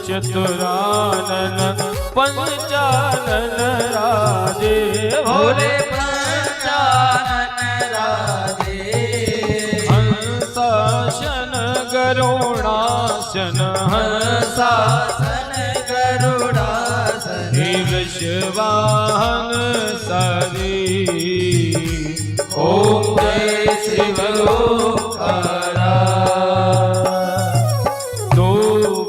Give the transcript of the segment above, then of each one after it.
चतुरानन पंचानन राजे भोले पंचानन राजे हंसासन गरुणासन हंसासन गरुडासन हे वृषवाहन सारी ओम जय शिव ओंकारा दो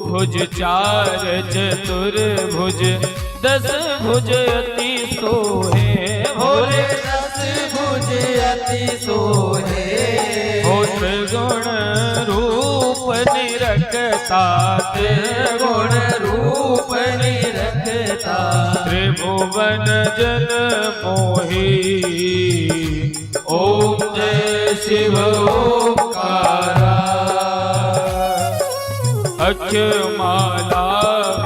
भुज चार चतुर्भुज दस भुज अति सोहे भोले दस भुज अति सोहे हो त्रिगुण रूप निरखता त्रिगुण रूप निरखता त्रिभुवन जन मोही ओम जय शिव ओंकारा अक्षमाला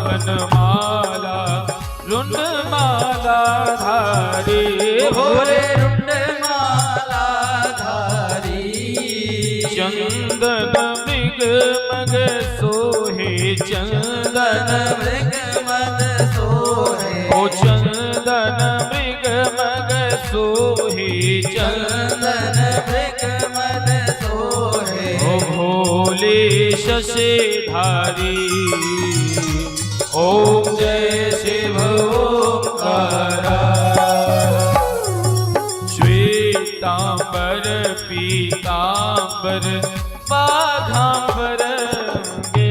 वनमाला रुंडमाला धारी भोले रुंडमाला धारी चंदन मृग मग सोहे चंदन मृग मद सोहे ओ चंदन मृग मग सोहे चंदन मृग मद सोहे ओ भोले शशिधारी ओम जय शिव ओंकारा श्वेतांबर पीतांबर बाघांबर गे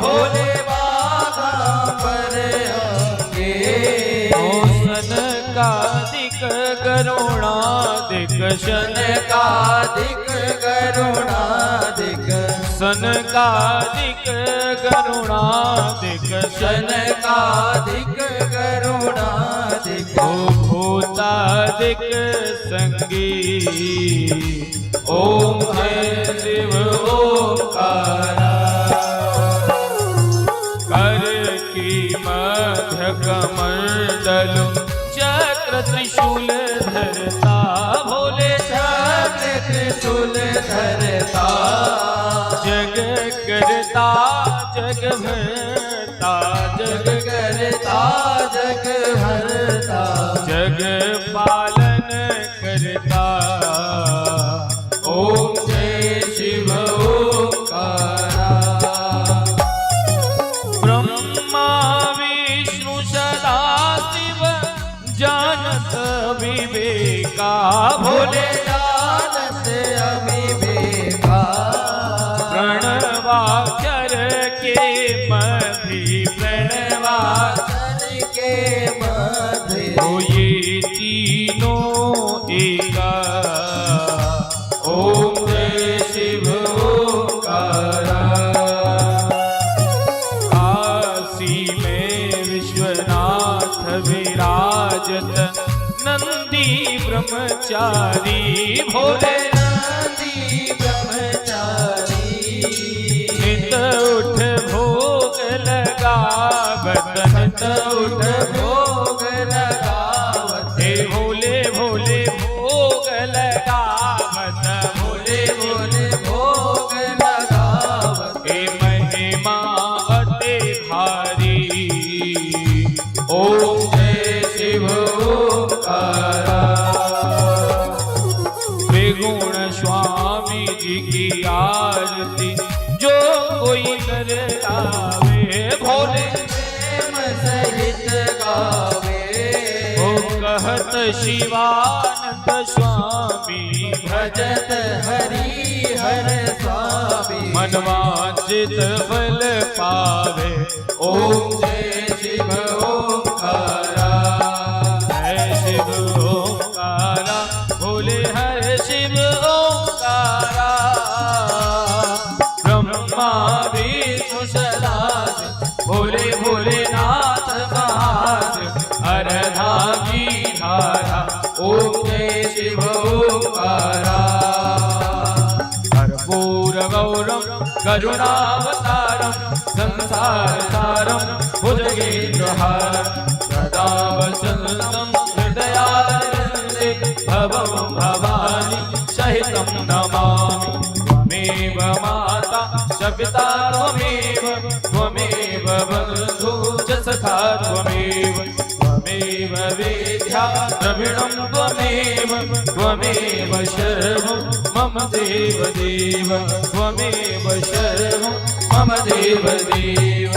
भोले बाघांबर अंगे ओ सनकादिक गरुणादिक सनकादिक गरुणादिक सनकादिक गरुणादिक सनकादिक गरुणादिक ओ भूतादिक संगी ओम जय शिव ओंकारा कर की मध्य कमंडल चक्र त्रिशूल धरता भोले चक्र त्रिशूल धरता जग करता जग भरता जग करता जग हरता जग पालन करता ओम जय शिव ओंकारा ब्रह्मा विष्णु सदा शिव जानत विवेका भोले जानत अविवेका प्रणवाक्षर के मधि प्रणवाक्षर के मध्य ओ ये तीनों एका ओम जय शिव ओंकारा काशी में विश्वनाथ विराजत नंदी ब्रह्मचारी भोले नंदी ब्रह्मचारी नित उठ भोग लगावत नित उठ भोग लगावत हे भोले भोले भोग लगावत भोले भोले भोग लगावत हे महिमा अति भारी ओम जय शिव ओंकारा त्रिगुण स्वामी जी की आरती जो कोई कर लावे भोले प्रेम सहित गावे ओ कहत शिवानंद स्वामी भजत हरि हर स्वामी मनवांचित फल पावे ओम जय शिव ओंकारा जय शिव ओंकारा भोले हर शिव ओंकारा ब्रह्मा विष्णु सदा भोले भोलेनाथ महादेव अर्धांगी धारा ओम जय शिव ओंकारा कर्पूर गौरम करुणावतारम संसार सारम भुजगेन्द्रहारम सदा वसन्तं हृदयारविन्दे भवं भवानी सहितं नमामि त्वमेव माता च पिता त्वमेव त्वमेव बन्धुः सखा त्वमेव त्वमेव वेद्या द्रविणं त्वमेव सर्वं मम देवदेव त्वमेव सर्वं मम देवदेव।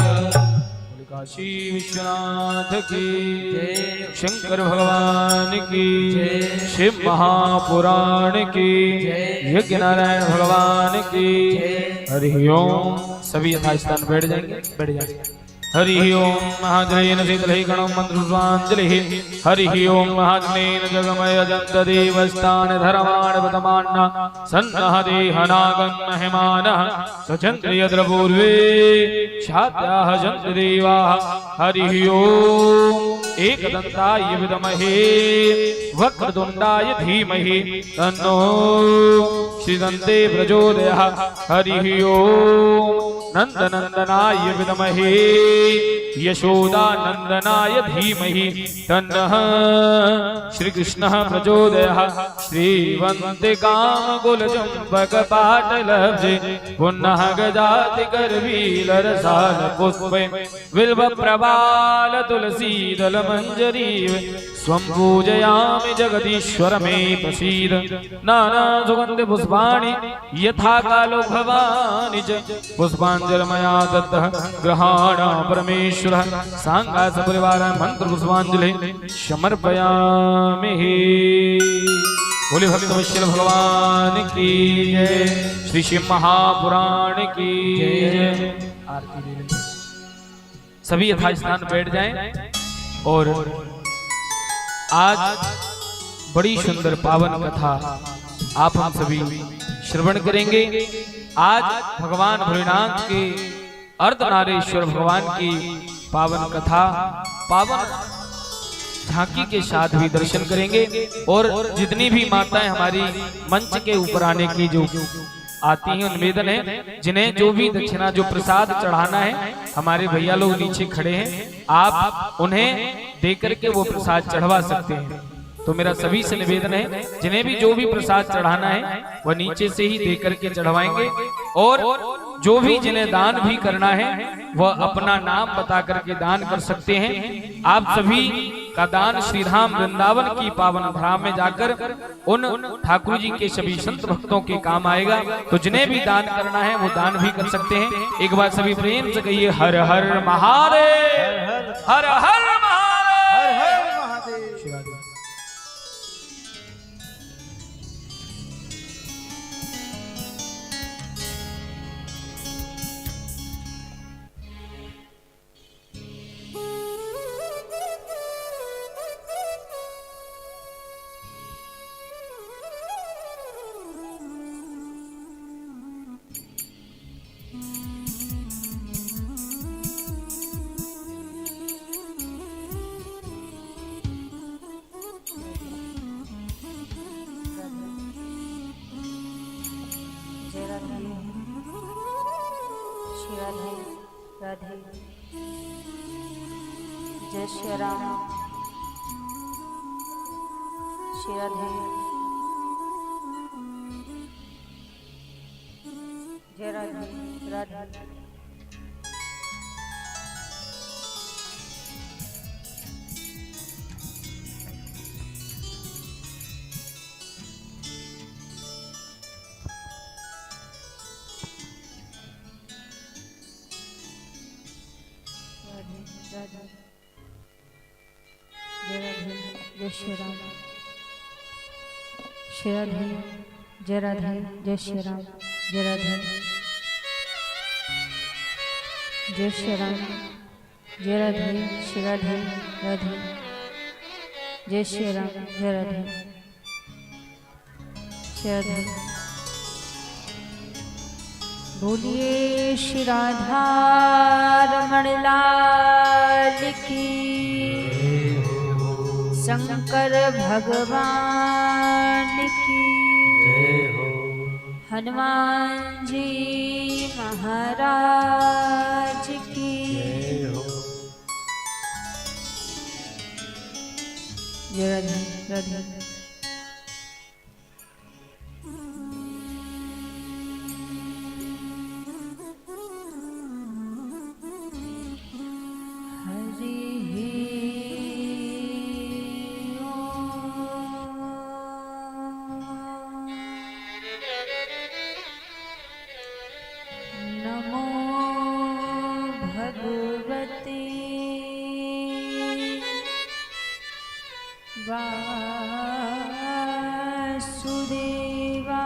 काशी विश्वनाथ की जय, शंकर भगवान की जय, शिव महापुराण की जय, यज्ञ नारायण भगवान की जय। हरि ओम। सभी यथास्थान बैठ जाएंगे, बैठ जाएंगे। हरि ओम महाजनेन शीतले गणं मंत्रपुष्पाञ्जलिः। हरि ओम महाजनेन जगमय जन्त देवस्थान धर्माण पतमान्न सन्नः देहनागं महिमानः सचन्त यत्र पूर्वे शात्याः जन्त देवाः। हरि ओम एकदन्ताय विद्महे वक्रतुण्डाय धीमहि तन्नो श्रीदन्ते प्रचोदयाः। हरि ओम नन्दनन्दनाय विद्महे यशोदानन्दनाय धीमहि तन्नः श्रीकृष्णः प्रचोदयाः। श्रीवन्दिकामकुलचुम्बकपाटलब्धे पुनः गजातिकरवीलरसालपुष्पे बिल्वप्रवालतुलसीदलमञ्जरी स्वं पूजयामि जगदीश्वर मे प्रसीद। नानासुगन्धिपुष्पाणि यथा कालो भवानि च पुष्पाञ्जलिर्मया दत्तः गृहाण परमेश्वरः। साङ्गासपरिवारान् मन्त्रपुष्पाञ्जलिः समर्पयामि। बोले भक्तवत्सल भगवान की जय, श्री शिव महापुराण की जय। सभी यथास्थान बैठ जाएं और आज बड़ी सुंदर पावन कथा आप हम सभी श्रवण करेंगे। आज भगवान भोलेनाथ के अर्धनारीश्वर भगवान की पावन कथा, पावन झांकी के साथ भी दर्शन करेंगे। और जितनी भी माताएं हमारी मंच के ऊपर आने की जो आती हैं, निवेदन है जिन्हें जो भी दक्षिणा जो प्रसाद चढ़ाना है, हमारे भैया लोग नीचे खड़े हैं, आप उन्हें देकर के वो प्रसाद चढ़वा सकते हैं। तो मेरा सभी से निवेदन है जिन्हें भी जो भी प्रसाद चढ़ाना है वह नीचे से ही देकर के चढ़वाएंगे। और जो भी जिन्हें दान भी करना है वह अपना नाम बता करके दान कर सकते हैं। आप सभी का दान श्री धाम वृंदावन की पावन धाम में जाकर उन ठाकुर जी के सभी संत भक्तों के काम आएगा। तो जिन्हें भी दान करना है वो दान भी कर सकते हैं। एक बार सभी प्रेम से कहिए हर हर महादेव, हर हर महादेव। राधे जय श्री राम, श्री राधे जय राधे राधे। जय राधे जय श्री राम, श्री राधे जय राधे जय श्री राम, जय राधे जय श्री राम, जय राधे श्री राधे राधे जय श्री राम, जय राधे श्री राधे। बोलिए श्री राधा रमण लाल की, शंकर भगवान की, हनुमान जी महाराज की। जय राधे राधे। हरि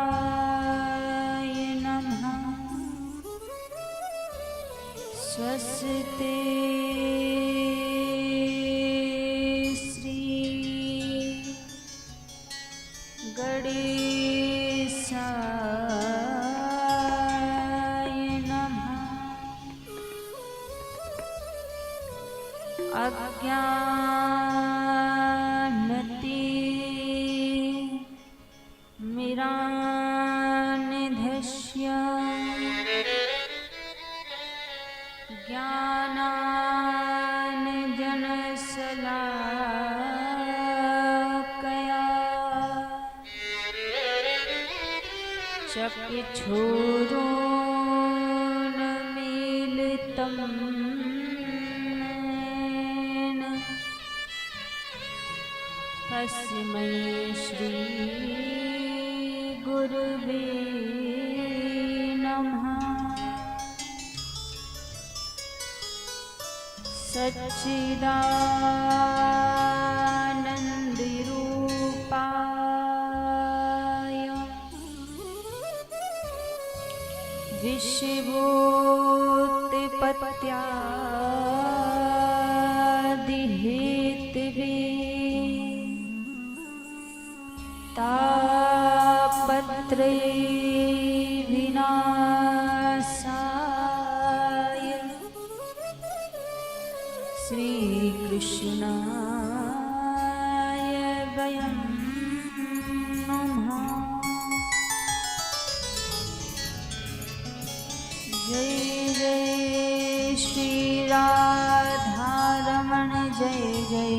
वासुदेवाय नमः। स्वस्ति श्री गणेशाय नमः। अज्ञानति मिरानिधस्य ज्ञानाञ्जनशलाकया चक्षुरुन्मीलितं येन तस्मै श्री गुरुवे नमः। सच्चिदानन्दरूपाय विश्वोत्पत्त्यादिहेतवे तापत्रय विनाशाय श्रीकृष्णाय वयं नमः। जय जय श्री राधारमण जय जय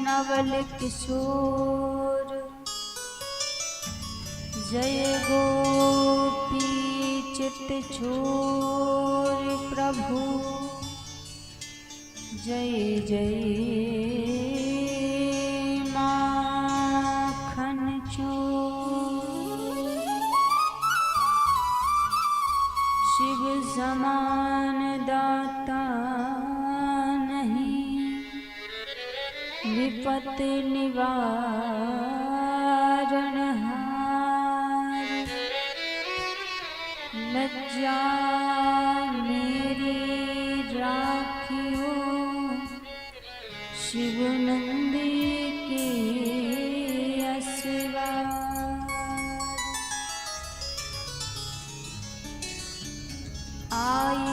नवल किशोर। जय गोपी चित छोर प्रभु। जय जय माखन चोर। शिव समान दाता नहीं विपत निवारणहार। लज्जा मेरी राखियो शिव नंदी के असवार। आए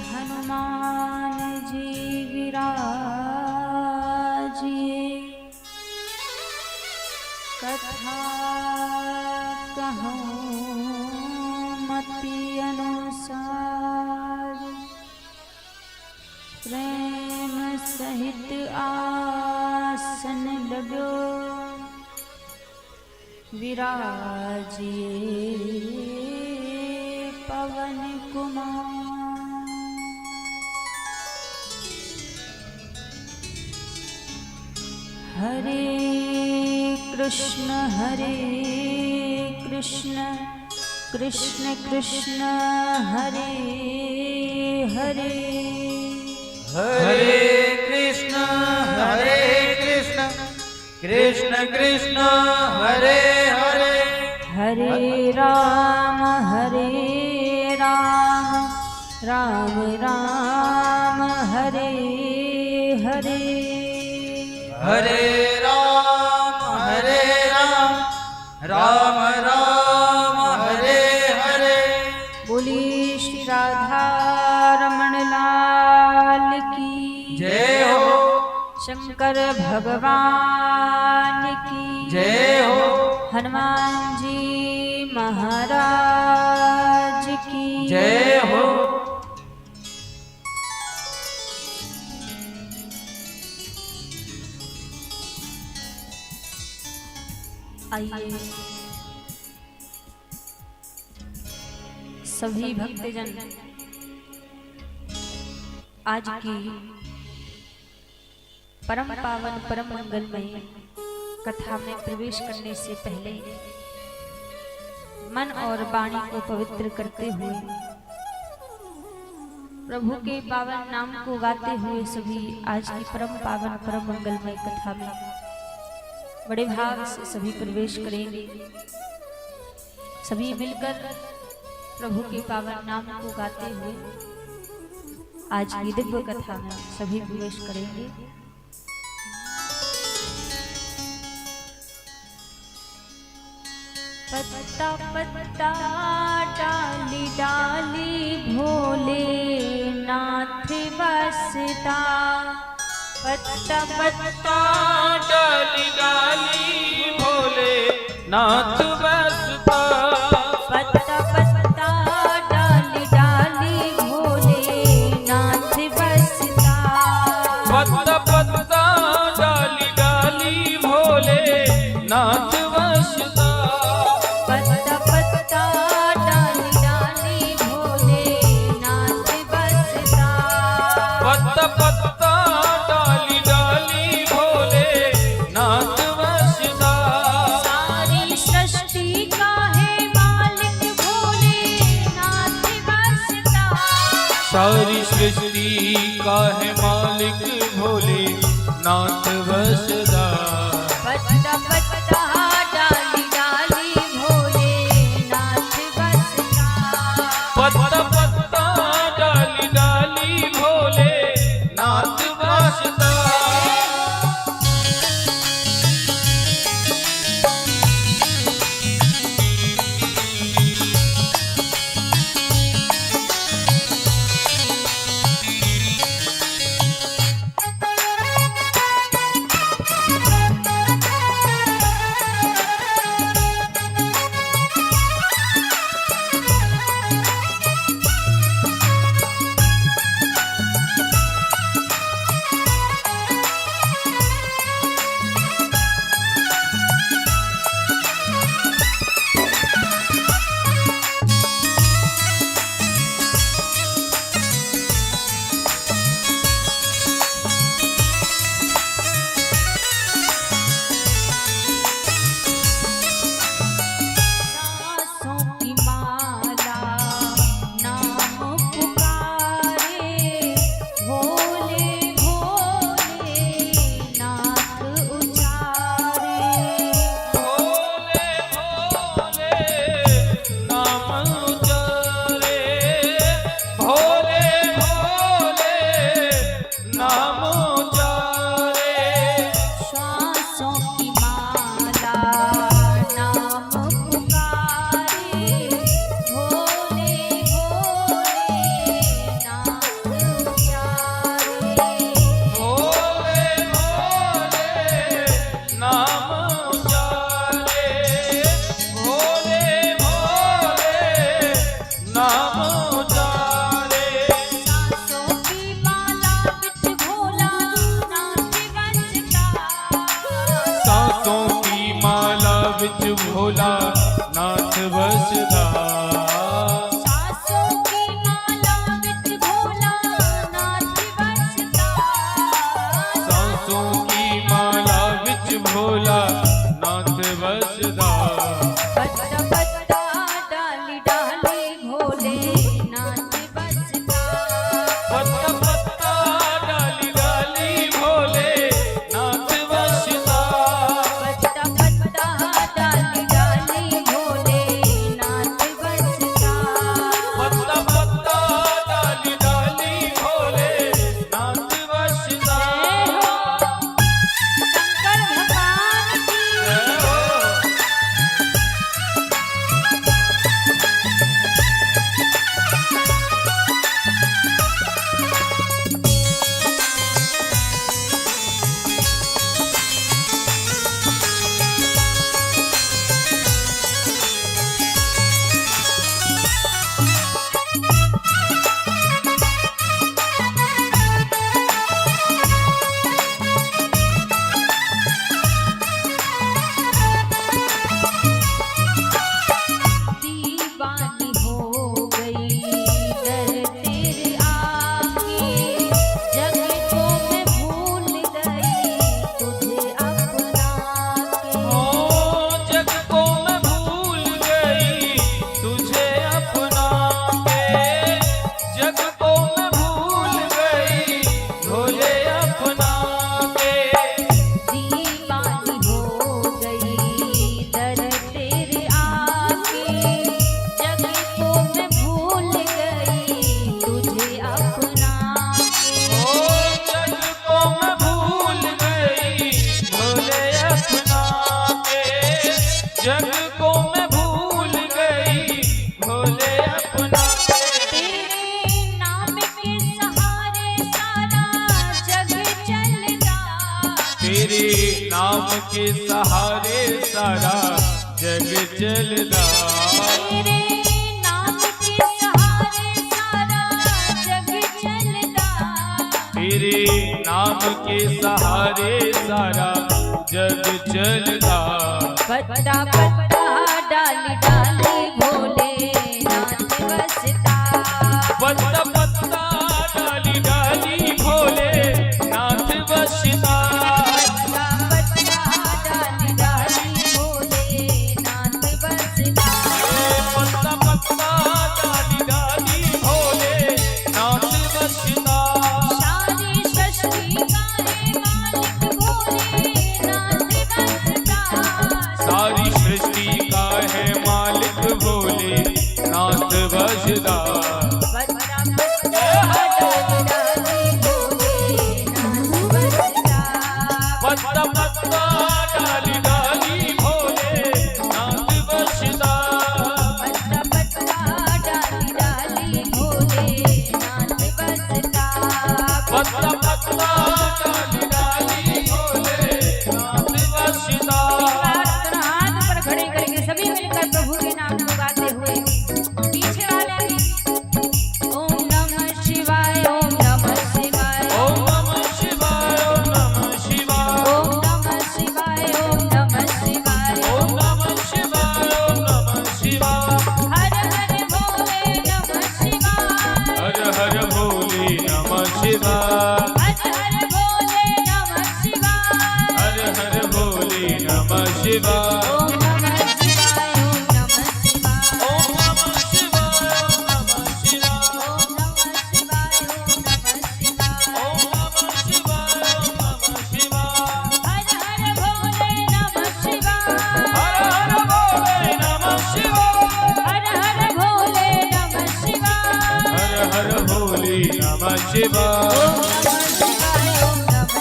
हनुमान जी विराजिए कथा कहूँ मति अनुसार। प्रेम सहित आसन लगो विराजिए पवन कुमार। हरे कृष्ण कृष्ण कृष्ण हरे हरे। हरे कृष्ण कृष्ण कृष्ण हरे हरे। हरे राम राम राम हरे हरे। हरे राम राम राम हरे हरे। बोली श्री राधा रमण लाल की जय हो। शंकर भगवान की जय हो। हनुमान जी महाराज की जय हो। आइए सभी भक्तजन आज की परम पावन परम मंगलमय कथा में प्रवेश करने से पहले मन और वाणी को पवित्र करते हुए प्रभु के पावन नाम को गाते हुए सभी आज की परम पावन परम मंगलमय कथा में बड़े भाव से सभी प्रवेश करेंगे। सभी मिलकर प्रभु के पावन नाम को गाते हुए आज की दिव्य कथा में सभी प्रवेश करेंगे। पत्ता पत्ता डाली डाली भोले नाथ बसता, पत्ता पत्ता डाली डाली भोले नाथ बसता, पत्ता पत्ता डाली डाली भोले नाथ बसता, पत्ता पत्ता डाली डाली भोले नाथ बसता, पत्ता पत्ता डाली डाली भोले नाथ बसता, पत्ता पत्ता डाली डाली भोले नाथ बसता। सारी सृष्टि का है मालिक भोले नाथ बसता, सारी सृष्टि का है मालिक भोले नाथ बसता, पत्ता पत्ता डाली डाली भोले नाथ बसता, पत्ता पत्ता डाली डाली भोले नाथ बसता। सांसों की माला नाम पुकारे, भोले भोले नाथ उचारे, भोले भोले नाम उचारे, भोले भोले नाम उचारे, श्वासों की माला नाम पुकारे, भोले भोले नाथ उचारे, भोले भोले नाम उचारे, भोले भोले नाम उचारे। सांसों की माला बिच भोले नाम के सहारे सारा जग चलदा। तेरे नाम के सहारे सारा जग चलदा। तेरे नाम के सहारे सारा जग चलदा। पत्ता पत्ता डाली डाली भोले नाथ बसता। पत्ता पत्ता डाली डाली भोले नाथ बसता। पत्ता पत्ता डाली डाली भोले नाथ बसता। पत्ता पत्ता डाली डाली भोले नाथ बसता। सारी सृष्टि का है मालिक भोले नाथ बसता। सारी सृष्टि का है मालिक भोले नाथ बसदा। पत्ता पत्ता डाली डाली भोले नाथ बसता। पत्ता पत्ता डाली डाली भोले नाथ बसदा। पत्ता पत्ता डाली डाली भोले नाथ बसता। पत्ता पत्ता डाली डाली भोले नाथ बसदा। हाथ पर खड़े करके सभी मिलकर प्रभु के नाम को गाते हुए पीछे वाले भी ओम नमः शिवाय ओम नमः शिवाय ओम नमः शिवाय ओम नमः शिवाय ओम नमः शिवाय ओम नमः शिवाय ओम नमः शिवाय ओम नमः शिवाय। हर हर भोले नमः शिवाय हर हर भोले नमः शिवाय। हर हर भोले नमः शिवाय हर हर भोले नमः शिवाय। ओम नमः शिवाय ओम नमः शिवाय ओम नमः शिवाय ओम नमः शिवाय। ओम नमः शिवाय ओम नमः शिवाय ओम नमः शिवाय ओम नमः शिवाय। हर हर भोले नमः शिवाय हर हर भोले नमः शिवाय। हर हर भोले नमः शिवाय हर हर भोले नमः शिवाय। ओम नमः शिवाय ओम नमः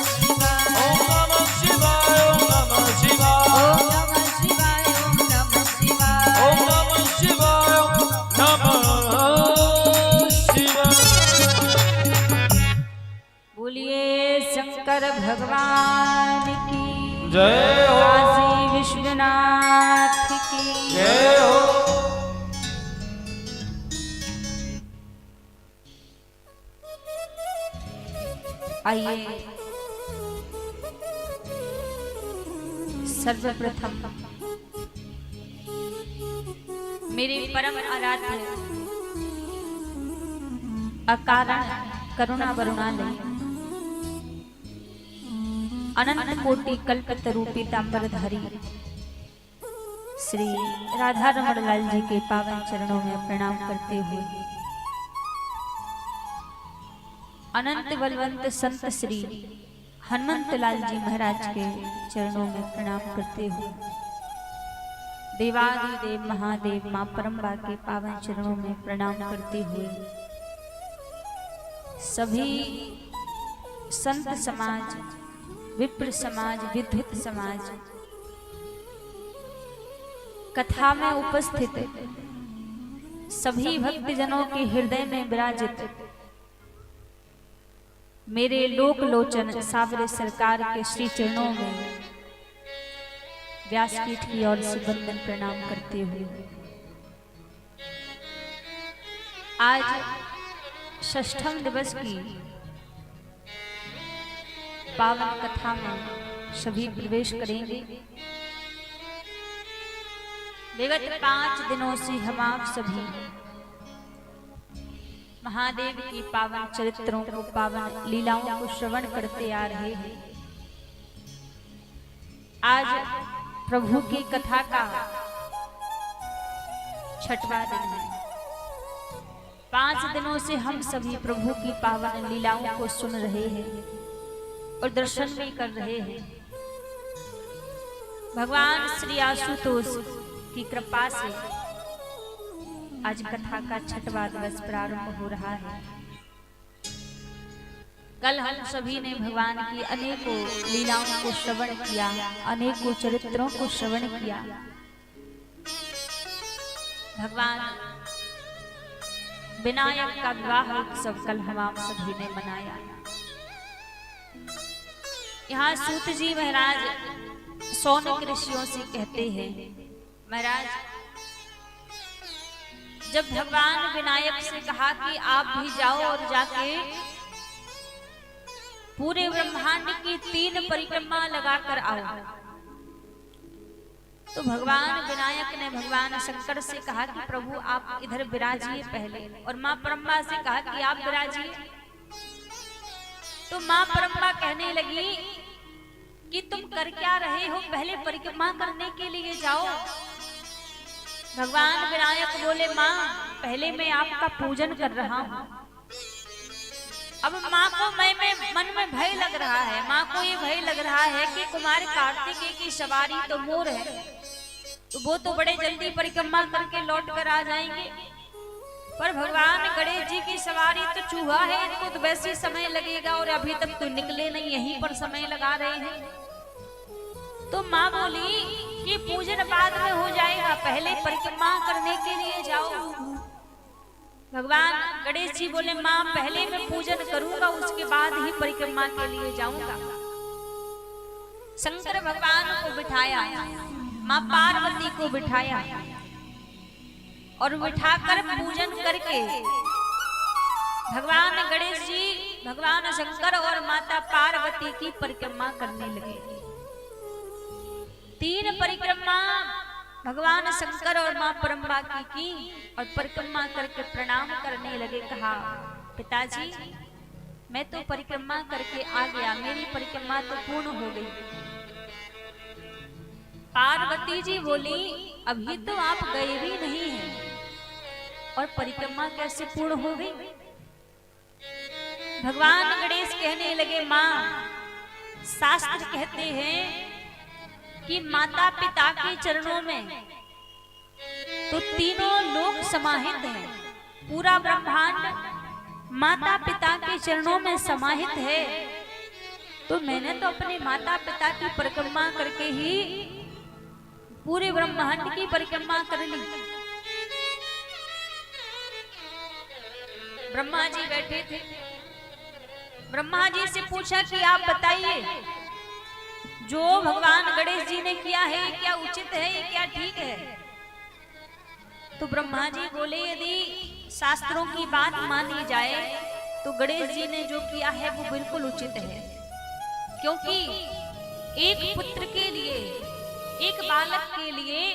शिवाय ओम नमः शिवाय ओम नमः शिवाय। ओम नमः शिवाय ओम नमः शिवाय ओम नमः शिवाय ओम नमः शिवाय। बोलिए शंकर भगवान की जय हो। काशी विश्वनाथ की जय हो। आइए सर्वप्रथम मेरे परम आराध्य अकारण करुणा वरुणालय अनंत कोटि कल्पतरु पीतांबरधारी श्री राधा रमण लाल जी के पावन चरणों में प्रणाम करते हुए अनंत बलवंत संत श्री हनुमंत लाल जी महाराज के चरणों में प्रणाम करते हुए देवादिदेव महादेव मां परम्बा के पावन चरणों में प्रणाम करते हुए सभी संत समाज, विप्र समाज, विद्वत समाज, कथा में उपस्थित सभी भक्तजनों के हृदय में विराजित मेरे लोक लोचन सावरे सरकार के श्री चरणों में व्यासपीठ की ओर से वंदन प्रणाम करते हुए आज षष्ठम दिवस की पावन कथा में सभी प्रवेश करेंगे। विगत 5 दिनों से हम आप सभी महादेव की पावन चरित्रों को, पावन लीलाओं को श्रवण करते आ रहे हैं। आज प्रभु की कथा का 6वां दिन है। 5 दिनों से हम सभी प्रभु की पावन लीलाओं को सुन रहे हैं और दर्शन भी कर रहे हैं। भगवान श्री आशुतोष की कृपा से आज कथा का 6वां दिवस प्रारंभ हो रहा है। कल हम सभी ने भगवान की अनेकों लीलाओं को श्रवण किया, अनेकों चरित्रों को श्रवण किया। भगवान विनायक का विवाह उत्सव कल हम आप सभी ने मनाया। यहाँ सूत जी महाराज सौनक ऋषियों से कहते हैं, महाराज जब भगवान विनायक से कहा कि आप भी जाओ और जाके पूरे ब्रह्मांड की 3 परिक्रमा लगाकर आओ, तो भगवान विनायक ने भगवान शंकर से कहा कि प्रभु आप इधर विराजिए पहले, और मां परम्बा से कहा कि आप विराजिए। तो मां परम्बा कहने लगी कि तुम कर क्या रहे हो, पहले परिक्रमा करने के लिए जाओ। भगवान विनायक बोले, मां पहले मैं आपका पूजन कर रहा हूं। अब माँ को मन में भय लग रहा है, माँ को ये भय लग रहा है कि कुमार कार्तिकेय की सवारी तो मोर है, तो वो तो बड़े जल्दी परिक्रमा करके लौट कर आ जाएंगे, पर भगवान गणेश जी की सवारी तो चूहा है, इनको तो वैसे समय लगेगा और अभी तक तो निकले नहीं, यहीं पर समय लगा रहे हैं। तो माँ बोली कि पूजन बाद में हो जाएगा, पहले परिक्रमा करने के लिए जाओ। भगवान गणेश जी बोले, माँ पहले मैं पूजन करूंगा, उसके बाद ही परिक्रमा के लिए जाऊंगा। शंकर भगवान को बिठाया, माँ पार्वती को बिठाया और बिठाकर पूजन करके भगवान गणेश जी, भगवान शंकर और माता पार्वती की परिक्रमा करने लगे। 3 परिक्रमा भगवान शंकर और मां परम्बा की और परिक्रमा करके प्रणाम करने लगे। कहा, पिताजी मैं तो परिक्रमा करके आ गया, मेरी परिक्रमा तो पूर्ण हो गई। पार्वती जी बोली, अभी तो आप गए भी नहीं हैं और परिक्रमा कैसे पूर्ण हो गई। भगवान गणेश कहने लगे, मां शास्त्र कहते हैं कि माता पिता के चरणों में तो तीनों लोक समाहित हैं, पूरा ब्रह्मांड माता पिता के चरणों में समाहित है। तो मैंने तो अपने माता पिता की परिक्रमा करके ही पूरे ब्रह्मांड की परिक्रमा कर ली। ब्रह्मा जी बैठे थे, ब्रह्मा जी से पूछा कि आप बताइए, जो भगवान गणेश जी ने किया है क्या उचित है, ये क्या ठीक है। तो ब्रह्मा जी बोले, यदि शास्त्रों की बात मानी जाए तो गणेश जी ने जो किया है वो बिल्कुल उचित है, क्योंकि एक पुत्र के लिए, एक बालक के लिए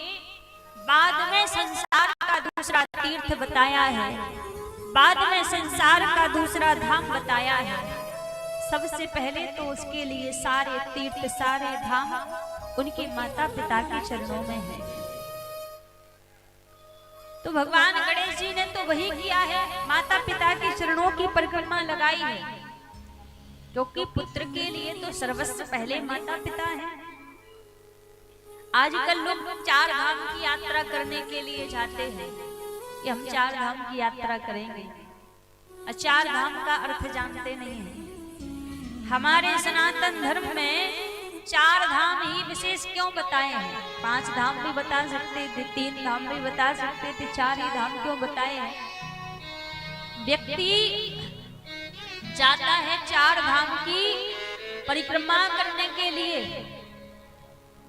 बाद में संसार का दूसरा तीर्थ बताया है, बाद में संसार का दूसरा धाम बताया है। सबसे पहले तो उसके लिए सारे तीर्थ, सारे धाम उनके माता पिता के चरणों में है। तो भगवान गणेश जी ने तो वही किया है, माता पिता के चरणों की परिक्रमा लगाई है, क्योंकि पुत्र के लिए तो सर्वस्व पहले माता पिता है। आजकल लोग 4 धाम की यात्रा करने के लिए जाते हैं कि हम 4 धाम की यात्रा करेंगे, 4 धाम का अर्थ जानते नहीं है। हमारे सनातन धर्म में 4 धाम ही विशेष क्यों बताए हैं? 5 धाम भी बता सकते थे, 3 धाम भी बता सकते थे, 4 ही धाम क्यों बताए हैं? व्यक्ति जाता है 4 धाम की परिक्रमा करने के लिए,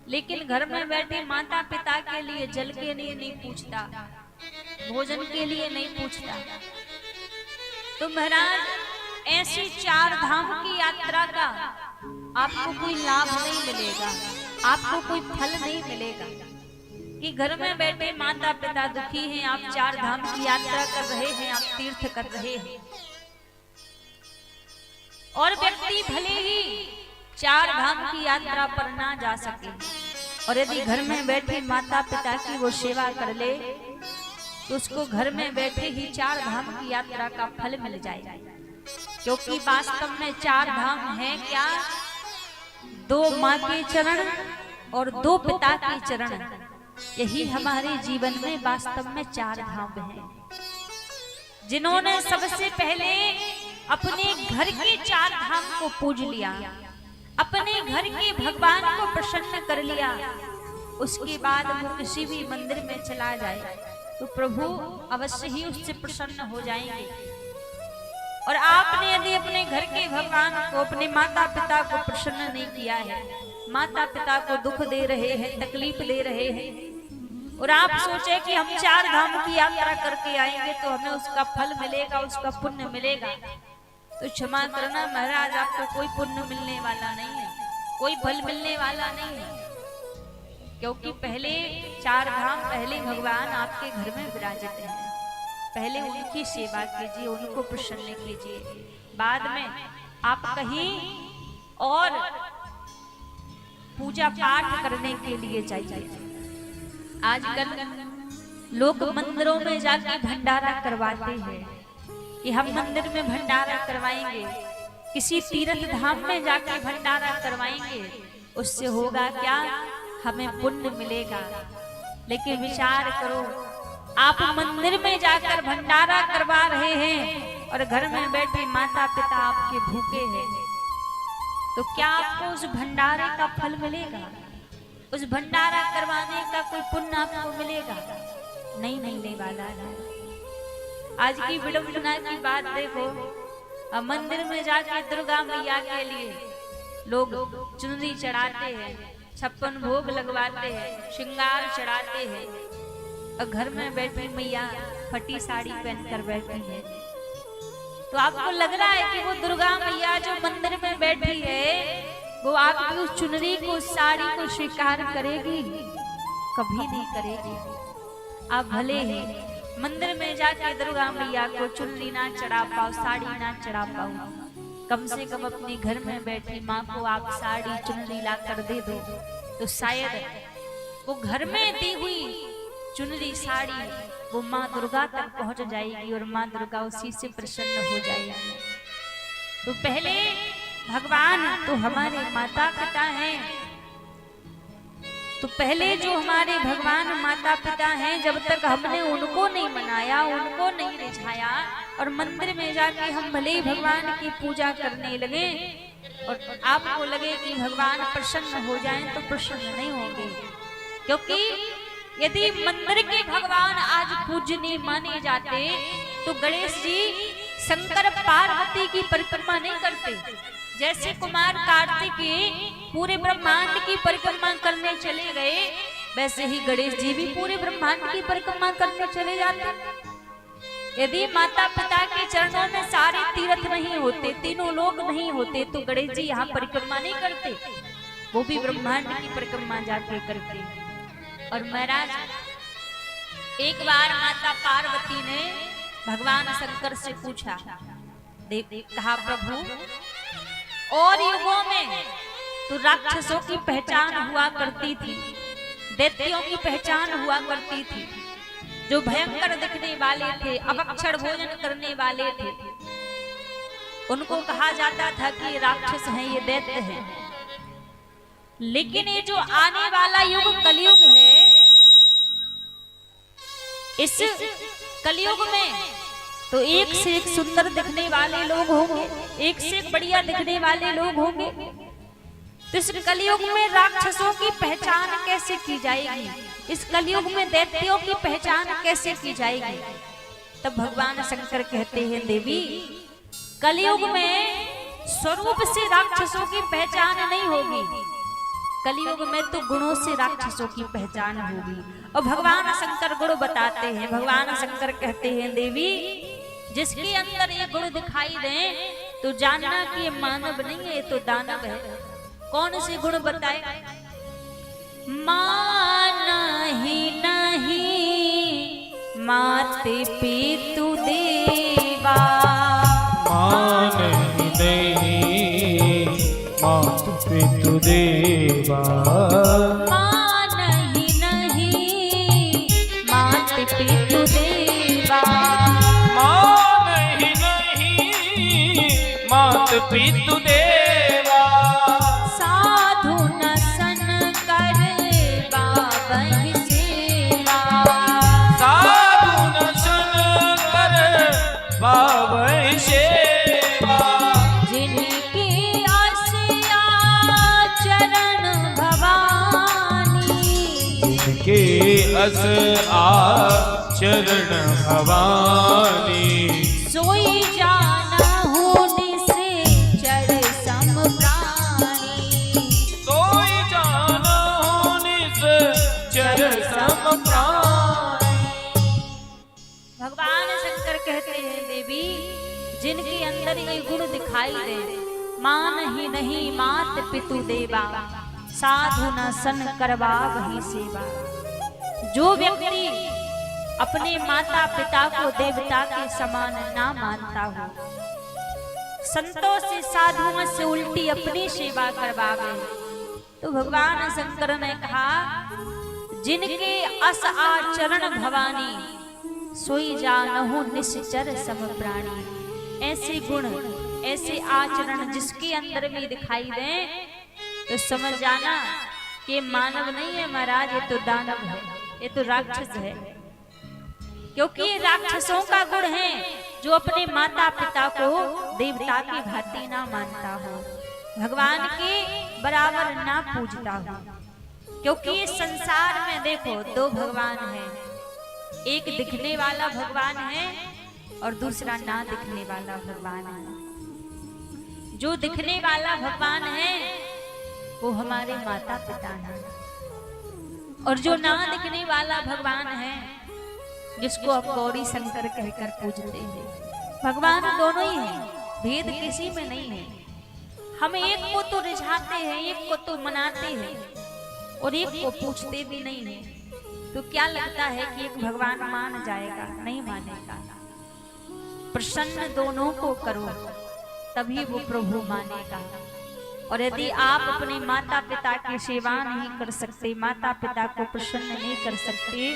लेकिन घर में बैठे माता पिता के लिए जल के लिए नहीं पूछता, भोजन के लिए नहीं पूछता। तो महाराज ऐसी 4 धाम की यात्रा का आपको कोई लाभ नहीं मिलेगा, आपको कोई फल नहीं मिलेगा कि घर में बैठे माता पिता दुखी हैं, आप 4 धाम की यात्रा कर रहे हैं, आप तीर्थ कर रहे हैं। और व्यक्ति भले ही 4 धाम की यात्रा पर ना जा सके, और यदि घर में बैठे माता पिता की वो सेवा कर ले तो उसको घर में बैठे ही 4 धाम की यात्रा का फल मिल जाएगा। क्योंकि वास्तव में 4 धाम है क्या? 2 माँ के चरण और 2 पिता के चरण, यही हमारे जीवन में वास्तव में 4 धाम है। जिन्होंने सबसे पहले अपने घर के 4 धाम को पूज लिया, अपने घर के भगवान को प्रसन्न कर लिया, उसके बाद वो किसी भी मंदिर में चला जाए तो प्रभु अवश्य ही उससे प्रसन्न हो जाएंगे। और आपने यदि अपने घर के भगवान को, अपने माता पिता को प्रसन्न नहीं किया है, माता पिता को दुख दे रहे हैं, तकलीफ दे रहे हैं, और आप सोचे कि हम 4 धाम की यात्रा करके आएंगे तो हमें उसका फल मिलेगा, उसका पुण्य मिलेगा, तो क्षमा करना महाराज, आपको कोई पुण्य मिलने वाला नहीं है, कोई फल मिलने वाला नहीं है। क्योंकि पहले 4 धाम, पहले भगवान आपके घर में विराजित हैं, पहले उनकी सेवा कीजिए, उनको प्रसन्न कीजिए, बाद में आप कहीं और पूजा पाठ करने के लिए जाइए। आजकल लोग मंदिरों में जाके भंडारा करवाते हैं कि हम मंदिर में भंडारा करवाएंगे, किसी तीर्थ धाम में जाके भंडारा करवाएंगे, उससे होगा क्या, हमें पुण्य मिलेगा। लेकिन विचार करो, आप मंदिर में जाकर भंडारा करवा रहे हैं और घर में बैठे माता पिता आपके भूखे हैं, तो क्या आपको उस भंडारे का फल मिलेगा? उस भंडारा करवाने का कोई पुण्य आपको मिलेगा? नहीं मिलने वाला है। आज की विडंबना की बात देखो, अब मंदिर में जाके दुर्गा मैया के लिए लोग चुनरी चढ़ाते हैं, 56 भोग लगवाते हैं, श्रृंगार चढ़ाते हैं, और घर में बैठी मैया फटी साड़ी पहनकर बैठी है। तो आपको लग रहा है कि वो दुर्गा मैया जो मंदिर में बैठी है वो आपकी उस चुनरी को, उस साड़ी को स्वीकार करेगी? कभी नहीं करेगी। आप भले ही मंदिर में जाके दुर्गा मैया को चुनरी ना चढ़ा पाओ, साड़ी ना चढ़ा पाओ, कम से कम अपने घर में बैठी माँ को आप साड़ी चुनरी ला कर दे दो, तो शायद वो घर में दी हुई चुनरी साड़ी वो माँ दुर्गा तक पहुंच जाएगी और माँ दुर्गा उसी से प्रसन्न हो जाएगी। तो पहले भगवान तो हमारे माता पिता हैं, तो पहले जो हमारे भगवान माता पिता हैं, जब तक हमने उनको नहीं मनाया, उनको नहीं रिझाया, और मंदिर में जाके हम भले ही भगवान की पूजा करने लगे और आपको लगे कि भगवान प्रसन्न हो जाएं, तो प्रसन्न नहीं होंगे। क्योंकि यदि मंदिर के भगवान आज पूजनीय माने जाते तो गणेश जी शंकर पार्वती की परिक्रमा नहीं करते। जैसे कुमार कार्तिकेय पूरे ब्रह्मांड की परिक्रमा करने चले गए, वैसे ही गणेश जी भी पूरे ब्रह्मांड की परिक्रमा करने चले जाते। यदि माता पिता के चरणों में सारे तीर्थ नहीं होते, तीनों लोग नहीं होते, तो गणेश जी यहाँ परिक्रमा नहीं करते, वो भी ब्रह्मांड की परिक्रमा जाके करते। और महाराज, एक बार माता पार्वती ने भगवान शंकर से पूछा, कहा प्रभु, और युगों में तो राक्षसों की पहचान हुआ करती थी, दैत्यों की पहचान हुआ करती थी, जो भयंकर दिखने वाले थे, अभक्षण भोजन करने वाले थे, उनको कहा जाता था कि ये राक्षस हैं, ये दैत्य हैं। लेकिन ये जो आने वाला युग कलयुग है, इस कलयुग में तो एक से एक सुंदर दिखने वाले लोग होंगे, एक से एक बढ़िया दिखने वाले लोग होंगे। तो इस कलयुग में राक्षसों की पहचान कैसे की जाएगी? इस कलयुग में दैत्यों की पहचान कैसे की जाएगी? तब भगवान शंकर कहते हैं, देवी, कलयुग में स्वरूप से राक्षसों की पहचान नहीं होगी, कलयुग में तो गुणों से राक्षसों की पहचान होगी। और भगवान शंकर गुण बताते हैं। भगवान शंकर कहते हैं, देवी, जिसके अंदर ये गुण दिखाई दें तो जानना कि ये मानव नहीं है, ये तो दानव है। कौन से गुण बताए? माना ही नहीं माते पितु देवा, मान ही नहीं मात पितु देवा, मान ही नहीं मात पितु देवा, मान ही नहीं मात पितु देवा, साधु न सन कर बाबहि सेवा, साधु न सन कर बाबहि सेवा, जिनकी आसिया चरण भवानी, जिनके अस आचरण भवानी, सोई जानहु निश्चर सम प्राणी, सोई जिनके अंदर ये गुण दिखाई दे, मान ही नहीं मात पितु देवा, साधु न सन करवा वही सेवा। जो व्यक्ति अपने माता पिता को देवता के समान ना मानता हो, संतों से साधुओं से उल्टी अपनी सेवा करवावे, तो भगवान शंकर ने कहा जिनके अस आचरण भवानी, सोई जानहु निश्चर सम प्राणी। ऐसे गुण ऐसे आचरण जिसके अंदर भी दिखाई दे तो समझ जाना कि मानव नहीं है महाराज, ये तो दानव है, ये तो राक्षस है। क्योंकि ये राक्षसों का गुण है जो अपने माता पिता को देवता की भांति ना मानता हो, भगवान के बराबर ना पूजता हो। क्योंकि इस संसार में देखो दो भगवान हैं, एक दिखने वाला भगवान है और दूसरा ना दिखने वाला भगवान है। जो दिखने वाला भगवान है वो हमारे माता पिता हैं, और जो ना दिखने वाला भगवान है जिसको आप गौरी शंकर कहकर पूजते हैं, भगवान दोनों ही हैं, भेद किसी में नहीं है। हम एक को तो रिझाते हैं, एक को तो मनाते हैं और एक को पूछते भी नहीं है। तो क्या लगता है कि एक भगवान मान जाएगा? नहीं मानेगा। प्रसन्न दोनों को करो तभी वो प्रभु मानेगा। और यदि आप अपने माता पिता की सेवा नहीं कर सकते, माता पिता को प्रसन्न नहीं कर सकते,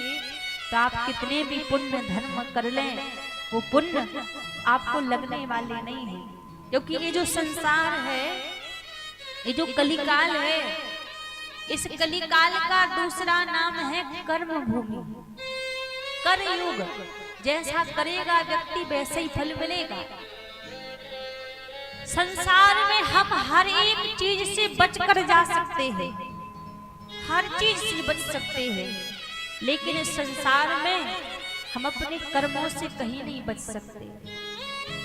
तो आप कितने भी पुण्य धर्म कर लें वो पुण्य आपको लगने वाले नहीं है। क्योंकि ये जो संसार है, ये जो कलिकाल है, इस कलिकाल का दूसरा नाम है कर्म भूमि, कर्मयुग। जैसा करेगा व्यक्ति वैसे ही फल मिलेगा। संसार में हम हर एक चीज से बचकर जा सकते हैं, हर चीज से बच सकते हैं, लेकिन इस संसार में हम अपने कर्मों से कहीं नहीं बच सकते।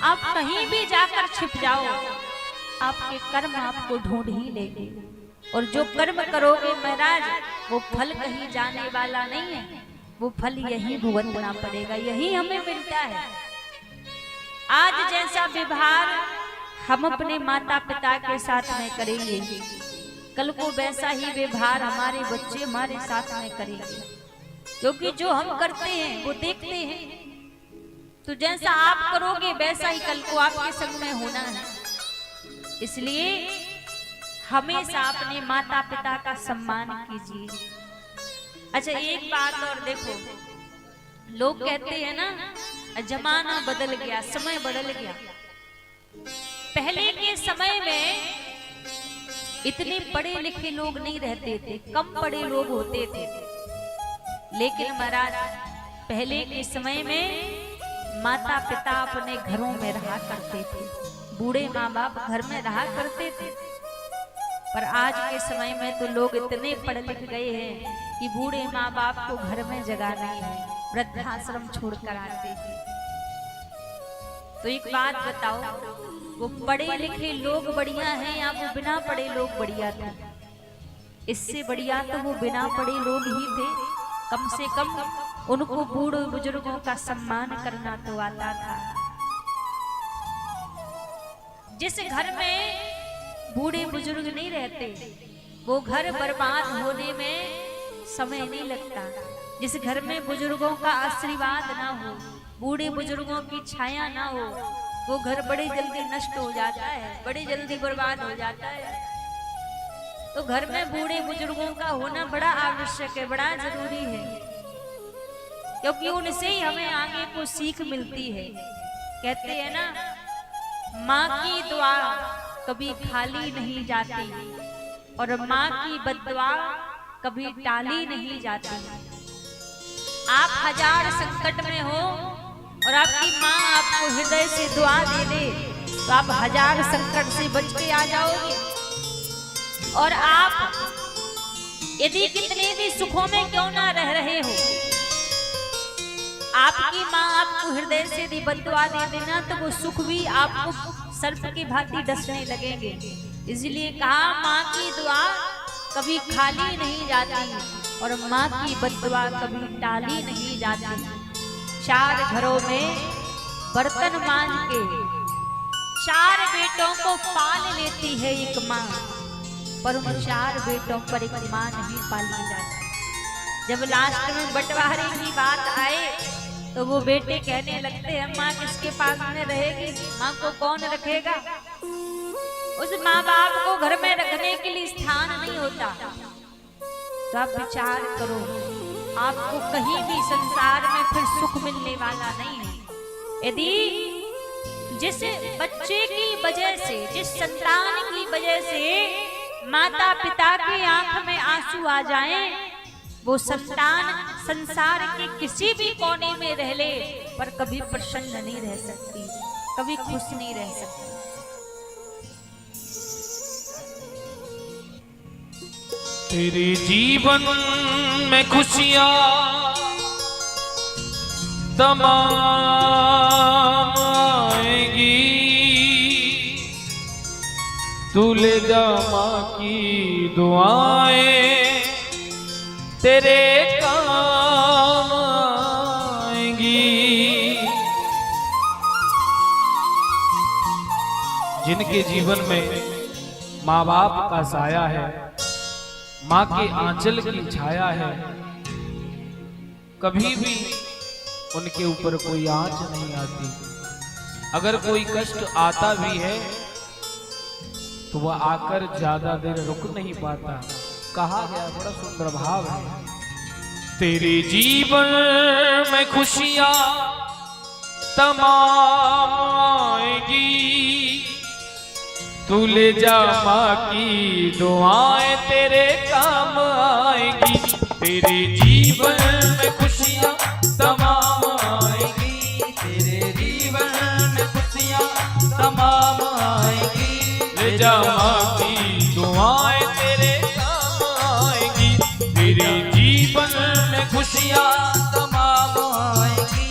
आप कहीं भी जाकर छिप जाओ, आपके कर्म आपको ढूंढ ही लेंगे। और जो कर्म करोगे महाराज, वो फल कहीं जाने वाला नहीं है, वो फल यही भुगतना पड़ेगा, यही हमें मिलता है। आज जैसा व्यवहार हम अपने माता पिता के साथ में करेंगे, कल को वैसा ही व्यवहार हमारे बच्चे हमारे साथ में करेंगे। क्योंकि जो हम करते हैं वो देखते हैं, तो जैसा आप करोगे वैसा ही कल को आपके संग में होना है। इसलिए हमेशा अपने माता पिता का सम्मान कीजिए। अच्छा एक बात और देखो, लोग कहते हैं ना जमाना बदल गया, समय बदल गया। पहले के समय में इतने पढ़े लिखे लोग नहीं रहते थे, कम पढ़े लोग होते थे। लेकिन महाराज पहले के समय में माता पिता अपने घरों में रहा करते थे, बूढ़े माँ बाप घर में रहा करते थे। पर आज के समय में तो लोग इतने पढ़ लिख गए हैं कि बूढ़े माँ बाप को घर में जगह नहीं है, वृद्धाश्रम छोड़कर आते हैं। तो एक बात बताओ, वो पढ़े लिखे लोग बढ़िया हैं या वो बिना पढ़े लोग बढ़िया थे? इससे बढ़िया तो वो बिना पढ़े लोग ही थे। कम से कम उनको बूढ़े बुजुर्गों का सम्मान करना तो आता था। जिस घर में बूढ़े बुजुर्ग नहीं रहते वो घर बर्बाद होने में समय नहीं लगता। जिस घर में बुजुर्गों का आशीर्वाद ना हो, बूढ़े बुजुर्गों की छाया ना हो, वो घर बड़े जल्दी नष्ट हो जाता है, बड़े जल्दी बर्बाद हो जाता है। तो घर में बूढ़े बुजुर्गों का होना बड़ा आवश्यक है, बड़ा जरूरी है, क्योंकि उनसे ही हमें आगे को सीख मिलती है। कहते हैं ना, माँ की दुआ कभी खाली नहीं जाती और माँ की बद्दुआ कभी टाली नहीं जाती। आप हजार संकट में हो और आपकी माँ आपको हृदय से दुआ दे दे तो आप हजार संकट से बच के आ जाओगे। और आप यदि कितने भी सुखों में क्यों ना रह रहे हो, आपकी माँ आपको हृदय से दी बद्दुआ दे देना तो वो सुख भी आपको सर्प की भांति डसने लगेंगे। इसलिए कहा, माँ की दुआ कभी खाली नहीं जाती और माँ की बद्दुआ कभी टाली नहीं जाती। चार घरों में बर्तन मांज के 4 बेटों को पाल लेती है एक माँ, पर उन 4 बेटों पर एक माँ नहीं पाली जाती। जब लास्ट में बंटवारे की बात आए तो वो बेटे कहने लगते हैं माँ किसके पास में रहेगी, माँ को कौन रखेगा। उस माँ बाप को घर में रखने के लिए स्थान नहीं होता। तो आप विचार करो, आपको कहीं भी संसार में फिर सुख मिलने वाला नहीं है। यदि जिस बच्चे की वजह से, जिस संतान की वजह से माता पिता की आंख में आंसू आ जाएं, वो संतान संसार के किसी भी कोने में रह ले पर कभी प्रसन्न नहीं रह सकती, कभी खुश नहीं रह सकती। तेरे जीवन में खुशियां तमाम आएंगी, तू ले जा माँ की दुआएं तेरे काम आएंगी। जिनके जीवन में माँ बाप का साया है, माँ के आंचल की छाया है, कभी भी उनके ऊपर कोई आंच नहीं आती। अगर कोई कष्ट आता भी है तो वह आकर ज्यादा देर रुक नहीं पाता। कहा गया, बड़ा सुंदर भाव है, तेरे जीवन में खुशियां तमाम आएगी, तू ले जा माँ की दुआएं तेरे काम आएगी। तेरे जीवन में खुशियां तमाम आएगी, तेरे जीवन में खुशियां तमाम आएगी, ले जा माँ की दुआएं तेरे काम आएगी। तेरे जीवन में खुशियां तमाम आएगी,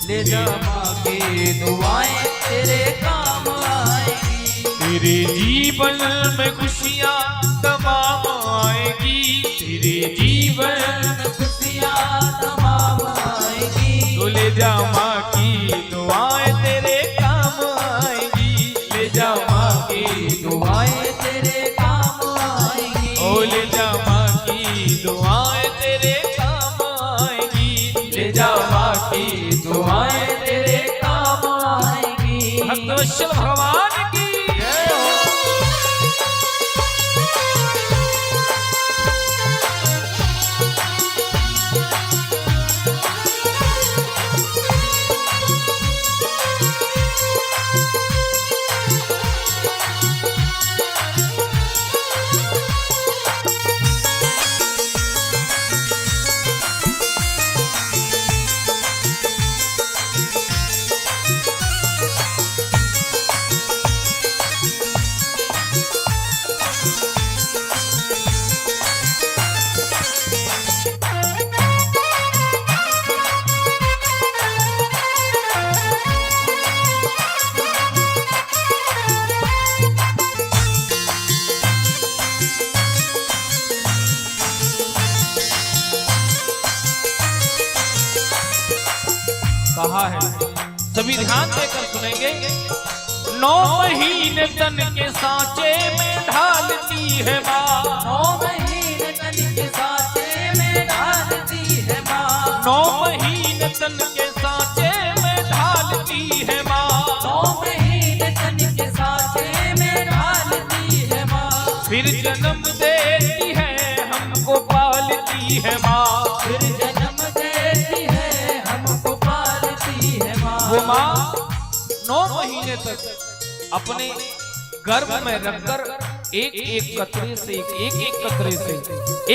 ले जा माँ की दुआएं तेरे काम आएगी। तेरे जीवन में खुशियां तमाम आएगी, तेरे जीवन में खुशियां तमाम आएगी, तो ले जा माँ की दुआएं तेरे काम आएगी। ले जा माँ की दुआएं तेरे काम आएगी, ओ ले जा माँ की दुआएं तेरे काम आएगी। ले जा माँ की दुआएं तेरे काम आएगी। भक्तवत्सल भगवान की जय हो। कहा है, सभी ध्यान देकर सुनेंगे। 9 महीने तन के सांचे में ढालती है माँ, 9 महीने तन के सांचे में ढालती है माँ, 9 महीने तन के सांचे में ढालती है माँ, 9 महीने तन के सांचे में ढालती है माँ। फिर जन्म देती है हमको पालती है माँ, फिर जन्म देती है हमको पालती है माँ। वो माँ 9 महीने तक अपने गर्भ में रखकर एक एक कतरे से, एक एक कतरे से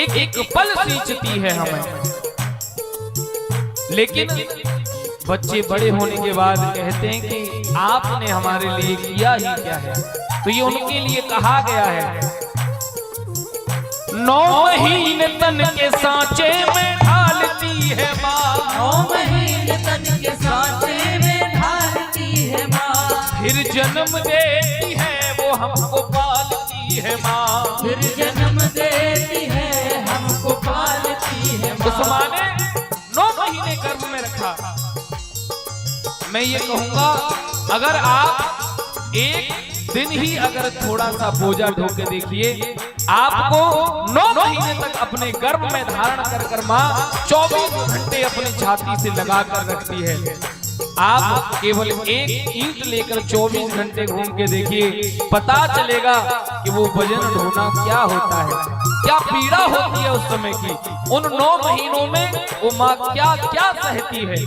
एक एक पल सींचती है हमें। लेकिन बच्चे बड़े होने के बाद कहते हैं कि आपने हमारे लिए किया ही क्या है, तो ये उनके लिए कहा गया है। 9 महीने तन के सांचे में ढालती है माँ, 9 महीने तन के सांचे में ढालती है माँ। फिर जन्म देती है वो हमको पालती है माँ, फिर जन्म देती है हमको पालती है माँ। उस माँ ने 9 महीने गर्भ में रखा। मैं ये कहूंगा, अगर आप एक दिन ही अगर थोड़ा सा बोझा ढो के देखिए, आपको 9 महीने तक अपने गर्भ में धारण कर माँ 24 घंटे अपनी छाती से लगा कर रखती है। आप केवल एक ईंट लेकर 24 घंटे घूम के देखिए, पता चलेगा कि वो वजन ढोना क्या होता है, क्या पीड़ा होती है उस समय की। उन 9 महीनों में वो माँ क्या क्या सहती है,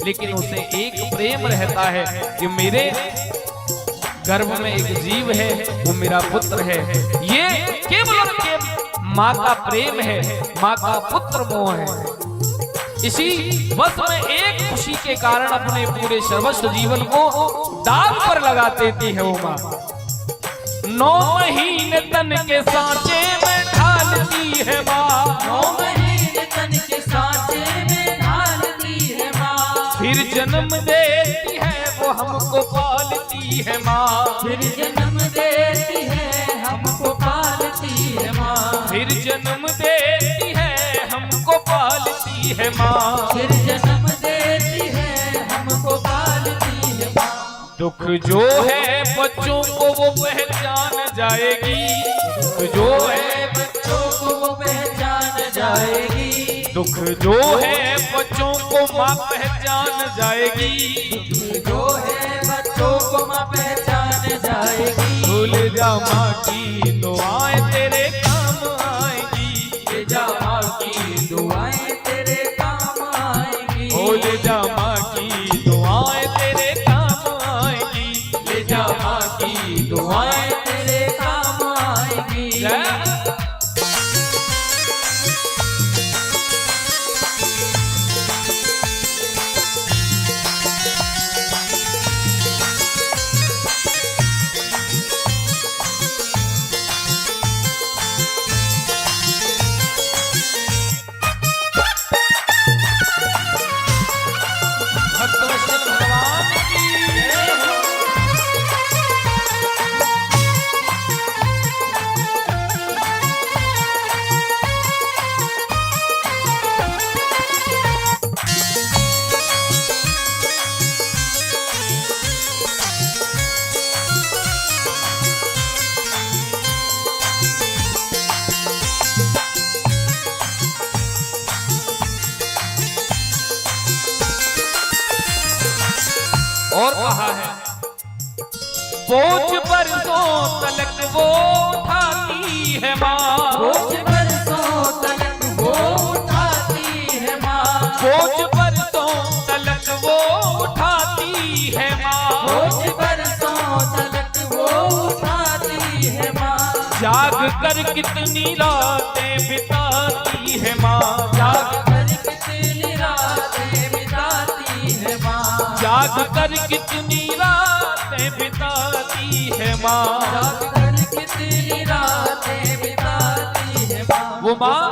लेकिन उसे एक प्रेम रहता है कि मेरे गर्भ में एक जीव है, वो मेरा पुत्र है। ये केवल और केवल माँ का प्रेम है, माँ का पुत्र मोह है। इसी बस में एक खुशी के कारण अपने पूरे सर्वस्व जीवन को दाव पर लगा देती है वो माँ। 9 महीने तन के सांचे में ढालती है माँ, 9 महीने तन के सांचे में ढालती है माँ। फिर जन्म देती है वो हमको पालती है माँ, फिर जन्म देती है हमको पालती है माँ। फिर जन्म देती है हमको पालती है माँ, फिर जन्म देती है हमको पालती है माँ। दुख जो है बच्चों को वो पहचान जाएगी, दुख जो है बच्चों को वो पहचान जाएगी, दुख जो है बच्चों को माँ पहचान जाएगी, जो है बच्चों को माँ पहचान जाएगी। भूल जा माँ की दुआएं तेरे काम आएगी, ले जा माँ की दुआएं तेरे काम आएगी, भूल जा माँ की दुआएं तेरे काम आएगी, ले जा माँ की दुआएं तेरे काम आएगी। और कहा है बोझ बरसों तलक वो उठाती है माँ, बोझ बरसों तलक वो उठाती है माँ, बोझ बरसों तलक वो उठाती है माँ, बोझ बरसों तलक वो उठाती है माँ। जाग कर कितनी रातें बिताती है माँ, जाग कर कितनी रातें बिताती है माँ, जाग कर कितनी रातें बिताती है माँ, जाग कर कितनी रातें बिताती है माँ। वो माँ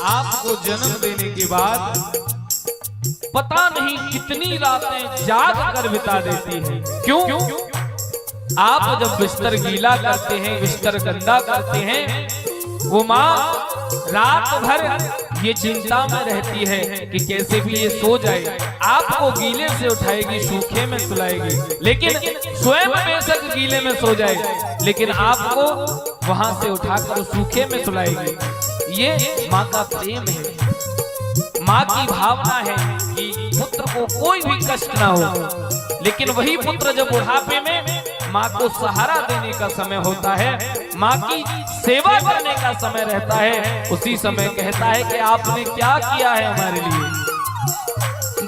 आपको जन्म देने के बाद पता नहीं कितनी रातें जाग कर बिता देती है। क्यों? आप जब बिस्तर गीला करते हैं, बिस्तर गंदा करते हैं, वो माँ रात भर ये चिंता में रहती है कि कैसे भी ये सो जाए। आपको गीले से उठाएगी, सूखे में सुलाएगी, लेकिन स्वयं बेशक गीले में सो जाए, लेकिन आपको वहां से उठाकर सूखे में सुलाएगी। ये माँ का प्रेम है, माँ की भावना है कि पुत्र को कोई भी कष्ट ना हो। लेकिन वही पुत्र जब बुढ़ापे में माँ को सहारा देने का समय होता है, माँ की सेवा करने का समय रहता है, उसी समय कहता है कि आपने क्या किया है हमारे लिए।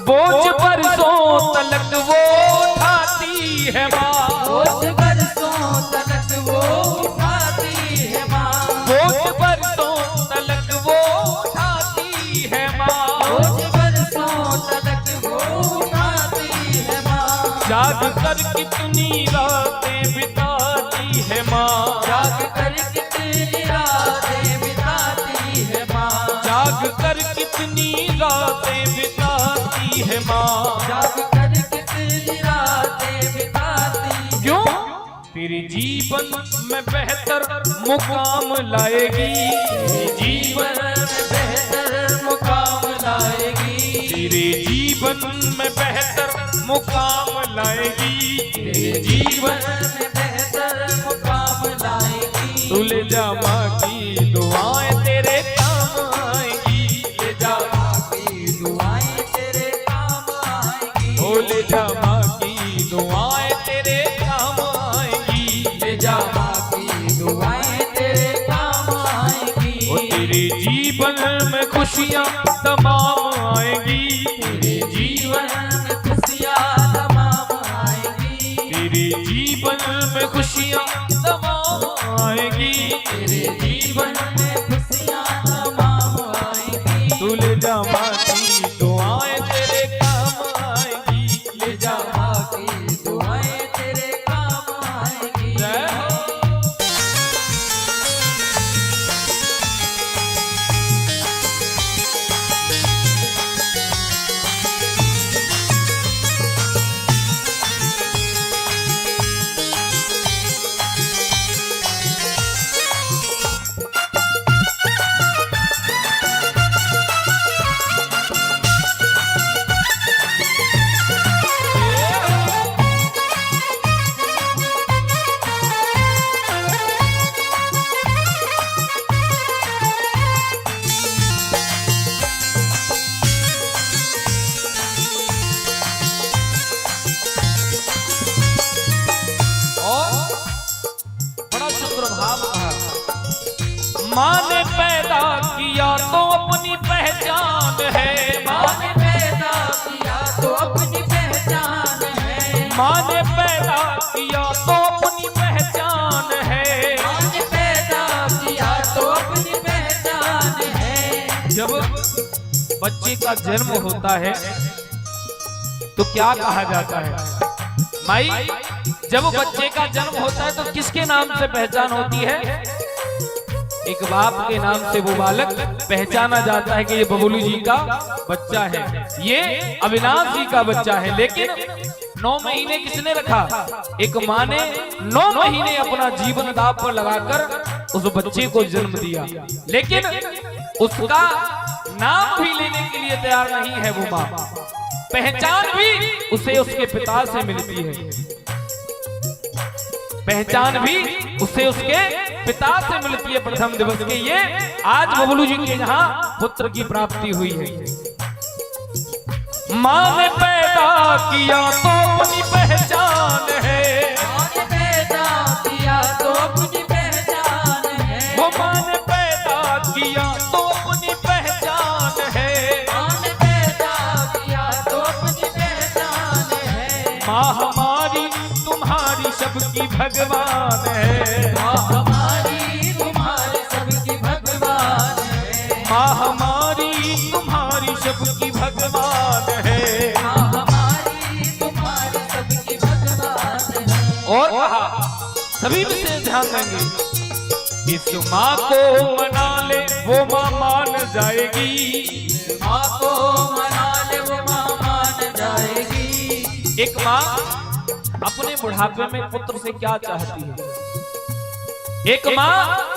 बोझ बरसों तलक वो उठाती है माँ, बोझ बरसों तलक वो उठाती है माँ, बोझ बरसों तलक वो उठाती है माँ, बोझ बरसों तलक वो उठाती है माँ। जाग कर कितनी रातें बिताती है माँ, जाग कर कितनी रातें बिताती है माँ, जाग कर कितनी रातें बिताती है माँ। जाग कर कितनी रातें बिताती। क्यों? तेरे जीवन में बेहतर मुकाम लाएगी, तेरे जीवन जीवन में बेहतर मुकाम लाएगी, तेरे जीवन जीवन में बेहतर मुकाम लाएगी, तेरे जीवन में बेहतर मुकाम लाएगी। तू ले जा माँ की दुआएं तेरे काम आएगी, ले जा माँ की दुआएं तेरे काम आएगी। ओ ले जा माँ की दुआएं तेरे काम आएगी, ले जा माँ की दुआएं तेरे काम आएगी। ओ तेरे जीवन में खुशियाँ तमाम आएगी, तेरे जीवन में खुशियाँ तमाम आएगी। तेरे जीवन में खुशियाँ तमाम आएगी, तेरे जीवन में खुशियाँ तमाम आएगी। तू ले जा माँ की दुआएं तेरे काम आएगी। ले जा माँ की दुआएं तेरे काम आएगी। जय हो। माँ ने पैदा किया तो अपनी पहचान है, माँ ने पैदा किया तो अपनी पहचान है। माँ ने पैदा किया तो अपनी पहचान है, माँ ने पैदा किया तो अपनी पहचान है। जब बच्चे का जन्म होता है तो क्या कहा जाता है माई? जब बच्चे का जन्म होता है तो किसके नाम से पहचान होती है? एक बाप के नाम से वो बालक पहचाना जाता है कि ये बबलू जी का बच्चा है, ये अविनाश जी का बच्चा है। लेकिन 9 महीने किसने रखा? एक माँ ने 9 महीने अपना जीवन दांव पर लगाकर उस बच्चे को जन्म दिया, लेकिन उसका नाम भी लेने के लिए तैयार नहीं है वो माँ। पहचान भी उसे उसके पिता से मिलती है, पहचान भी उसे उसके पिता से मिलती है। प्रथम दिवस के ये आज बबलू जी के यहाँ पुत्र की प्राप्ति हुई है। माँ ने पैदा किया तो अपनी पहचान है, माँ ने पैदा किया तो अपनी पहचान है। वो माँ ने पैदा किया तो अपनी पहचान है, माँ ने पैदा किया तो अपनी पहचान है। माँ हमारी तुम्हारी सबकी भगवान है, माँ हमारी तुम्हारे सबकी भगवान है। माँ हमारी तुम्हारी सबकी भगवान है। माँ हमारी तुम्हारे सबकी भगवान है। और कहा सभी विशेष ध्यान देंगे, इस माँ को मना ले वो माँ मान जाएगी, माँ को मना ले वो माँ मान जाएगी। एक माँ अपने बुढ़ापे में पुत्र से क्या चाहती है? एक माँ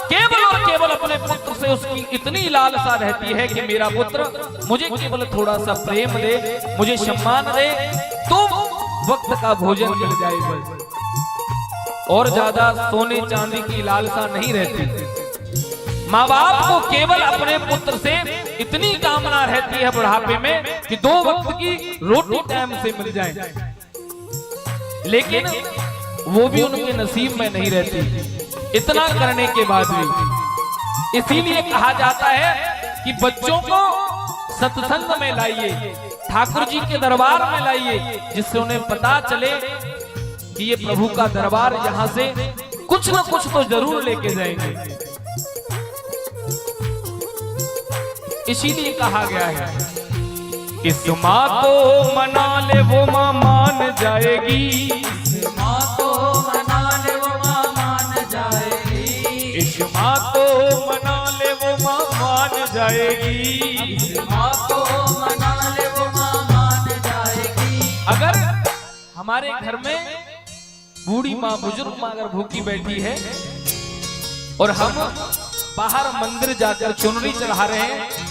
केवल और केवल अपने पुत्र से उसकी इतनी लालसा रहती है कि मेरा पुत्र मुझे केवल थोड़ा सा प्रेम दे, मुझे सम्मान दे, तो वक्त का भोजन मिल जाए बस। और ज्यादा सोने चांदी की लालसा नहीं रहती। माँ बाप को केवल अपने पुत्र से इतनी कामना रहती है बुढ़ापे में कि 2 वक्त की रोटी टाइम से मिल जाए, लेकिन वो भी उनके नसीब में नहीं रहती इतना करने के बाद भी। इसीलिए कहा जाता है कि बच्चों को सत्संग में लाइए, ठाकुर जी के दरबार में लाइए, जिससे उन्हें पता चले कि ये प्रभु का दरबार, यहाँ से कुछ न कुछ तो जरूर लेके जाएंगे। इसीलिए कहा गया है इस माँ को मना ले वो माँ मान जाएगी, माँ को मना ले वो माँ मान जाएगी। इस माँ को मना ले वो माँ मान जाएगी, माँ को मना ले वो माँ मान जाएगी। अगर हमारे घर में बूढ़ी माँ, बुजुर्ग माँ अगर भूखी बैठी है और हम बाहर मंदिर जाकर चुनरी चढ़ा रहे हैं,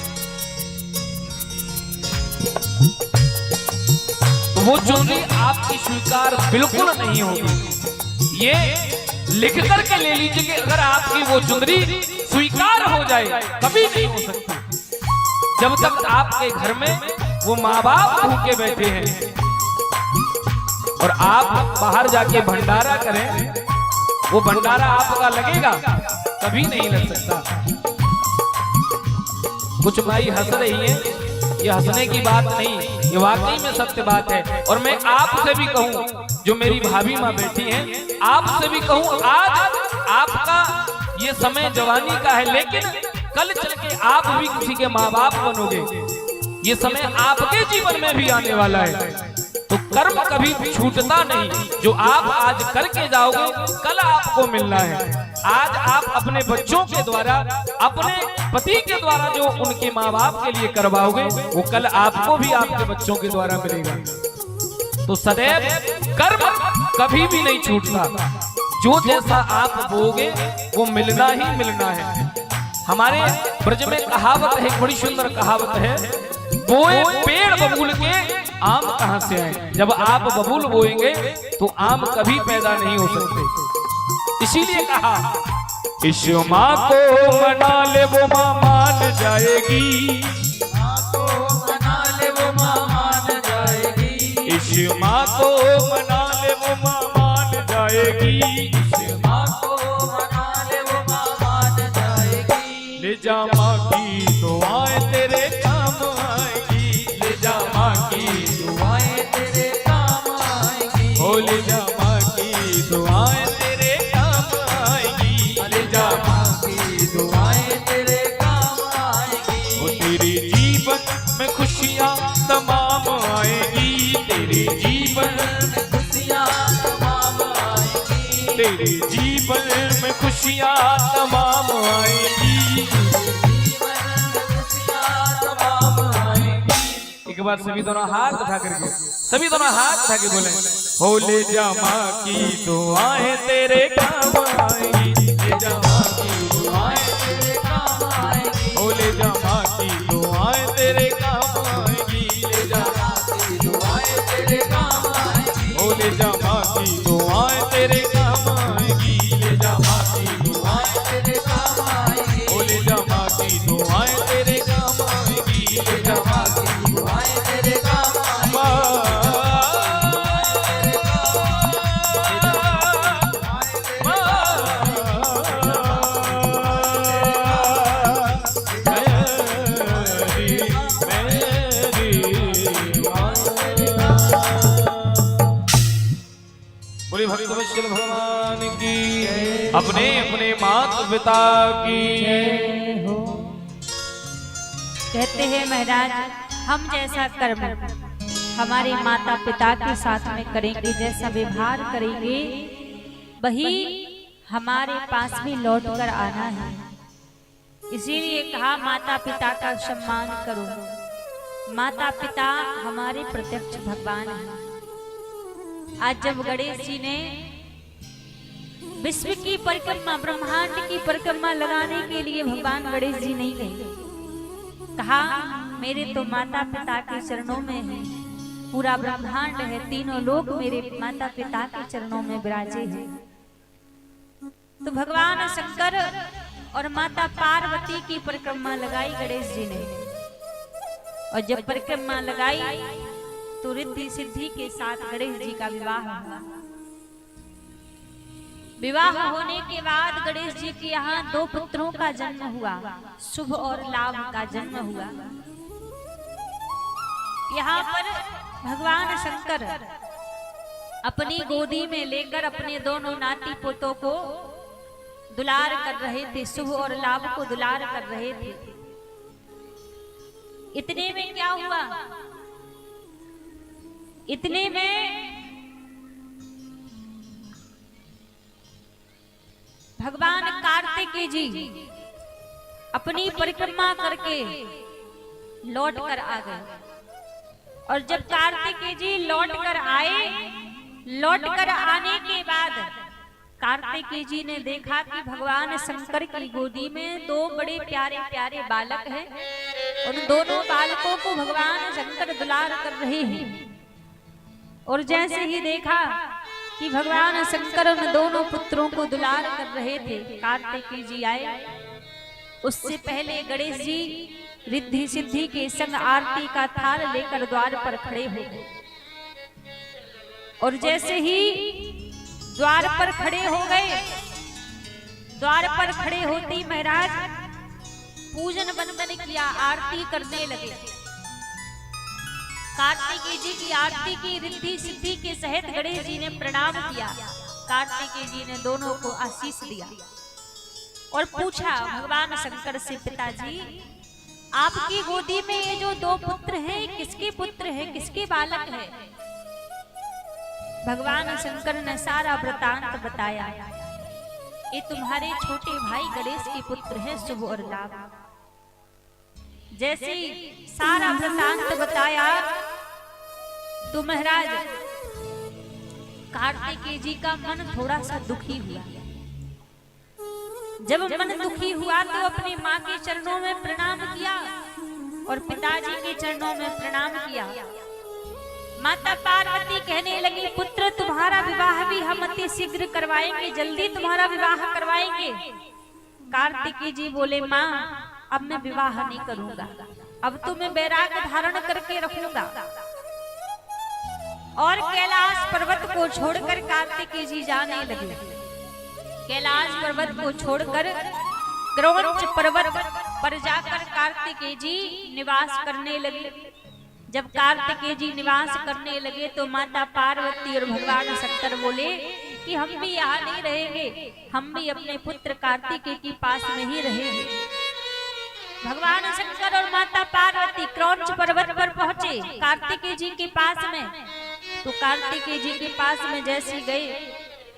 वो चुनरी आपकी स्वीकार बिल्कुल नहीं होगी। ये लिख करके ले लीजिए कि अगर आपकी वो चुनरी स्वीकार हो जाए कभी नहीं हो सकती। जब तक आपके घर में वो माँ बाप भूखे बैठे हैं और आप बाहर जाके भंडारा करें, वो भंडारा आपका लगेगा कभी नहीं लग सकता। कुछ भाई हंस रही है, ये हंसने की बात नहीं, ये वाकई में सत्य बात है। और मैं आपसे भी कहूं, जो मेरी भाभी माँ बैठी हैं, आपसे भी कहूं, आज आपका ये समय जवानी का है, लेकिन कल चल के आप भी किसी के माँ बाप बनोगे। ये समय आपके जीवन में भी आने वाला है, तो कर्म कभी छूटता नहीं। जो आप आज करके जाओगे कल आपको मिलना है। आज आप अपने बच्चों के द्वारा, अपने पति के द्वारा जो उनके माँ बाप के लिए करवाओगे, वो कल आपको भी आपके बच्चों के द्वारा मिलेगा। तो सदैव कर्म कभी भी नहीं छूटता। जो जैसा आप बोगे वो मिलना ही मिलना है। हमारे ब्रज में कहावत है, एक बड़ी सुंदर कहावत है, बोए पेड़ बबूल के आम कहां से आए। जब आप बबूल बोएंगे तो आम कभी पैदा नहीं हो सकते। इसीलिए कहा, इस माँ को मना ले वो माँ मान जाएगी, माँ को मना ले वो माँ मान जाएगी, इस माँ को मना ले वो माँ मान जाएगी, इस माँ को मना ले वो माँ मान जाएगी। ले जा माँ की दुआएं तेरे काम आएगी, ले जा माँ की दुआएं तेरे काम आएगी, ओ ले जा माँ की दुआएं तेरे काम आएगी, ले जा माँ की दुआएं तेरे काम आएगी। ओ तेरे जीवन में खुशियाँ तमाम आएगी, तेरे जीवन में खुशियाँ तमाम आएगी, तेरे जीवन में खुशियाँ तमाम आएगी। एक बार सभी दोनों हाथ उठा करके, सभी दोनों हाथ उठा के बोले, हो ले जा माँ की दुआएं तेरे काम आएगी, ले जा माँ की दुआएं तेरे काम आएगी, हो ले जा माँ की दुआएं तेरे काम आएगी, ले जा माँ की दुआएं तेरे काम आएगी, हो ले जा माँ की दुआएं तेरे काम आएगी, ले जा माँ की दुआएं तेरे काम आएगी, हो ले जा माँ की दुआएं तेरे काम आएगी, ले जा माँ की दुआएं तेरे काम आएगी। बोले भक्त वत्सल भगवान की, अपने अपने माता पिता की। कहते हैं महाराज, हम जैसा कर्म हमारे माता पिता के साथ में करेंगे, जैसा व्यवहार करेंगे, वही हमारे पास में लौट कर आना है। इसीलिए कहा माता पिता का सम्मान करो। माता पिता हमारे प्रत्यक्ष भगवान हैं। आज जब गणेश जी ने विश्व की परिक्रमा, ब्रह्मांड की परिक्रमा लगाने के लिए भगवान गणेश जी नहीं गए, कहा मेरे तो माता पिता के चरणों में है, पूरा ब्रह्मांड है, तीनों लोक मेरे माता पिता के चरणों में विराजे हैं। तो भगवान शंकर और माता पार्वती की परिक्रमा लगाई गणेश जी ने, और जब परिक्रमा लगाई तो रिद्धि सिद्धि के साथ गणेश जी का विवाह हुआ। विवाह होने के बाद गणेश जी के यहाँ 2 पुत्रों का जन्म हुआ, शुभ और लाभ का जन्म हुआ। यहाँ पर भगवान शंकर अपनी गोदी में लेकर अपने दोनों नाती पोतों को दुलार कर रहे थे, शुभ और लाभ को दुलार कर रहे थे। इतने में क्या हुआ, इतने में भगवान कार्तिकेय जी अपनी परिक्रमा करके लौट कर आ गए। और जब कार्तिकेय जी लौट कर आए, लौट कर आने के बाद कार्तिकेय जी ने देखा कि भगवान शंकर की गोदी में 2 बड़े प्यारे प्यारे बालक हैं। उन दोनों बालकों को भगवान शंकर दुलार कर रहे हैं। और जैसे ही देखा कि भगवान शंकर उन दोनों पुत्रों को दुलार कर रहे थे, कार्तिकेय जी आए। उससे पहले गणेश जी रिद्धि सिद्धि के संग आरती का थाल लेकर द्वार पर खड़े हो गए। और जैसे ही द्वार पर खड़े हो गए, द्वार पर खड़े होते महाराज पूजन वंदन किया, आरती करने लगे। कार्तिकेय जी की आरती की रिद्धि सिद्धि के सहित गणेश जी ने प्रणाम किया। कार्तिकेय जी ने दोनों को आशीष दिया और पूछा भगवान शंकर से, पिताजी आपकी गोदी में ये जो दो पुत्र हैं, किसके पुत्र हैं, किसके बालक हैं? भगवान शंकर ने सारा वृतांत बताया। ये तुम्हारे छोटे भाई गणेश के पुत्र हैं शुभ और लाभ। जैसे सारा वृतांत बताया तो महाराज कार्तिकेय जी का मन थोड़ा सा दुखी हुआ। जब मन दुखी हुआ तो अपनी माँ के चरणों में प्रणाम किया और पिताजी के चरणों में प्रणाम किया। माता पार्वती कहने लगी, पुत्र तुम्हारा विवाह भी हम अति शीघ्र करवाएंगे, जल्दी तुम्हारा विवाह करवाएंगे। कार्तिकेय जी बोले, माँ अब मैं विवाह नहीं करूंगा, अब तो मैं वैराग्य धारण करके रखूंगा। और कैलाश पर्वत को छोड़कर कार्तिकेय जी जाने लगे। कैलाश पर्वत को छोड़कर क्रौंच पर्वत पर जाकर कार्तिकेय जी निवास करने लगे। जब कार्तिकेय जी निवास करने लगे तो माता पार्वती और भगवान शंकर बोले कि हम भी यहाँ नहीं रहेंगे, हम भी अपने पुत्र कार्तिकेय के पास में ही रहेंगे। भगवान शंकर और माता पार्वती क्रौंच पर्वत पर पहुंचे कार्तिकेय जी के पास में। तो कार्तिकेय जी के पास में जैसे गए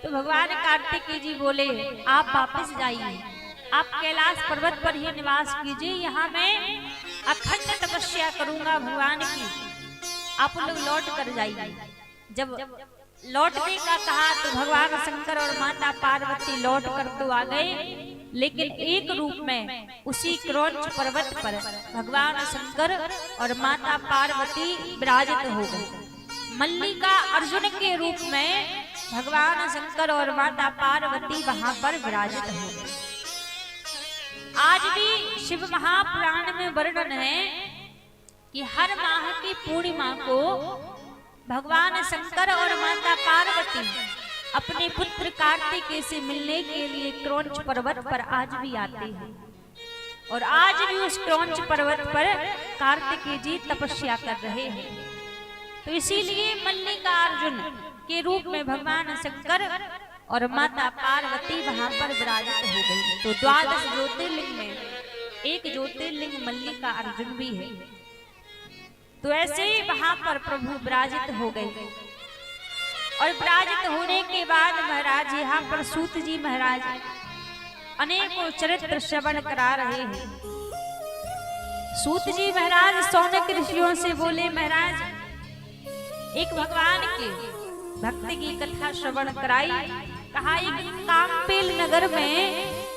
तो भगवान कार्तिकेय जी बोले, आप वापस जाइए, आप कैलाश पर्वत पर ही निवास कीजिए, यहाँ मैं अखंड तपस्या करूंगा भगवान की, आप लोग लौट कर जाइए। जब लौटने का कहा तो भगवान शंकर और माता पार्वती लौट कर तो आ गए, लेकिन एक रूप में उसी क्रौंच पर्वत पर भगवान शंकर और माता पार्वती विराजित हो गए। मल्लिका अर्जुन के रूप में भगवान शंकर और माता पार्वती वहां पर विराजित हो गए। आज भी शिव महापुराण में वर्णन है कि हर माह की पूर्णिमा को भगवान शंकर और माता पार्वती अपने पुत्र कार्तिकेय से मिलने के लिए क्रौंच पर्वत पर आज भी आते हैं। और आज भी उस क्रौंच पर्वत पर कार्तिकेय जी तपस्या कर रहे हैं। तो इसीलिए मल्लिका अर्जुन के रूप में भगवान शंकर और माता पार्वती वहां पर विराजित हो गई। तो 12 ज्योतिर्लिंग में एक ज्योतिर्लिंग मल्लिका अर्जुन भी है। तो ऐसे ही वहां पर प्रभु विराजित हो गए। और विराजित होने के बाद महाराज यहाँ पर सूत जी महाराज अनेकों चरित्र श्रवण करा रहे हैं। सूत जी महाराज सौनक ऋषियों से बोले, महाराज एक भगवान के भक्त की कथा श्रवण कराई। कहा एक कामपेल नगर में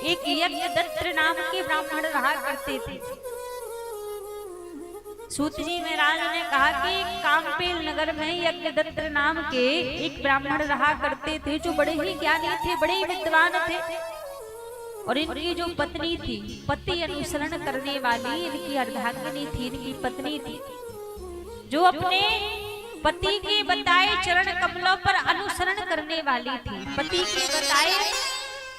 एक यज्ञदत्त नाम के ब्राह्मण रहा करते थे। सूत जी महाराज ने कहा कि कामपेल नगर में यज्ञदत्त नाम के एक ब्राह्मण रहा करते थे, जो बड़े ही ज्ञानी थे, बड़े ही विद्वान थे। और इनकी जो पत्नी थी, पति अनुसरण करने वाली इनकी अर्धांगिनी थी, इनकी पत्नी थी, जो अपने पति के बताए चरण कमलों पर अनुसरण करने वाली थी, पति के बताए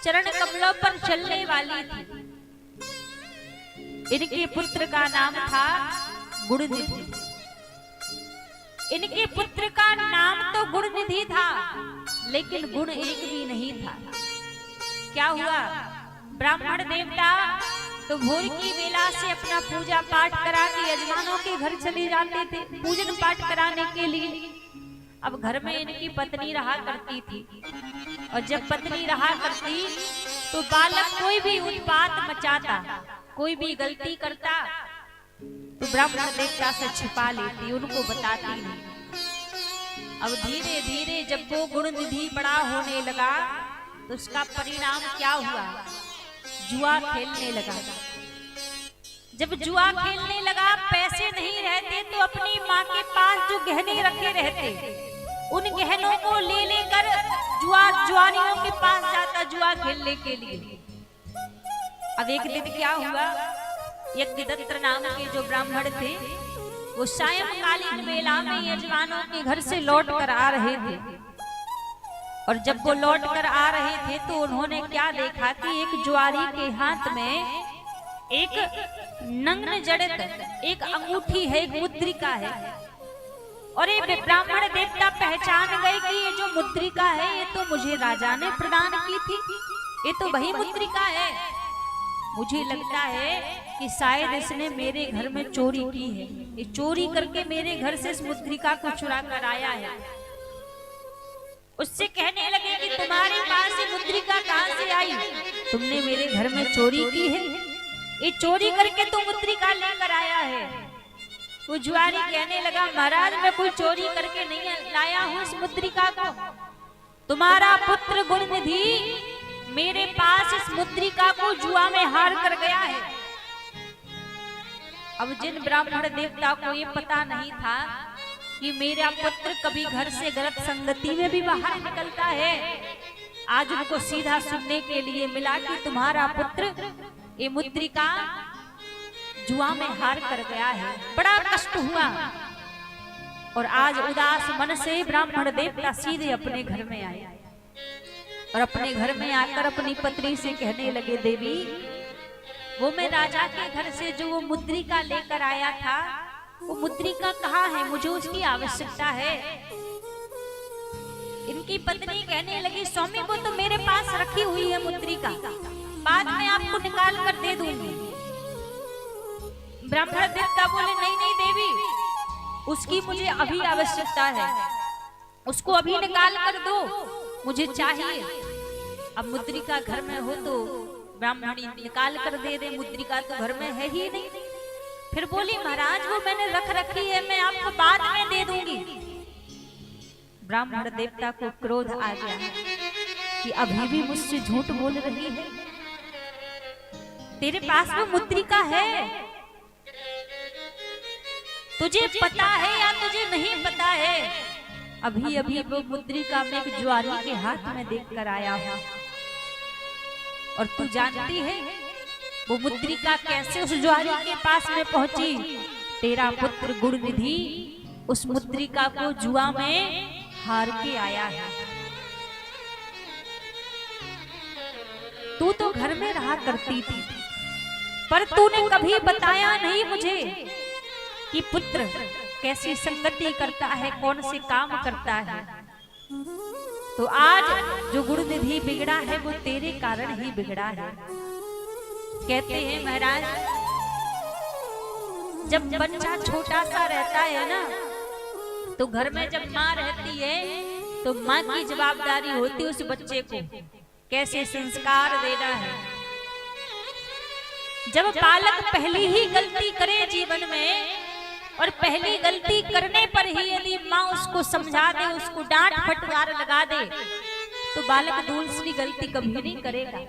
चरण कमलों पर चलने वाली थी। इनके पुत्र का नाम था गुणनिधि। इनके पुत्र का नाम तो गुणनिधि था, लेकिन गुण एक भी नहीं था। क्या हुआ, ब्राह्मण देवता तो भोर की बेला से अपना पूजा पाठ करा के यजमानों के घर चले जाते थे पूजन पाठ कराने के लिए। अब घर में इनकी पत्नी रहा करती थी, और जब पत्नी रहा करती तो बालक कोई भी उत्पात मचाता, कोई भी गलती करता तो ब्राह्मण देवता से छिपा लेती, उनको बताती नहीं। अब धीरे धीरे जब वो गुणनिधि बड़ा होने लगा तो उसका परिणाम क्या हुआ, जुआ खेलने लगा। जब जुआ खेलने लगा, पैसे नहीं रहते तो अपनी माँ के पास जो गहने रखे रहते उन गहनों को ले लेकर जुआरियों के पास जाता जुआ खेलने के लिए। अब एक दिन क्या हुआ, यज्ञदत्त नाम के जो ब्राह्मण थे वो सायंकालीन वेला में यजमानों के घर से लौट कर आ रहे थे, और जब वो लौट कर आ रहे थे तो उन्होंने क्या देखा कि एक जुआरी के हाथ में एक नग्न जड़ित एक अंगूठी है, एक मुद्रिका है। और ये ब्राह्मण देवता पहचान गए कि ये जो मुद्रिका है ये तो मुझे राजा ने प्रदान की थी, ये तो वही मुद्रिका है। मुझे लगता है कि शायद इसने मेरे घर में चोरी की है, ये चोरी करके मेरे घर से इस मुद्रिका को चुरा कर आया है। उससे कहने लगे कि तुम्हारे पास ये मुद्रिका कहां से आई, तुमने मेरे घर में चोरी की है, ये चोरी करके तो मुद्रिका लेकर आया है। वो जुआरी कहने लगा महाराज मैं कोई चोरी करके नहीं लाया हूं इस मुद्रिका को, तुम्हारा पुत्र गुणनिधि मेरे पास इस मुद्रिका को जुआ में हार कर गया है। अब जिन ब्राह्मण देवता को ये पता नहीं था कि मेरा पुत्र कभी घर से गलत संगति में भी बाहर निकलता है, आज उनको सीधा सुनने के लिए मिला कि तुम्हारा पुत्र ये मुद्रिका जुआ में हार कर गया है। बड़ा कष्ट हुआ, और आज उदास मन से ब्राह्मण देवता सीधे अपने घर में आए, और अपने घर में आकर अपनी पत्नी से कहने लगे देवी वो मैं राजा के घर से जो वो मुद्रिका लेकर आया था वो मुद्रिका कहाँ है, मुझे उसकी आवश्यकता है। इनकी पत्नी कहने लगी स्वामी वो तो मेरे पास रखी हुई है मुद्रिका, बाद में आपको निकाल कर दे दूंगी। ब्राह्मण देवता बोले नहीं नहीं देवी उसकी मुझे अभी आवश्यकता है, उसको अभी निकाल कर दो, मुझे चाहिए। अब मुद्रिका घर में हो तो ब्राह्मणी निकाल कर दे दे, मुद्रिका तो घर में है ही नहीं। फिर बोली महाराज वो मैंने रख रखी है, मैं आपको बाद में दे दूंगी। ब्राह्मण देवता को क्रोध आ गया कि अभी भी मुझसे झूठ बोल रही है, तेरे पास वो मुद्रिका है, तुझे पता है या तुझे नहीं पता है, अभी अभी वो मुद्रिका में एक जुआरी के हाथ में देख कर आया हूं, और तू जानती है वो मुद्रिका कैसे उस जुआरी के पास में पहुंची। तेरा पुत्र गुणनिधि उस मुद्रिका को जुआ में हार के आया है। तू तो घर में रहा करती थी, पर तूने कभी बताया नहीं मुझे कि पुत्र कैसी संगति करता है, कौन से काम करता है। तो आज जो गुणनिधि बिगड़ा है वो तेरे कारण ही बिगड़ा है। कहते हैं महाराज जब बच्चा छोटा सा रहता है ना तो घर में जब माँ रहती है तो माँ की जवाबदारी होती है उस बच्चे को कैसे संस्कार देना है। जब बालक पहली ही गलती करे जीवन में और पहली गलती करने पर ही यदि माँ उसको समझा दे, उसको डांट फटकार लगा दे तो बालक दूसरी गलती कभी नहीं करेगा।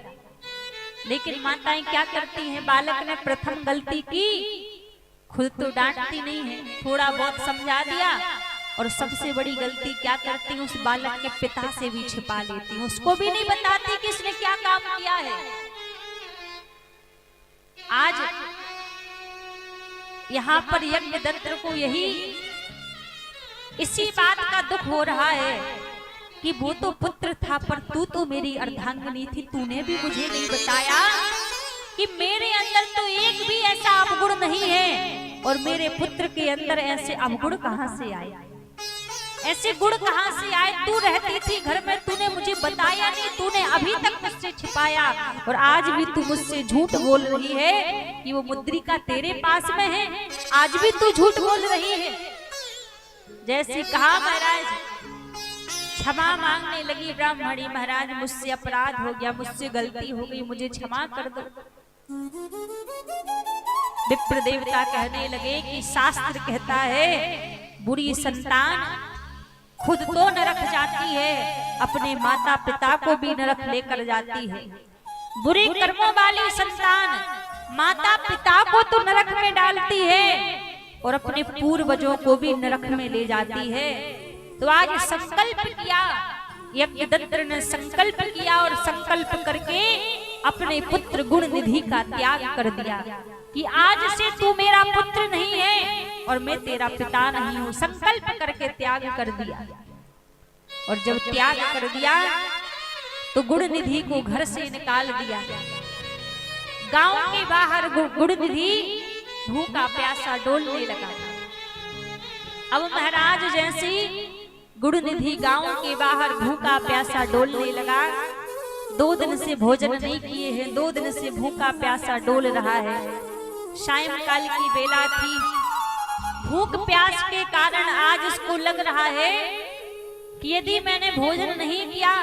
लेकिन माताएं क्या करती हैं, बालक ने प्रथम गलती की खुद तो डांटती नहीं है, थोड़ा बहुत समझा दिया, और सबसे बड़ी गलती क्या करती है उस बालक के पिता से भी छिपा लेती है, उसको भी नहीं बताती कि इसने क्या काम किया है। आज यहाँ पर यज्ञदत्त को यही इसी बात का दुख हो रहा है कि वो तो पुत्र था पर तू तो मेरी अर्धांगिनी थी, तूने भी मुझे नहीं बताया कि मेरे अंदर तो एक भी ऐसा अवगुण नहीं है और मेरे पुत्र के अंदर ऐसे अवगुण कहां से आए, ऐसे गुण कहां से आए। तू रहती थी घर में, तूने मुझे बताया नहीं, तूने अभी तक मुझसे छिपाया, और आज भी तू मुझसे झूठ बोल रही है कि वो मुद्रिका तेरे पास में है, आज भी तू झूठ बोल रही है। जैसे कहा महाराज क्षमा मांगने लगी ब्राह्मणी, महाराज मुझसे अपराध हो गया, मुझसे गलती हो गई, मुझे क्षमा कर दो। विप्र देवता कहने लगे कि शास्त्र कहता है बुरी संतान खुद तो नरक जाती है, अपने माता पिता को भी नरक लेकर जाती है। बुरे कर्मों वाली संतान माता पिता को तो नरक में डालती है और अपने पूर्वजों को भी नरक में ले जाती है। तो आज संकल्प किया, यज्ञदत्त ने संकल्प किया और संकल्प करके अपने पुत्र गुण निधि का त्याग कर दिया कि आज से तू मेरा पुत्र नहीं है और मैं तेरा पिता नहीं हूं। संकल्प करके त्याग कर दिया और जब त्याग कर दिया तो गुण निधि को घर से निकाल दिया। गांव के बाहर गुण निधि भूखा प्यासा डोलने लगा। अब महाराज जैसी गुण निधि गांव के बाहर भूखा प्यासा डोलने लगा। 2 दिन से भोजन नहीं किए हैं, 2 दिन से भूखा प्यासा डोल रहा है। सायंकाल की बेला थी, भूख प्यास के कारण आज इसको लग रहा है कि यदि मैंने भोजन नहीं किया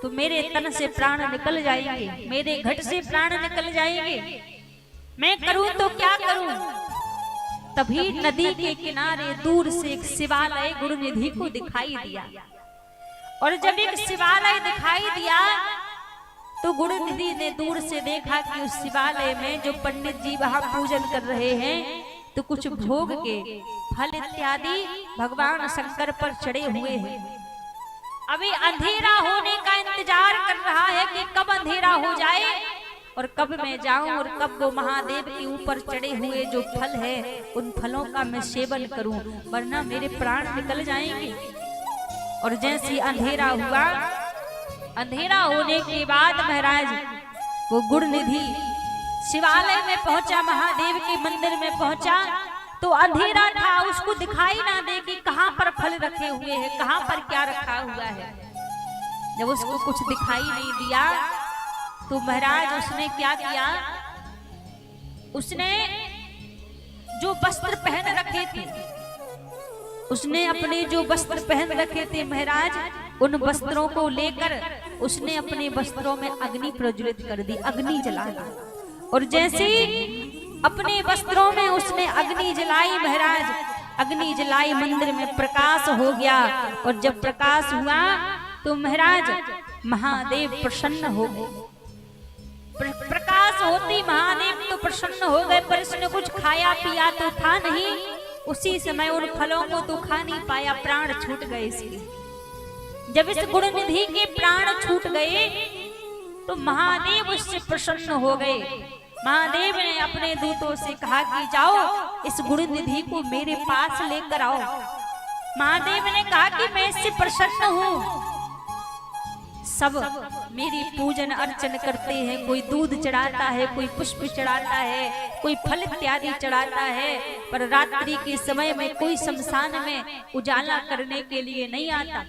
तो मेरे तन से प्राण निकल जाएंगे, मेरे घट से प्राण निकल जाएंगे, मैं करूं तो क्या करूं। तभी नदी के किनारे दूर से एक शिवालय गुरु निधि को दिखाई दिया और जब एक शिवालय दिखाई दिया तो गुरु निधि ने दूर से देखा कि उस शिवालय में जो पंडित जी वहां पूजन कर रहे हैं तो कुछ भोग के फल इत्यादि भगवान शंकर पर चढ़े हुए हैं। अभी अंधेरा होने का इंतजार कर रहा है कि कब अंधेरा हो जाए और कब मैं जाऊं और कब वो महादेव के ऊपर चढ़े हुए जो फल है उन फलों का मैं सेवन करूं, वरना मेरे प्राण निकल जाएंगे। और जैसे अंधेरा हुआ, अंधेरा होने के बाद महाराज वो गुण निधि शिवालय में पहुंचा, महादेव के मंदिर में पहुंचा तो अंधेरा था, उसको दिखाई ना दे कि कहां पर फल रखे हुए हैं, कहां पर क्या रखा हुआ है। जब उसको कुछ दिखाई नहीं दिया तो महाराज उसने क्या किया, उसने जो वस्त्र पहन रखे थे, उसने अपने जो वस्त्र पहन रखे थे महाराज, उन वस्त्रों को लेकर उसने अपने वस्त्रों में अग्नि प्रज्वलित कर दी, अग्नि जला दी। और जैसे अपने वस्त्रों में उसने अग्नि जलाई महाराज, अग्नि जलाई, मंदिर में प्रकाश हो गया। और जब प्रकाश हुआ तो महाराज महादेव प्रसन्न हो गए। प्रकाश होती महादेव तो प्रसन्न हो गए, पर इसने कुछ खाया पिया तो था नहीं। उसी समय उन फलों को तो खा नहीं पाया, प्राण छूट गए इसके। जब इस गुण निधि के प्राण छूट गए तो महादेव उससे प्रसन्न हो गए। महादेव ने अपने दूतों से कहा कि जाओ इस गुण निधि को मेरे पास लेकर आओ। महादेव ने कहा कि मैं इससे प्रसन्न हूँ, सब मेरी पूजन अर्चन करते हैं, कोई दूध चढ़ाता है, कोई पुष्प चढ़ाता है, कोई फल इत्यादि चढ़ाता है, पर रात्रि के समय में कोई शमशान में उजाला करने के लिए नहीं आता।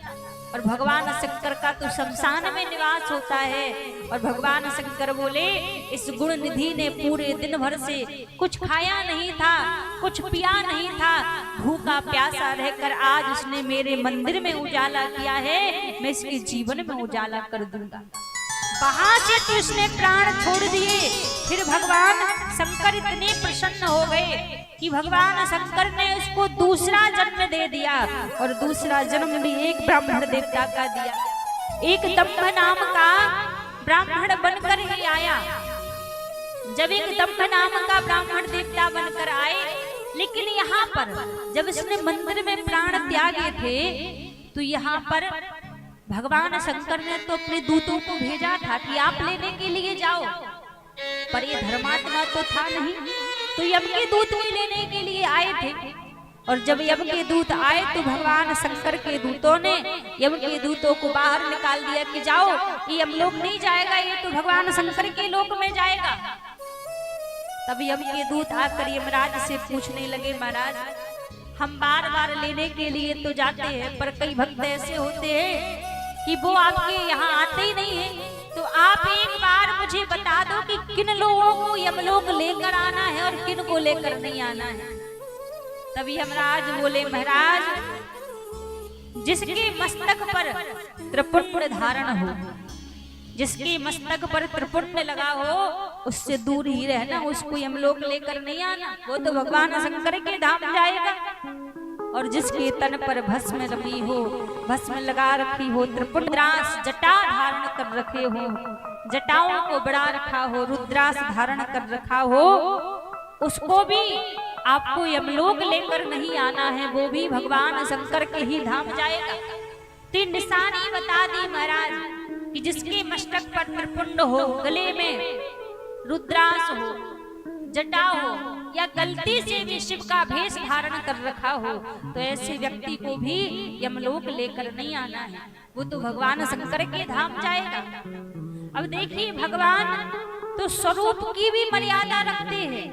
और भगवान शंकर का तो शमशान में निवास होता है। और भगवान शंकर बोले इस गुण निधि ने पूरे दिन भर से कुछ खाया नहीं था, कुछ पिया नहीं था, भूखा प्यासा रहकर आज उसने मेरे मंदिर में उजाला किया है, मैं इसके जीवन में उजाला कर दूंगा। वहां से तो उसने प्राण छोड़ दिए। फिर भगवान शंकर इतने प्रसन्न हो गए कि भगवान शंकर ने उसको दूसरा जन्म दे दिया। और दूसरा जन्म भी एक ब्राह्मण देवता का दिया। एक दंभ नाम का ब्राह्मण बनकर ही आया। जब एक दंभ नाम का ब्राह्मण देवता बनकर आए, लेकिन यहाँ पर जब इसने मंदिर में प्राण त्यागे थे तो यहाँ पर भगवान शंकर ने तो अपने दूतों को भेजा था कि आप लेने के लिए जाओ, पर ये धर्मात्मा तो था नहीं, तो यम के दूत भी लेने के लिए आए थे। और जब यम के दूत आए तो भगवान शंकर के दूतों ने यम के दूतों को बाहर निकाल दिया कि जाओ, ये यमलोक नहीं जाएगा, ये तो भगवान शंकर के लोक में जाएगा। तब यम के दूत आकर यमराज से पूछने लगे, महाराज हम बार बार लेने के लिए तो जाते हैं, पर कई भक्त ऐसे होते हैं कि वो आपके यहाँ आते ही नहीं है, तो आप एक बार मुझे बता दो कि किन लोगों को यमलोक लेकर आना है और किन को लेकर नहीं आना है। तभी यमराज बोले, महाराज जिसके मस्तक पर त्रिपुंड धारण हो, जिसके मस्तक पर त्रिपुंड लगा हो, उससे दूर ही रहना, उसको यमलोक लेकर नहीं आना, वो तो भगवान शंकर के धाम जाएगा। और जिसके तन पर भस्म लगी हो, भस्म लगा रखी हो, त्रिपुंड्रास जटा धारण कर रखे हो, जटाओं को बढ़ा रखा हो, रुद्रास धारण कर रखा हो, उसको भी आपको यमलोक लेकर नहीं आना है, वो भी भगवान शंकर के ही धाम जाएगा। तो निशानी बता दी महाराज कि जिसके मस्तक पर त्रिपुंड हो, गले में रुद्रांश हो, जटा हो, या गलती से भी शिव का भेष धारण कर रखा हो, तो ऐसे व्यक्ति को भी यमलोक लेकर नहीं आना है, वो तो भगवान शंकर के धाम जाएगा। अब देखिए भगवान तो स्वरूप की भी मर्यादा रखते हैं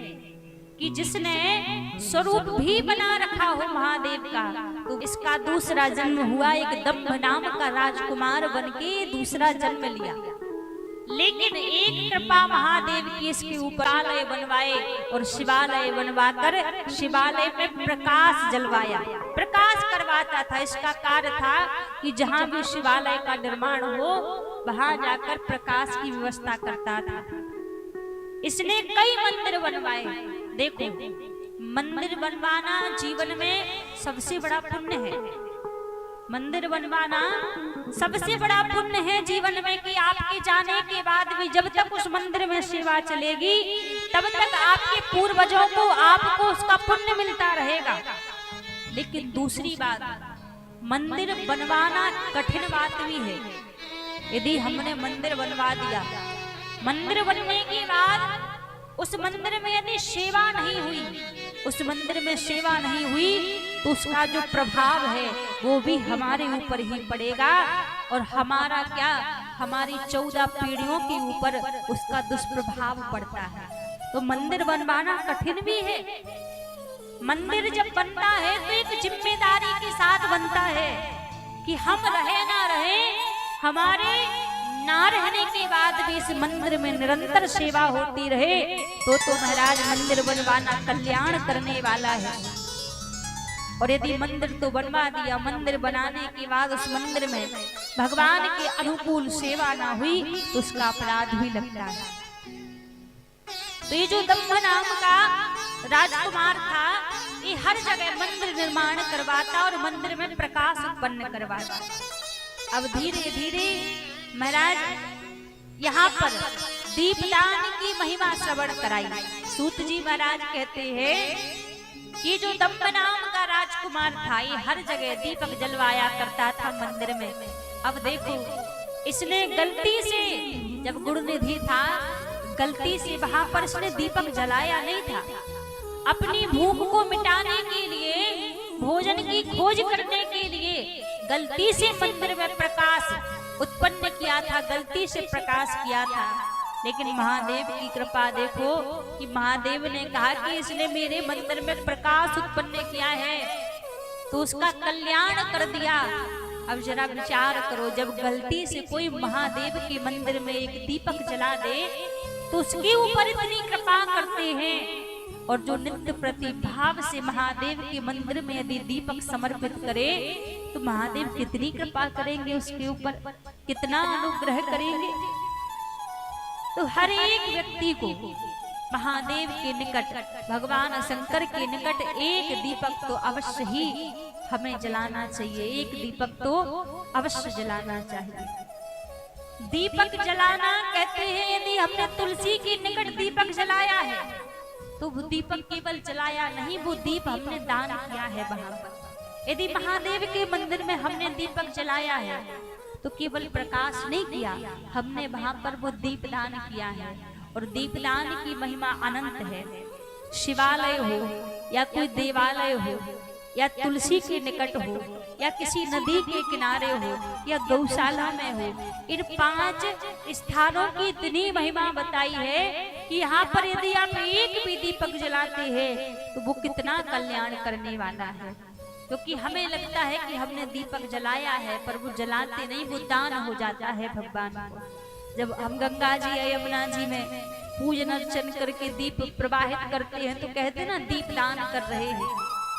कि जिसने स्वरूप भी बना रखा हो महादेव का, तो इसका दूसरा जन्म हुआ, एक दंभ नाम का राजकुमार बनके दूसरा जन्म लिया। लेकिन एक कृपा महादेव की इसके ऊपर शिवालय बनवाए और शिवालय बनवाकर शिवालय में प्रकाश जलवाया, प्रकाश करवाता था। इसका कार्य था कि जहां भी शिवालय का निर्माण हो वहां जाकर प्रकाश की व्यवस्था करता था। इसने कई मंदिर बनवाए। देखो, मंदिर बनवाना जीवन में सबसे बड़ा पुण्य है। मंदिर बनवाना सबसे बड़ा पुण्य है जीवन में, कि आपके जाने के बाद भी जब तक उस मंदिर में सेवा चलेगी तब तक आपके पूर्वजों को आपको उसका पुण्य मिलता रहेगा। लेकिन दूसरी बात, मंदिर बनवाना कठिन बात भी है। यदि हमने मंदिर बनवा दिया, मंदिर बनने के बाद उस मंदिर में यदि सेवा नहीं हुई, उस मंदिर में सेवा नहीं हुई, तो उसका जो प्रभाव है वो भी हमारे ऊपर ही पड़ेगा, और हमारा क्या, हमारी 14 पीढ़ियों के ऊपर उसका दुष्प्रभाव पड़ता है। तो मंदिर बनवाना कठिन भी है। मंदिर जब बनता है तो एक जिम्मेदारी के साथ बनता है कि हम रहे ना रहे, हमारे ना रहने के बाद भी इस मंदिर में निरंतर सेवा होती रहे, तो महाराज मंदिर बनवाना कल्याण करने वाला है। और यदि मंदिर तो बनवा दिया, मंदिर बनाने के बाद उस मंदिर में भगवान के अनुकूल सेवा ना हुई तो उसका अपराध भी लगता है। तो ये जो दंभ नाम का राजकुमार था, ये हर जगह मंदिर निर्माण करवाता और मंदिर में प्रकाश उत्पन्न करवाता। अब धीरे धीरे महाराज यहाँ पर दीपदान की महिमा श्रवण कराई। सूत जी महाराज कहते हैं कि जो दंभ नाम का राजकुमार था, ये हर जगह दीपक जलवाया करता था मंदिर में। अब देखो, इसने गलती से, जब गुरुनिधि था, गलती से वहां पर इसने दीपक जलाया नहीं था। अपनी भूख को मिटाने के लिए, भोजन की खोज करने के लिए गलती से मंदिर में प्रकाश उत्पन्न किया था, गलती से प्रकाश किया था। लेकिन महादेव की कृपा देखो कि महादेव ने कहा कि इसने मेरे मंदिर में प्रकाश उत्पन्न किया है तो उसका कल्याण कर दिया। अब जरा विचार करो, जब गलती से कोई महादेव के मंदिर में एक दीपक जला दे तो उसके ऊपर इतनी कृपा करते हैं, और जो नित्य प्रति भाव से महादेव के मंदिर में यदि दीपक समर्पित करे तो महादेव कितनी कृपा करेंगे उसके ऊपर, कितना अनुग्रह करेंगे। तो हर एक व्यक्ति को महादेव के निकट, भगवान शंकर के निकट एक दीपक तो अवश्य ही हमें जलाना चाहिए, एक दीपक तो अवश्य जलाना चाहिए। दीपक जलाना कहते हैं, यदि हमने तुलसी के निकट दीपक जलाया है तो वो दीपक केवल जलाया नहीं, वो दीप हमने दान किया है वहां पर। यदि महादेव के मंदिर में हमने दीपक जलाया है तो केवल प्रकाश नहीं किया, हमने वहां पर वो दीप दान किया है। और दीपदान की महिमा अनंत है। शिवालय हो या कोई देवालय हो या तुलसी के निकट हो या किसी नदी के किनारे हो या गौशाला में हो, इन 5 स्थानों की इतनी महिमा बताई है कि यहाँ पर यदि आप एक भी दीपक जलाते हैं तो वो कितना कल्याण करने वाला है। क्योंकि हमें लगता है कि हमने दीपक जलाया है, पर वो जलाते नहीं, वो दान हो जाता है भगवान को। जब हम गंगा जी या यमुना जी में पूजन अर्चन करके दीप प्रवाहित करते हैं तो कहते ना दीप दान कर रहे हैं।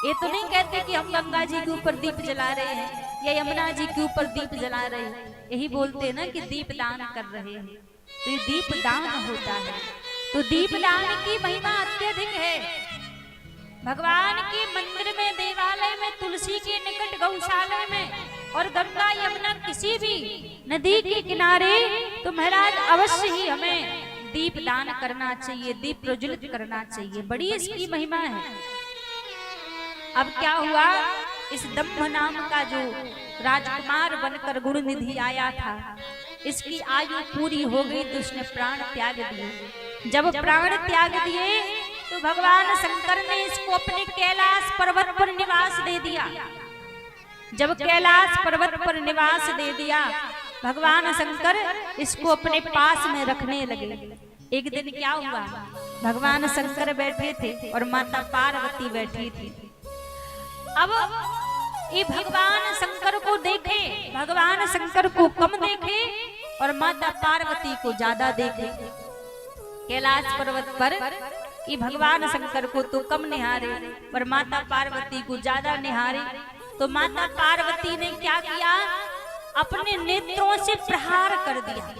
ये तो नहीं कहते कि हम गंगा जी के ऊपर दीप जला रहे हैं या यमुना जी के ऊपर दीप जला रहे हैं, यही बोलते हैं ना कि दीप दान कर रहे हैं। तो ये दीप दान होता है। तो दीप दान की महिमा अत्यधिक है। भगवान के मंदिर में, देवालय में, तुलसी के निकट, गौशाला में और गंगा यमुना किसी भी नदी के किनारे तो महाराज अवश्य ही हमें दीप दान करना चाहिए, दीप प्रज्वलित करना चाहिए। बड़ी इसकी महिमा है। अब क्या हुआ, इस दम्भ नाम का जो राजकुमार बनकर गुण निधि आया था, इसकी आयु पूरी हो गई तो उसने प्राण त्याग दिए। जब प्राण त्याग दिए तो भगवान शंकर ने इसको अपने कैलाश पर्वत पर निवास दे दिया। जब कैलाश पर्वत पर निवास दे दिया, भगवान शंकर इसको अपने पास में रखने लगे। एक दिन क्या हुआ, भगवान शंकर बैठे थे और माता पार्वती बैठी थी। अब ये भगवान शंकर को देखे, भगवान शंकर को कम देखे और माता पार्वती को ज्यादा देखे। कैलाश पर्वत पर ये भगवान शंकर को तो कम निहारे पर माता पार्वती को ज्यादा निहारे। तो माता पार्वती ने क्या किया, अपने नेत्रों से प्रहार कर दिया।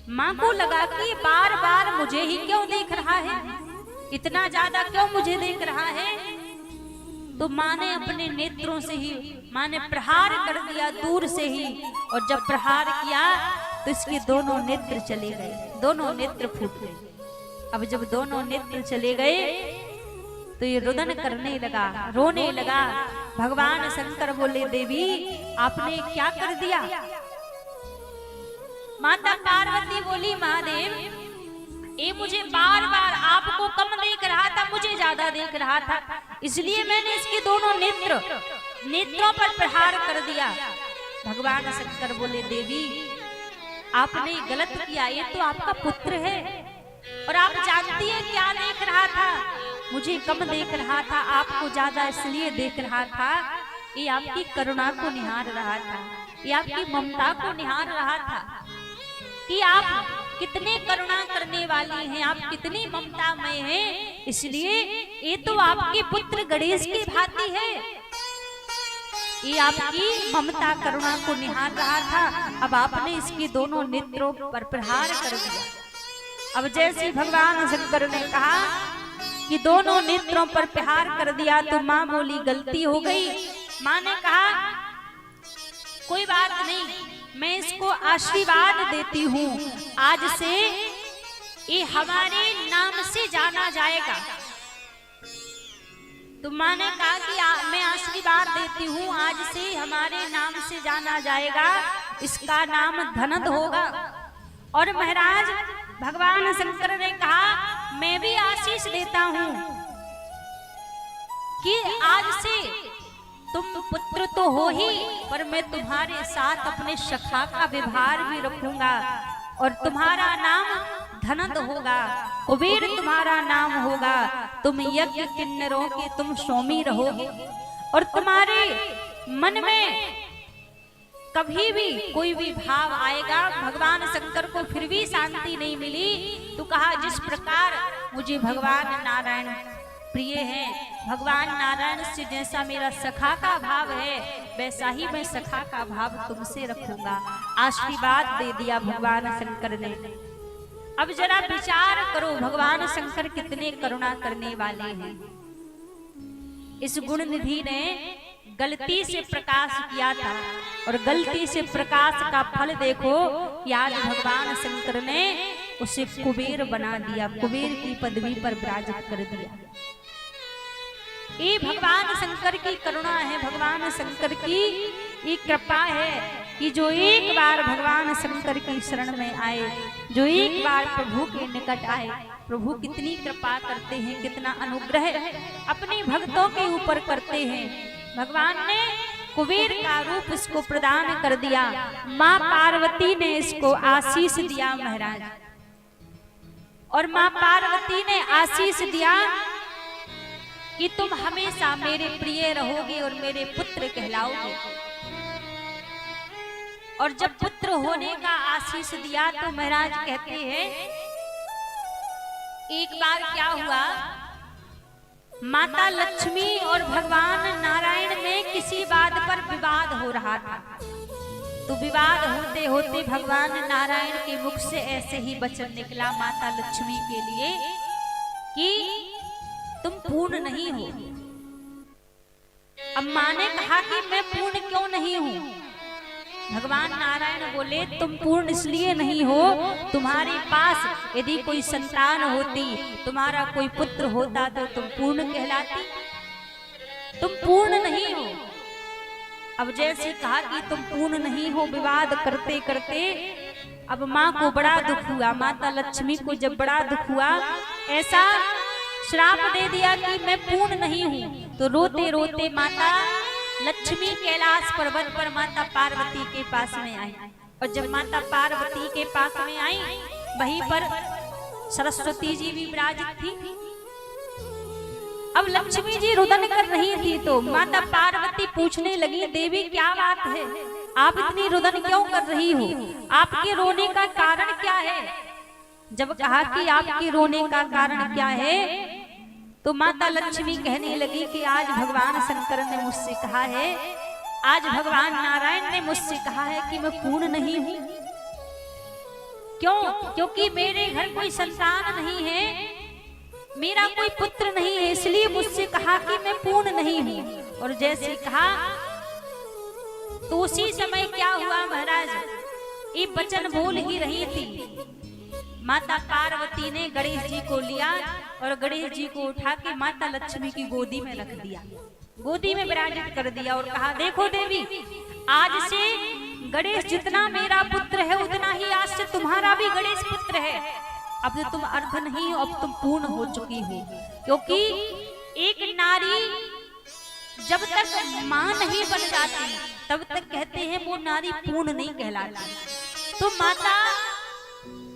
माँ को लगा कि बार बार मुझे ही क्यों देख रहा है, इतना ज्यादा क्यों मुझे देख रहा है। तो माँ ने अपने नेत्रों से ही माँ ने प्रहार कर दिया दूर से ही, और जब प्रहार किया तो इसके दोनों नेत्र चले गए, दोनों नेत्र फूट गए। अब जब दोनों नेत्र चले गए तो ये रुदन करने लगा, रोने लगा। भगवान शंकर बोले, देवी आपने क्या कर दिया। माता पार्वती बोली, महादेव ये मुझे बार बार आपको कम देख रहा था, मुझे ज्यादा देख रहा था, इसलिए मैंने इसके दोनों नेत्रों पर प्रहार कर दिया। भगवान शंकर बोले, देवी आपने गलत किया, ये तो आपका पुत्र है और आप जानती है क्या देख रहा था, मुझे कम देख रहा था, आपको ज्यादा इसलिए देख रहा था, ये आपकी करुणा को निहार रहा था, ये आपकी ममता को निहार रहा था कि आप कितने करुणा करने वाली हैं, आप कितनी ममतामय हैं, इसलिए ये तो आपके पुत्र गणेश की भांति है, ये आपकी ममता करुणा को निहार रहा था। अब आपने इसके दोनों नेत्रों पर प्रहार कर दिया। अब जैसे भगवान शंकर ने कहा कि दोनों नेत्रों पर प्रहार कर दिया तो माँ बोली, गलती हो गई। माँ ने कहा, कोई बात नहीं, मैं इसको आशीर्वाद देती हूँ, आज से ये हमारे नाम से जाना जाएगा। तो माँ ने कहा कि मैं आशीर्वाद देती हूँ, आज से हमारे नाम से जाना जाएगा, इसका नाम धनद होगा। और महाराज भगवान शंकर ने कहा, मैं भी आशीष देता हूँ कि आज से तुम पुत्र तो हो ही, पर मैं तुम्हारे साथ अपने सखा का व्यवहार भी रखूंगा और तुम्हारा नाम धनद होगा, कुबेर तुम्हारा नाम होगा, तुम यज्ञ किन्नरों के तुम स्वामी रहोगे और तुम्हारे मन में कभी भी कोई भी भाव आएगा। भगवान शंकर को फिर भी शांति नहीं मिली तो कहा, जिस प्रकार मुझे भगवान नारायण प्रिय हैं, भगवान नारायण से जैसा मेरा सखा का भाव है वैसा ही मैं सखा का भाव तुमसे रखूंगा। आशीर्वाद दे दिया भगवान शंकर ने। अब जरा विचार करो, भगवान शंकर कितने करुणा करने वाले हैं। इस गुण निधि ने गलती से प्रकाश किया था और गलती से प्रकाश का फल देखो कि आज भगवान शंकर ने उसे कुबेर बना दिया, कुबेर की पदवी पर विराजित कर दिया। ये भगवान शंकर की करुणा है, भगवान शंकर की ये कृपा है कि जो एक बार भगवान शंकर की शरण में आए, जो एक बार प्रभु के निकट आए, प्रभु कितनी कृपा करते हैं, कितना अनुग्रह अपने भक्तों के ऊपर करते हैं। भगवान ने कुबेर का रूप इसको प्रदान कर दिया, माँ पार्वती ने इसको आशीष दिया महाराज। और माँ पार्वती ने आशीष दिया कि तुम हमेशा मेरे प्रिय रहोगे और मेरे पुत्र कहलाओगे। और जब पुत्र होने का आशीष दिया तो महाराज कहते हैं, एक बार क्या हुआ, माता लक्ष्मी और भगवान नारायण में किसी बात पर विवाद हो रहा था। तो विवाद होते होते भगवान नारायण के मुख से ऐसे ही वचन निकला माता लक्ष्मी के लिए कि तुम पूर्ण नहीं हो। अब माँ ने कहा कि मैं पूर्ण क्यों नहीं हूँ। भगवान नारायण बोले, तुम पूर्ण इसलिए नहीं हो, तुम्हारे पास यदि कोई संतान होती, तुम्हारा कोई पुत्र होता तो तुम पूर्ण कहलाती। तुम पूर्ण नहीं हो। अब जैसे कहा कि तुम पूर्ण नहीं हो, विवाद करते करते अब माँ को बड़ा दुख हुआ, माता लक्ष्मी को जब बड़ा दुख हुआ, ऐसा श्राप दे दिया कि मैं पूर्ण नहीं हूँ। तो रोते रोते माता लक्ष्मी कैलाश पर्वत पर माता पार्वती के पास में आई। और जब माता पार्वती के पास में आई, वहीं पर सरस्वती जी भी विराजित थी। अब लक्ष्मी जी रुदन कर रही थी, तो माता पार्वती पूछने लगी, देवी क्या बात है, आप इतनी रुदन क्यों कर रही हो, आपके रोने का कारण क्या है। जब कहा कि आपके रोने का कारण क्या है, तो माता लक्ष्मी कहने लगी कि आज भगवान शंकर ने मुझसे कहा है, आज भगवान नारायण ने मुझसे कहा है कि मैं पूर्ण नहीं हूं। क्यों? क्योंकि मेरे घर कोई संतान नहीं है, मेरा कोई पुत्र नहीं है, इसलिए मुझसे कहा कि मैं पूर्ण नहीं हूं। और जैसे कहा तो उसी समय क्या हुआ महाराज, ये वचन बोल ही रही थी। माता पार्वती ने गणेश जी को लिया और गणेश जी को उठा के माता लक्ष्मी की गोदी में रख दिया, गोदी में विराजित कर दिया और कहा, देखो देवी, आज से गणेश जितना मेरा पुत्र है उतना ही आज से तुम्हारा भी गणेश पुत्र है। अब तुम अर्ध नहीं हो, अब तुम पूर्ण हो चुकी हो। क्योंकि एक नारी जब तक मां नहीं बन जाती तब तक कहते हैं वो नारी पूर्ण नहीं कहलाती। तो माता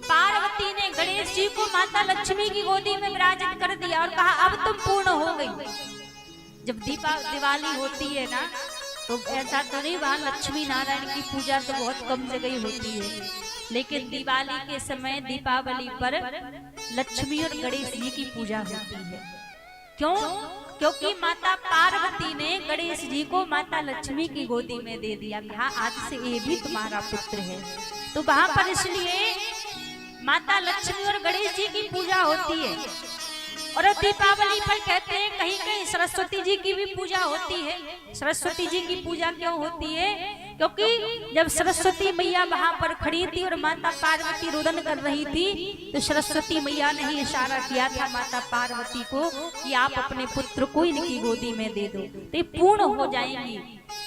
पार्वती ने गणेश जी को माता लक्ष्मी की गोदी में विराजित कर दिया और कहा, अब तुम पूर्ण हो गई। जब दिवाली होती है ना, तो ऐसा तो नहीं, वहां लक्ष्मी नारायण की पूजा तो बहुत कम जगह होती है, लेकिन दिवाली के समय दीपावली पर लक्ष्मी और गणेश जी की पूजा होती है। क्यों? क्योंकि माता पार्वती ने गणेश जी को माता लक्ष्मी की गोदी में दे दिया, कहा आज से ये भी तुम्हारा पुत्र है। तो वहां पर इसलिए माता लक्ष्मी और गणेश जी की पूजा होती है। और दीपावली पर कहते हैं कहीं कहीं सरस्वती जी की भी पूजा होती है। सरस्वती जी की पूजा क्यों होती है? क्योंकि जब सरस्वती मैया वहां पर खड़ी थी और माता पार्वती रुदन कर रही थी, तो सरस्वती मैया ने ही इशारा किया था माता पार्वती को कि आप अपने पुत्र को इनकी गोदी में दे दो, तो ये पूर्ण हो जाएंगी।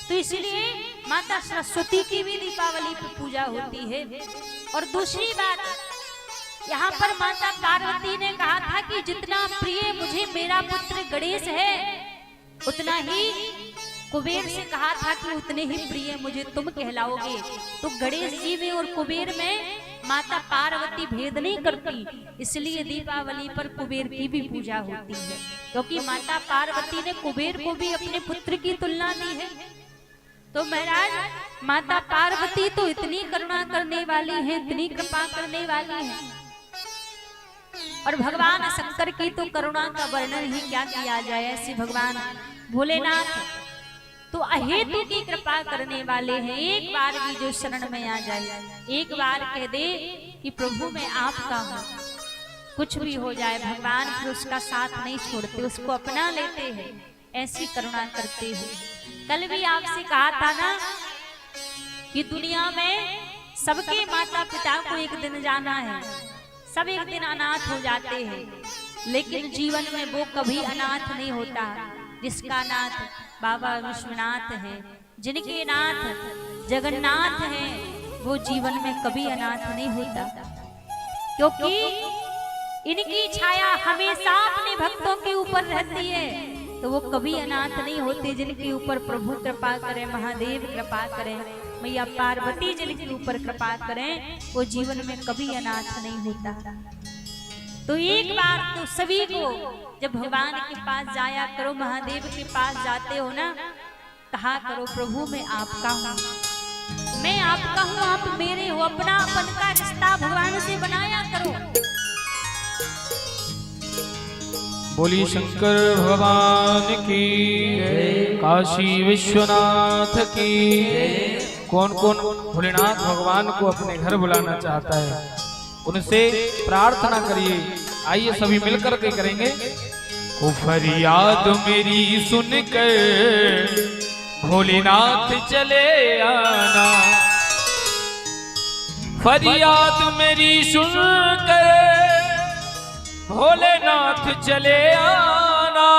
तो इसलिए माता सरस्वती की भी दीपावली पर पूजा होती है। और दूसरी बात, यहाँ पर माता पार्वती ने कहा था कि जितना प्रिय मुझे मेरा पुत्र गणेश है, उतना ही कुबेर से कहा था कि उतने ही प्रिय मुझे तुम कहलाओगे। तो गणेश जी में और कुबेर में माता पार्वती भेद नहीं करती, इसलिए दीपावली पर कुबेर की भी पूजा होती है। क्योंकि माता पार्वती ने कुबेर को भी अपने पुत्र की तुलना दी है। तो महाराज माता पार्वती तो इतनी करुणा करने वाली है, इतनी कृपा करने वाली है। और भगवान शंकर की तो करुणा का वर्णन ही क्या किया जाए। ऐसे भगवान भोलेनाथ तो अहेतु की कृपा करने वाले हैं। एक बार भी जो शरण में आ जाए, एक बार कह दे कि प्रभु मैं आपका हूँ, कुछ भी हो जाए भगवान फिर उसका साथ नहीं छोड़ते, उसको अपना लेते हैं, ऐसी करुणा करते हैं। कल भी आपसे कहा था ना कि दुनिया में सबके माता पिता को एक दिन जाना है, सब एक दिन अनाथ हो जाते हैं, लेकिन जीवन में वो कभी अनाथ नहीं होता। जिसका नाथ बाबा विश्वनाथ है, जिनके नाथ जगन्नाथ है, वो जीवन में कभी अनाथ नहीं होता। क्योंकि इनकी छाया हमेशा अपने भक्तों के ऊपर रहती है, तो वो कभी अनाथ नहीं होते। जिनके ऊपर प्रभु कृपा करें, महादेव कृपा करें, मैया पार्वती जिनके ऊपर कृपा करें, वो जीवन में कभी अनाथ नहीं होता। तो एक बार तो सभी को जब भगवान के पास जाया करो, महादेव के पास जाते हो ना, कहा करो प्रभु मैं आपका हूँ, मैं आपका हूँ, आप मेरे हो। अपना अपन का रिश्ता भगवान से बनाया करो। बोली शंकर भगवान की, काशी विश्वनाथ की। कौन कौन भोलेनाथ भगवान को अपने घर बुलाना चाहता है, उनसे प्रार्थना करिए। आइए सभी मिलकर के करेंगे। ओ फरियाद मेरी सुनकर भोलेनाथ चले आना, फरियाद मेरी सुनकर भोलेनाथ चले आना।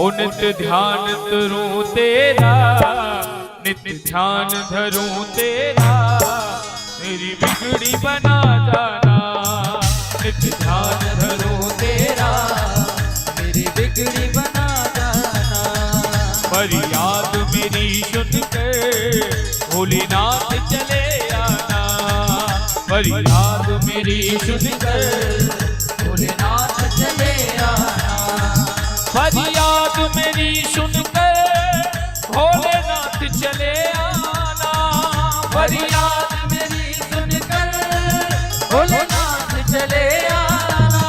ओ नित्य ध्यान धरूं तेरा, नित्य ध्यान धरूं तेरा, मेरी बिगड़ी बना जाना। नित्य ध्यान धरूं तेरा, मेरी बिगड़ी बना जाना। फरियाद मेरी सुनकर भोलेनाथ चले आना। फरियाद मेरी सुनकर भोलेनाथ चले आना। फरियाद मेरी सुनकर भोलेनाथ चले आना। फरियाद मेरी सुनकर भोलेनाथ चले आना।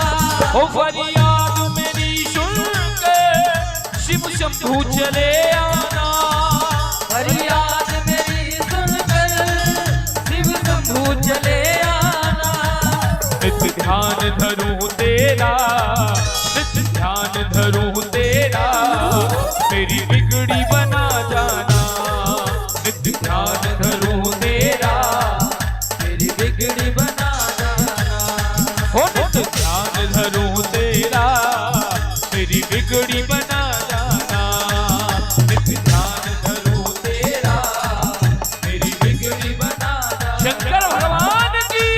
ओ फरियाद मेरी सुनकर शिव शंभू चले आना। फरियाद मेरी सुनकर शिव शंभू चले आना। नित्य ध्यान धरूं तेरा, नित्य ध्यान धरूं तेरा, मेरी बिगड़ी बना जाना। नित्य ध्यान धरूं तेरा, मेरी बिगड़ी बना जाना। ओ नित्य ध्यान धरूं तेरा, मेरी बिगड़ी बना जाना। नित्य ध्यान धरूं तेरा, मेरी बिगड़ी बना जाना। शंकर भगवान की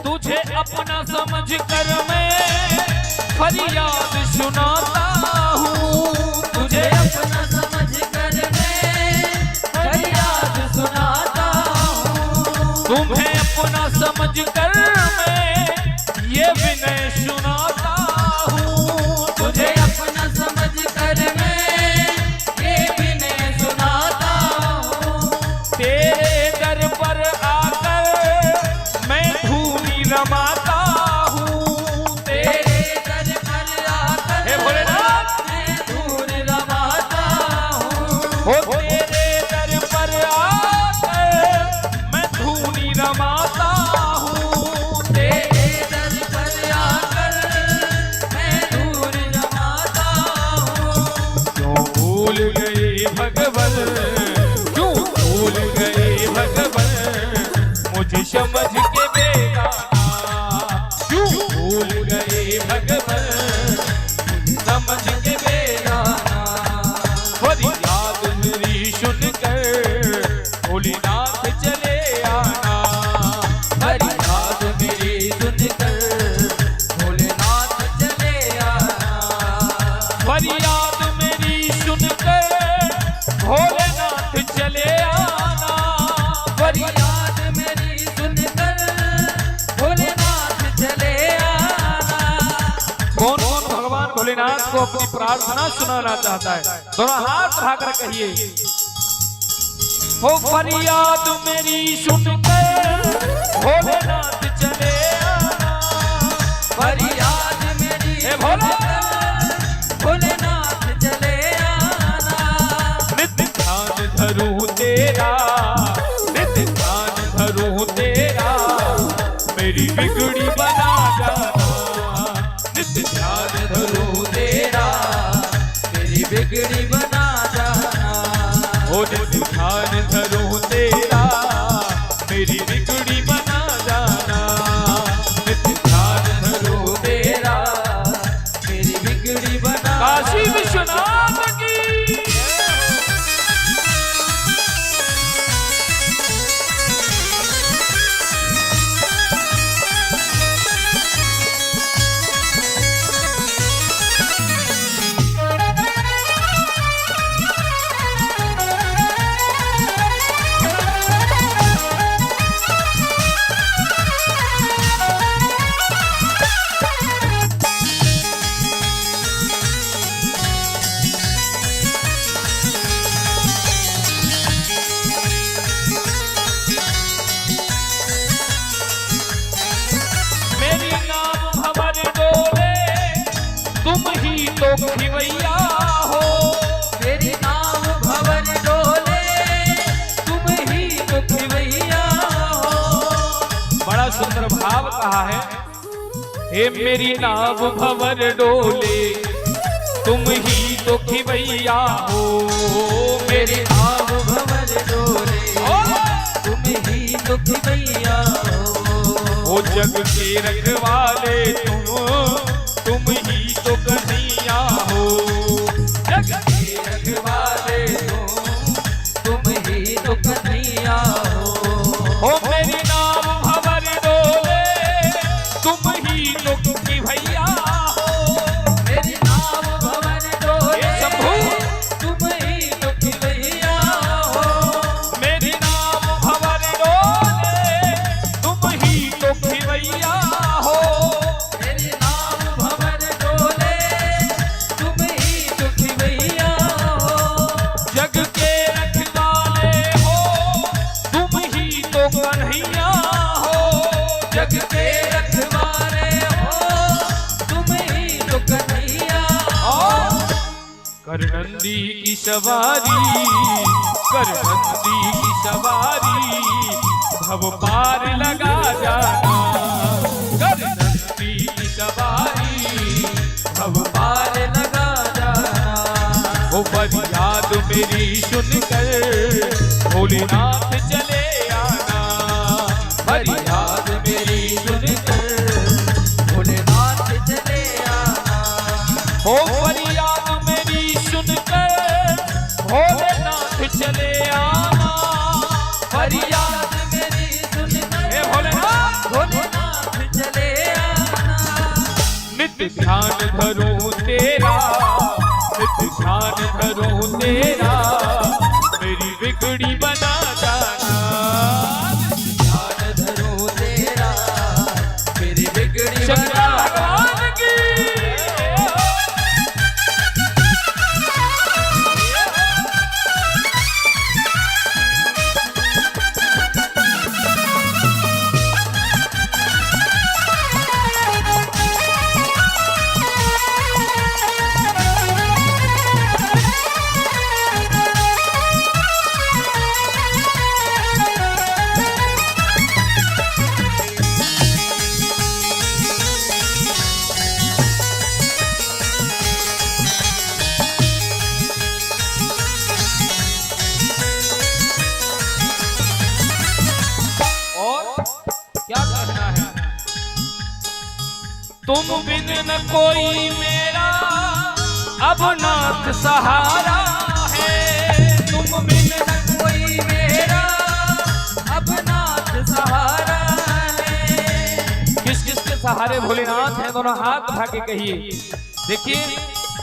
तुझे अपना समझ कर मैं फरियाद सुनाता हूँ। तुझे अपना समझ कर मैं फरियाद सुनाता हूँ। तुम्हें अपना समझ कर मैं ये विनय सुनाता हूँ। तुझे अपना समझ कर मैं ये विनय सुनाता हूँ। तेरे दर पर आकर मैं धूनी रमाता हूँ। तेरे दर पर आकर हे भोलेनाथ, मैं धूल रमाता हूँ। ओ तेरे दर पर आकर मैं धूनी रमाता हूँ। तेरे दर पर आकर मैं धूल रमाता हूँ। क्यों भूल गए भगवन, क्यों भूल गए भगवन, मुझे समझ के बेगाना। क्यों भूल गए भगवन, मुझे समझ के बेगाना। फरियाद मेरी सुनकर भोलेनाथ चले आना। फरियाद मेरी सुनकर भोलेनाथ चले आना। फरियाद मेरी सुनकर भोलेनाथ चले आना। फरियाद मेरी सुनकर भोलेनाथ चले आना। कौन कौन भगवान भोलेनाथ को अपनी प्रार्थना सुनाना चाहता है? दोनों हाथ उठाकर कहिए, हो फरियाद मेरी सुनकर भोलेनाथ चले आना। फरियाद मेरी हे भोला, सुनकर भोलेनाथ चले आना। नित्य ध्यान धरूं तेरा, नित्य ध्यान धरूं तेरा, मेरी बिगड़ी बना जाना। नित्य ध्यान धरूं तेरा, मेरी बिगड़ी बना जाना। ओ नित्य ध्यान धरूं तेरा, मेरी बिगड़ी बना जाना। नित्य ध्यान धरूं तेरा मेरी बिगड़ी बना। काशी विश्वनाथ की खिवैया हो। मेरी नाव भंवर डोले तुम ही तो खिवैया हो। बड़ा सुंदर भाव कहा है, हे मेरी नाव भंवर डोले तुम ही तो खिवैया हो। मेरी नाव भंवर डोले तुम ही तो खिवैया हो। ओ जग के रखवाले तुम ही तो कन्हैया हो। जग के रखवाले तुम ही तो कन्हैया हो। ओ मेरी नाव भंवर डोले तुम ही तो खिवैया हो। मेरी नाव भंवर डोले शंभू तुम ही तो खिवैया हो। मेरी नाव भंवर डोले तुम ही तो खिवैया हो। मेरी नाव भंवर डोले तुम ही तो खिवैया हो। जग के रखवाले हो तुम ही तो कन्हैया हो। जग के रखवाले हो तुम ही तो कन्हैया हो। कर नंदी की सवारी, कर नंदी की सवारी, भव पार लगा जाना। कर नंदी की सवारी, भव पार लगा जाना। ओ फरियाद मेरी सुनकर भोलेनाथ चले आना। फरियाद मेरी सुनकर भोलेनाथ चले आना। ओ फरियाद मेरी सुनकर भोलेनाथ चले आना। फरियाद मेरी सुनकर हे भोलेनाथ भोलेनाथ चले आना। नित्य ध्यान धरूं तेरा, नित्य ध्यान धरूं तेरा, मेरी बिगड़ी बना जाना। ध्यान धरूं तेरा मेरी बिगड़ी शंकर बना भगवान की क्या कहना है। तुम बिन न कोई मेरा अब नाथ सहारा है। तुम बिन न कोई मेरा अब नाथ सहारा है। किस किस के सहारे भोलेनाथ हैं, दोनों हाथ उठा के कहिए। देखिए,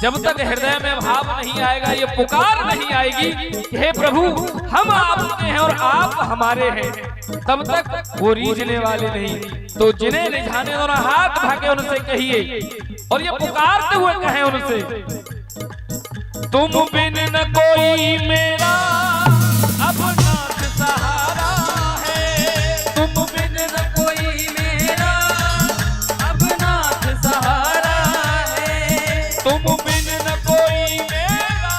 जब तक हृदय में भाव नहीं आएगा, ये पुकार नहीं आएगी कि हे प्रभु हम आपके हैं और आप हमारे हैं, तब तक वो रीझने वाले नहीं। तो जिन्हें रिझाने दोनों हाथ उठा के उनसे कहिए और ये पुकारते हुए कहें उनसे, तुम बिन न कोई मेरा अब नाथ सहारा है। तुम बिन न कोई मेरा अब नाथ सहारा है। तुम बिन न कोई मेरा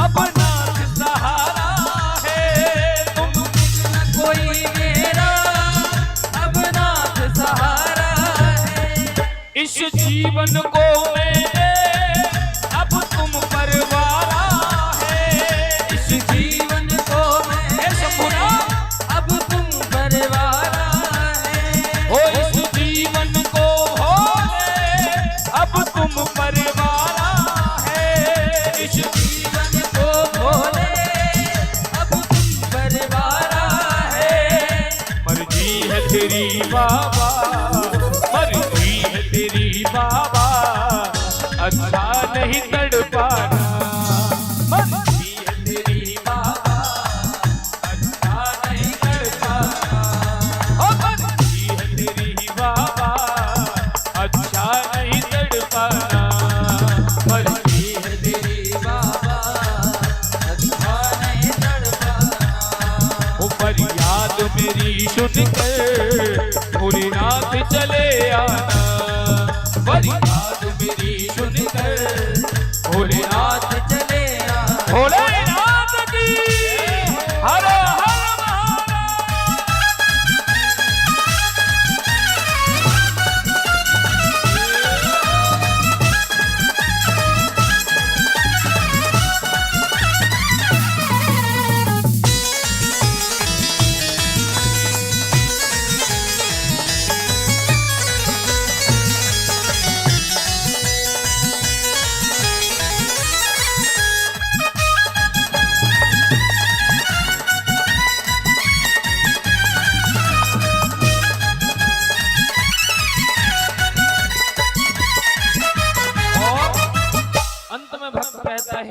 अब नाथ सहारा है। तुम बिन न कोई मेरा अब नाथ सहारा है। इस जीवन को मेरे अब तुम परवारा है। इस जीवन को मैं शंभुनाथ अब तुम परवारा है। ओ इस जीवन को भोले अब तुम परवारा है। इस जीवन को भोले अब तुम परवारा है। मर्जी है तेरी बाबा, मर्जी है तेरी बाबा, अच्छा नहीं तड़पाना। मर्जी है तेरी बाबा, अच्छा नहीं तड़पाना। ओ मर्जी है तेरी बाबा, अच्छा नहीं तड़पाना। मर्जी है तेरी बाबा अच्छा नहीं तड़पाना। ओ फरियाद मेरी सुनकर भोलेनाथ चले आना। फरियाद मेरी सुनकर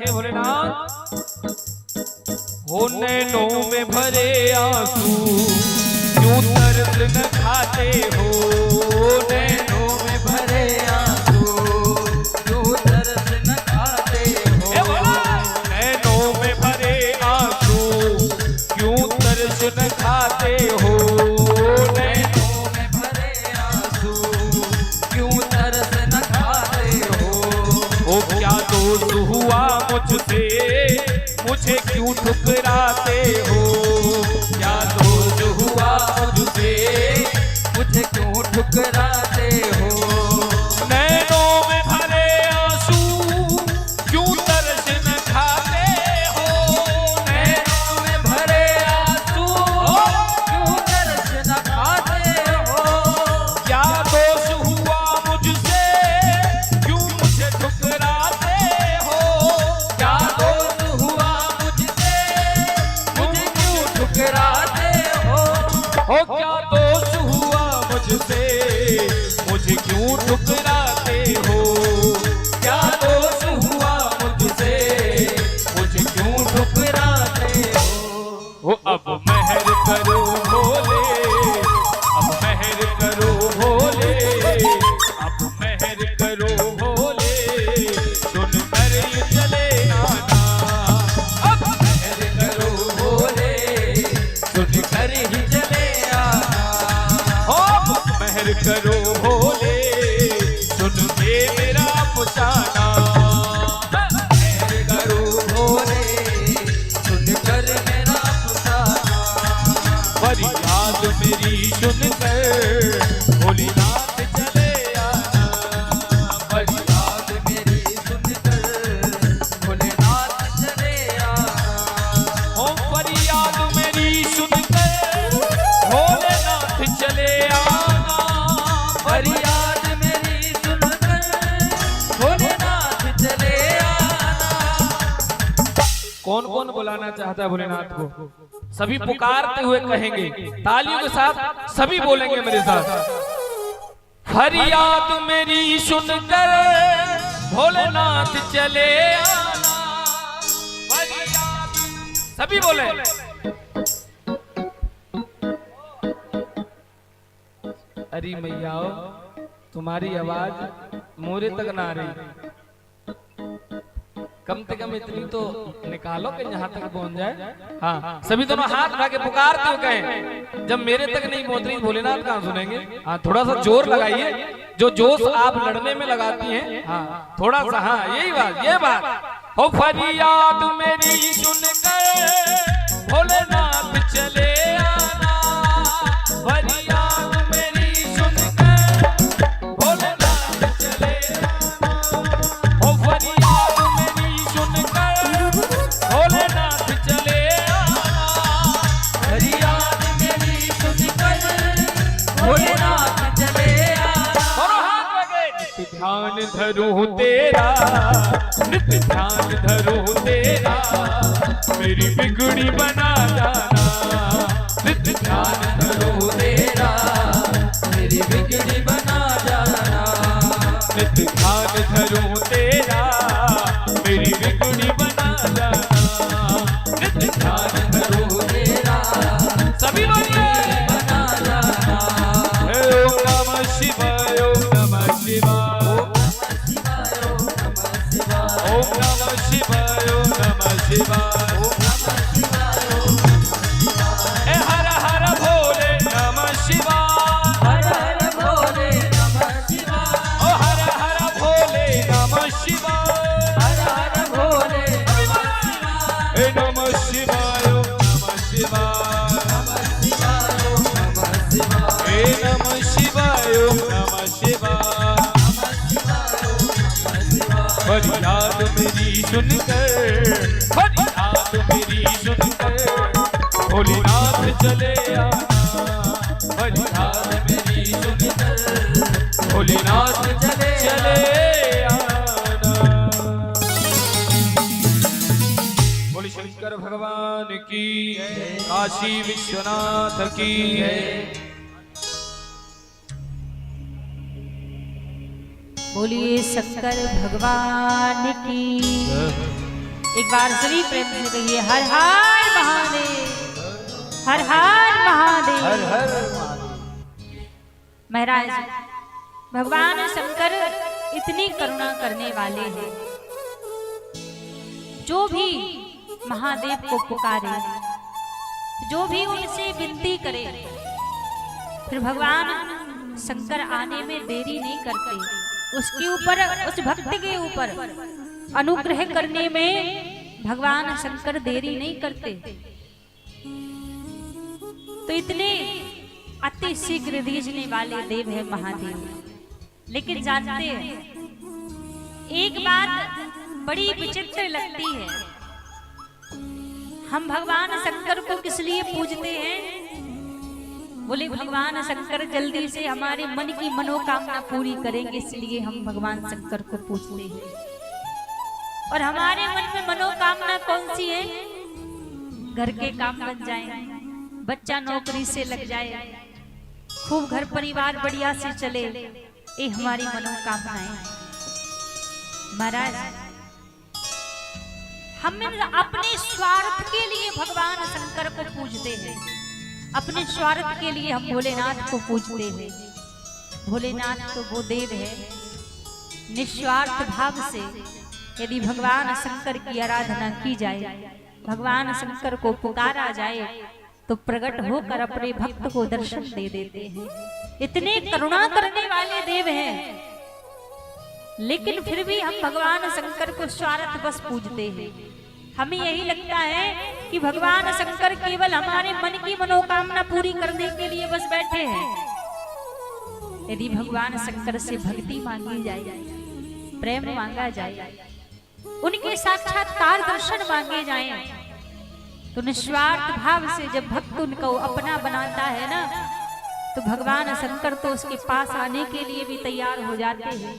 कहेंगे भोलेनाथ, हो नैनों में भरे आंसू क्यों तरस न खाते हो, नैनों में भरे आंसू क्यों तरस न खाते हो, नैनों में भरे आंसू क्यों तरस न खाते हो, नैनों में भरे आंसू क्यों तरस न खाते हो। ओ क्या दोष हुआ मुझसे, मुझे क्यों ठुकराते हो, क्या दोष हुआ मुझसे, मुझे क्यों ठुकराते हो, नैनों में भरे आंसू क्यों तरस न खाते हो, नैनों में भरे आंसू क्यों तरस न खाते हो, क्या दोष हुआ मुझसे, क्यों मुझे ठुकराते हो, क्या दोष हुआ मुझसे, मुझे क्यों ठुकराते हो, ओ क्या दोष हुआ मुझसे, मुझे क्यों ठुकराते हो, क्या दोष हुआ मुझसे, मुझे क्यों ठुकराते हो। ओ अब मेहर करो भोले, अब मेहर करो भोले, अब मेहर करो भोले, सुन कर ये चले आना, अब मेहर करो भोले, सुन कर ही चले आना, ओ मेहर करो भोले, सुन के मेरा पुछाना, मेहर करो भोले, सुन कर मेरा पुछाना, फरियाद मेरी सुनकर भोलेनाथ चले आना, फरियाद मेरी सुनकर भोलेनाथ चले आना, ओ फरियाद मेरी सुनकर भोलेनाथ चले आना, फरियाद मेरी सुनकर भोलेनाथ चले आना। कौन कौन बुलाना चाहता है भोलेनाथ को? सभी पुकारते हुए कहेंगे, तालियों के साथ सभी बोलेंगे मेरे साथ, फरियाद मेरी सुनकर भोलेनाथ चले आना, फरियाद, सभी बोले, अरे मैया तुम्हारी आवाज मोरे तक ना आ रही, कम से कम इतनी तो निकालो कि यहाँ तक पहुंच जाए। हाँ सभी दोनों हाथ उठा के पुकारते हुए कहें, जब मेरे तक नहीं पहुंच रही भोलेनाथ कहाँ सुनेंगे। हाँ थोड़ा सा जोर लगाइए, जो जोश आप लड़ने में लगाती हैं, हाँ थोड़ा सा, हाँ यही बात, ये बात। हो फरियाद मेरी सुनकर भोलेनाथ चले आना, फरियाद मेरी सुनकर भोलेनाथ चले आना, हो फरियाद मेरी सुनकर भोलेनाथ चले आना, फरियाद मेरी सुनकर भोलेनाथ चले आना। दोनों हाथ लगे, नित्य ध्यान धरूं तेरा, नित्य ध्यान धरूं तेरा, मेरी बिगड़ी बना जाना, नित्य ध्यान धरूं तेरा, मेरी बिगड़ी बना जाना, नित्य ध्यान धरूं तेरा, मेरी बिगड़ी बना जाना, नित्य ध्यान धरूं तेरा, सभी बोलिए बना जाना। ओम नमः शिवाय, ओम नमः शिवाय, ओम नमः शिवाय, ओम नमः शिवाय, हर हर भोले नमः शिवाय, हर हर भोले नमः शिवाय, ओ हर हर भोले नमः शिवाय, हर हर भोले नमः शिवाय, नमः शिवाय, नमः शिवाय, नमः शिवाय, नमः शिवाय, फरियाद मेरी सुनकर, फरियाद मेरी सुनकर भोलेनाथ चले आना, फरियाद मेरी सुनकर भोलेनाथ चले आना। बोले शंकर भगवान की, काशी विश्वनाथ की। बोलिए शंकर भगवान की। एक बार सभी प्रेम से कहिए हर हर महादेव, हर हर महादेव। हर हर महाराज भगवान शंकर इतनी करुणा करने वाले हैं, जो भी महादेव को पुकारे, जो भी उनसे विनती करे, फिर भगवान शंकर आने में देरी नहीं करते। उसके ऊपर, उस भक्त के ऊपर अनुग्रह करने में भगवान शंकर देरी नहीं करते। तो इतने अति शीघ्र रीझने वाले देव है महादेव। लेकिन जानते हैं एक बात बड़ी विचित्र लगती है, हम भगवान शंकर को किस लिए पूजते हैं? बोले भगवान शंकर जल्दी से हमारे मन की मनोकामना पूरी करेंगे, इसलिए हम भगवान शंकर को पूजते हैं। और हमारे मन में मनोकामना कौन सी है? घर के काम बन जाए, बच्चा नौकरी से लग जाए, खूब घर परिवार बढ़िया से चले, ये हमारी मनोकामनाएं। महाराज हम अपने स्वार्थ के लिए भगवान शंकर को पूजते हैं, अपने स्वार्थ के लिए हम भोलेनाथ को पूजते हैं। भोलेनाथ तो वो देव है, निस्वार्थ भाव से यदि भगवान शंकर की आराधना की जाए, भगवान शंकर को पुकारा जाए, तो प्रकट होकर अपने भक्त को दर्शन दे देते हैं। इतने करुणा करने वाले देव हैं, लेकिन फिर भी हम भगवान शंकर को स्वार्थ बस पूजते हैं। हमें यही लगता है कि भगवान शंकर केवल हमारे मन की मनोकामना पूरी करने के लिए बस बैठे हैं। यदि भगवान शंकर से भक्ति मांगी जाए, प्रेम मांगा जाए, उनके साक्षात्कार दर्शन मांगे जाएं, तो निस्वार्थ भाव से जब भक्त उनको अपना बनाता है ना, तो भगवान शंकर तो उसके पास आने के लिए भी तैयार हो जाते हैं,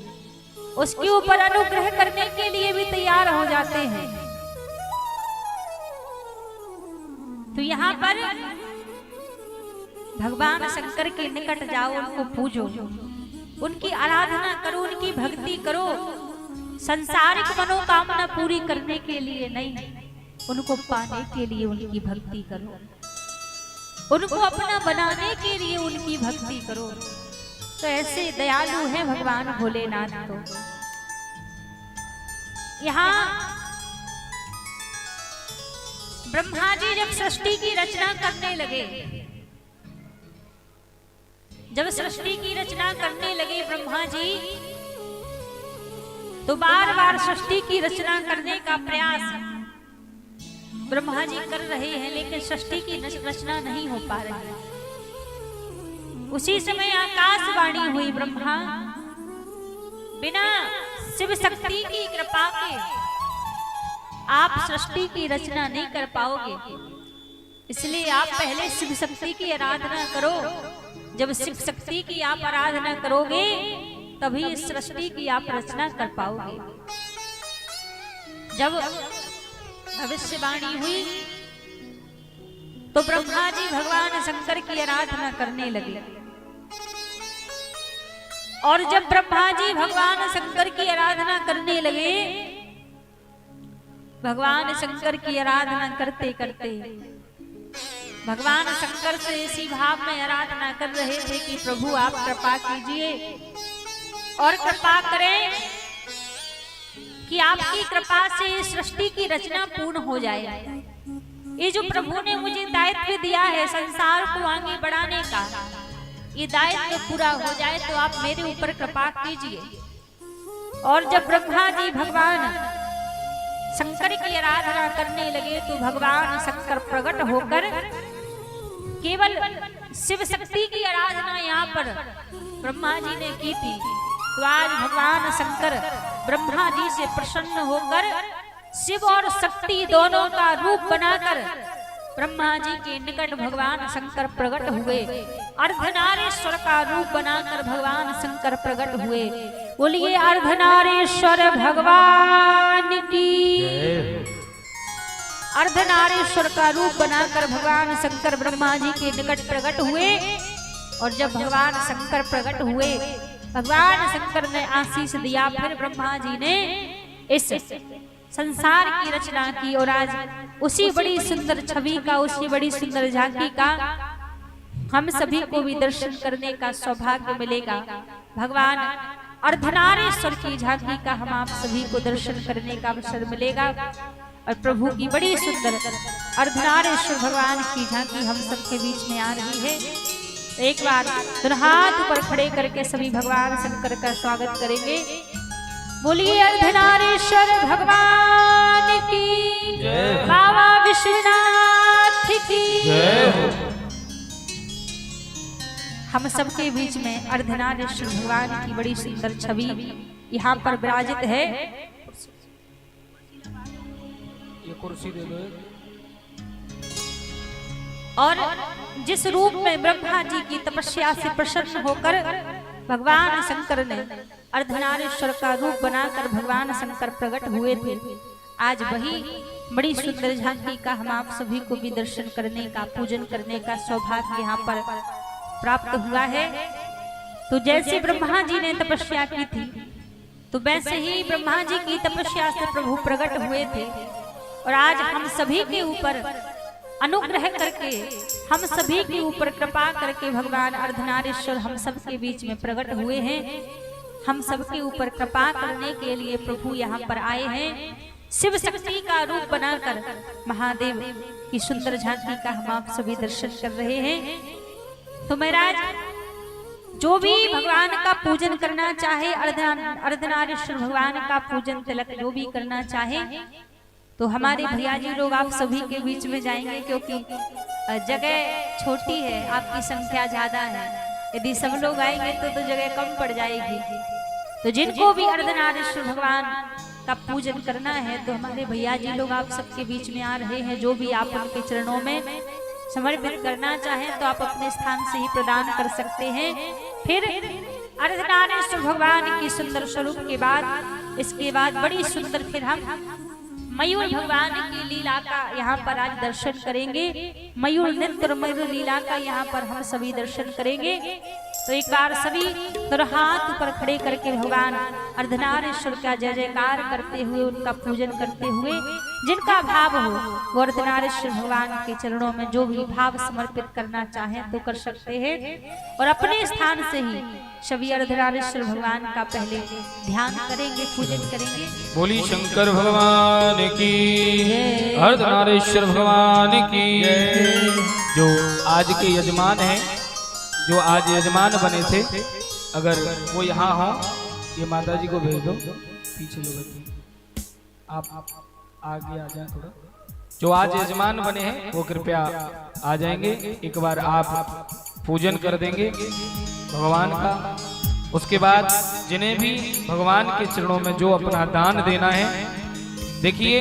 उसके ऊपर अनुग्रह करने के लिए भी तैयार हो जाते हैं। तो यहाँ पर भगवान शंकर के निकट जाओ, उनको पूजो, उनकी आराधना करो, उनकी भक्ति करो, संसारिक मनोकामना पूरी करने के लिए नहीं, उनको पाने के लिए उनकी भक्ति करो, उनको अपना बनाने के लिए उनकी भक्ति करो। तो ऐसे दयालु हैं भगवान भोलेनाथ। तो यहाँ ब्रह्मा जी जब सृष्टि की रचना करने लगे, जब सृष्टि की रचना करने लगे ब्रह्मा जी, तो बार बार सृष्टि की रचना करने का प्रयास ब्रह्मा जी कर रहे हैं, लेकिन सृष्टि की रचना नहीं हो पा रही। उसी समय आकाशवाणी हुई, ब्रह्मा बिना शिव शक्ति की कृपा के आप सृष्टि की रचना नहीं कर पाओगे, इसलिए आप पहले शिव शक्ति की आराधना करो। जब शिव शक्ति की आप आराधना करोगे तभी इस सृष्टि की आप रचना कर पाओगे। जब भविष्यवाणी हुई तो ब्रह्मा जी भगवान शंकर की आराधना करने लगे, और जब ब्रह्मा जी भगवान शंकर की आराधना करने लगे, भगवान शंकर की आराधना करते करते भगवान शंकर से इसी भाव में आराधना कर रहे थे कि प्रभु आप कृपा कीजिए और कृपा करें कि आपकी कृपा से सृष्टि की रचना पूर्ण हो जाए। ये जो प्रभु ने मुझे दायित्व दिया है संसार को आगे बढ़ाने का, ये दायित्व पूरा हो जाए तो आप मेरे ऊपर कृपा कीजिए। और जब ब्रह्मा जी भगवान शंकर की आराधना करने लगे तो भगवान शंकर प्रकट होकर केवल शिव शक्ति की आराधना यहाँ पर ब्रह्मा जी ने की थी। तो आज भगवान शंकर ब्रह्मा जी से प्रसन्न होकर शिव और शक्ति दोनों का रूप बनाकर ब्रह्मा जी के निकट भगवान शंकर प्रकट हुए। अर्धनारीश्वर का रूप बनाकर भगवान शंकर प्रकट हुए। बोलिए अर्धनारीश्वर भगवान की। अर्धनारीश्वर का रूप बनाकर भगवान शंकर ब्रह्मा जी के निकट प्रकट हुए। और जब भगवान शंकर प्रकट हुए, भगवान शंकर ने आशीष दिया। फिर ब्रह्मा जी ने इस संसार की रचना की और आज उसी बड़ी सुंदर छवि का, उसी बड़ी सुंदर झांकी का हम सभी को भी दर्शन करने का सौभाग्य मिलेगा। भगवान अर्धनारीश्वर की झांकी का हम आप सभी को दर्शन करने का अवसर मिलेगा और प्रभु की बड़ी सुंदर अर्धनारीश्वर भगवान की झांकी हम सबके बीच में आ रही है। एक बार दोनों हाथ ऊपर खड़े करके सभी भगवान शंकर का स्वागत करेंगे। बोलिए अर्धनारीश्वर भगवान की जय। बाबा विश्वनाथ की जय। हम सबके बीच में अर्धनारीश्वर भगवान की बड़ी सुंदर छवि यहाँ पर विराजित है। ये कुर्सी दे दो। और जिस रूप में ब्रह्मा जी की तपस्या से प्रसन्न होकर भगवान शंकर ने अर्धनारीश्वर का रूप बनाकर भगवान शंकर प्रकट हुए थे, आज वही बड़ी सुंदर झांकी का हम आप सभी को भी दर्शन करने का, पूजन करने का सौभाग्य यहाँ पर प्राप्त हुआ है। तो जैसे ब्रह्मा जी ने तपस्या की थी, तो वैसे ही ब्रह्मा जी की तपस्या से प्रभु प्रकट हुए थे और आज हम सभी के ऊपर अनुग्रह करके, हम सभी के ऊपर कृपा करके भगवान अर्धनारीश्वर हम सबके बीच में प्रकट हुए हैं। हम सबके ऊपर कृपा करने के लिए प्रभु यहाँ पर आए हैं। शिव शक्ति का रूप बनाकर महादेव की सुंदर झांकी का हम आप सभी दर्शन कर रहे हैं। तो महाराज, जो भी भगवान का पूजन करना चाहे, अर्धनारीश्वर भगवान का पूजन तिलक जो भी करना चाहे, तो हमारे भैया जी लोग आप सभी के बीच में जाएंगे, क्योंकि जगह छोटी है, आपकी संख्या ज्यादा है। यदि सब लोग आएंगे तो जगह कम पड़ जाएगी। तो जिनको भी अर्धनारीश्वर भगवान का पूजन करना है, तो हमारे भैया जी लोग आप सबके बीच में आ रहे हैं। जो भी आप उनके चरणों में समर्पित करना चाहें तो आप अपने स्थान से ही प्रदान कर सकते हैं। फिर अर्धनारीश्वर भगवान की सुंदर स्वरूप के बाद, इसके बाद बड़ी सुंदर फिर हम मयूर भगवान की लीला का यहाँ पर आज दर्शन करेंगे। मयूर नृत्य और मयूर लीला का यहाँ पर हम सभी दर्शन करेंगे। तो एक बार सभी दोनों हाथ ऊपर खड़े करके भगवान अर्धनारीश्वर का जय जयकार करते हुए, उनका पूजन करते हुए, जिनका भाव हो वो अर्धनारीश्वर भगवान के चरणों में जो भी भाव समर्पित करना चाहें तो कर सकते हैं। और अपने स्थान से ही सभी अर्धनारीश्वर भगवान का पहले ध्यान करेंगे, पूजन करेंगे। बोली शंकर भगवान की, अर्धनारीश्वर भगवान की। जो आज के यजमान हैं, जो आज यजमान बने थे, अगर वो यहाँ हो, ये माता जी को भेज दो। पीछे जो बच्चे आप आगे आ जाए थोड़ा। जो आज यजमान बने हैं वो कृपया आ जाएंगे। एक बार आप पूजन कर देंगे भगवान का। उसके बाद जिन्हें भी भगवान के चरणों में जो अपना दान देना है, देखिए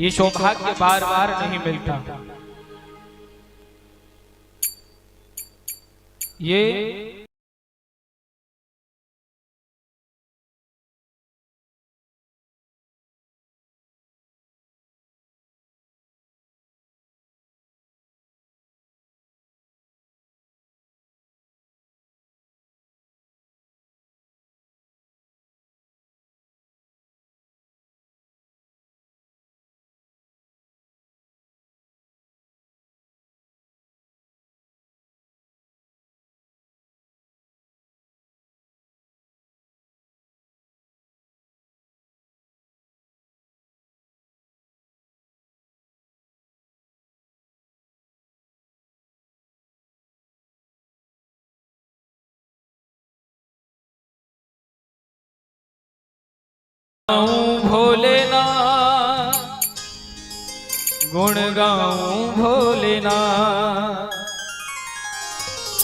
ये सौभाग्य बार बार नहीं मिलता। ये भोलेनाथ, गुण गाऊं भोलेनाथ,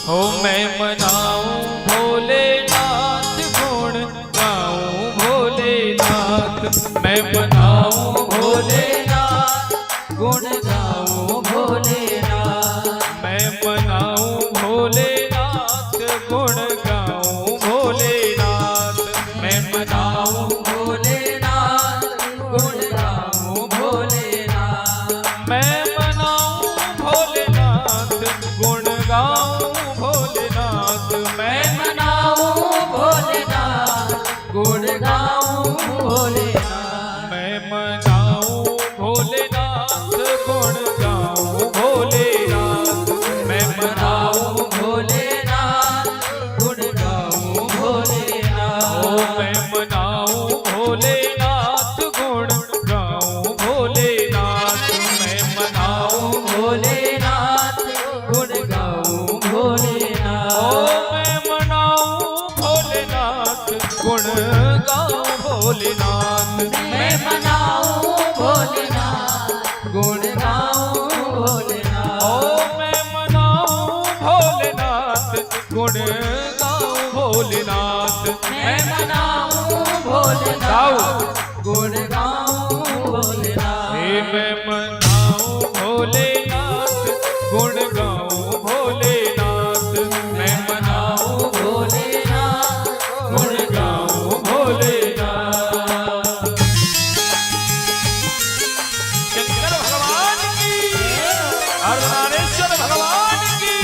हो मैं मनाऊं भोलेनाथ, गुण गाऊं भोलेनाथ, मैं मनाऊं भोलेनाथ, गुण गाऊं भोलेनाथ, मैं मनाऊं भोलेनाथ, गुण गाऊं भोलेनाथ, मैं मनाऊं भोलेनाथ, गुण गाऊं भोलेनाथ, मैं मनाऊं भोलेनाथ, गुण गाऊं भोलेनाथ, मैं भोलेनाथ गाओ गुण गाऊं भोलेनाथ हे मैं मनाऊं भोलेनाथ गुण गाऊं भोलेनाथ मैं मनाऊं भोलेनाथ गुण गाऊं भोलेनाथ। शंकर भगवान की अर्धनारेश्वर भगवान की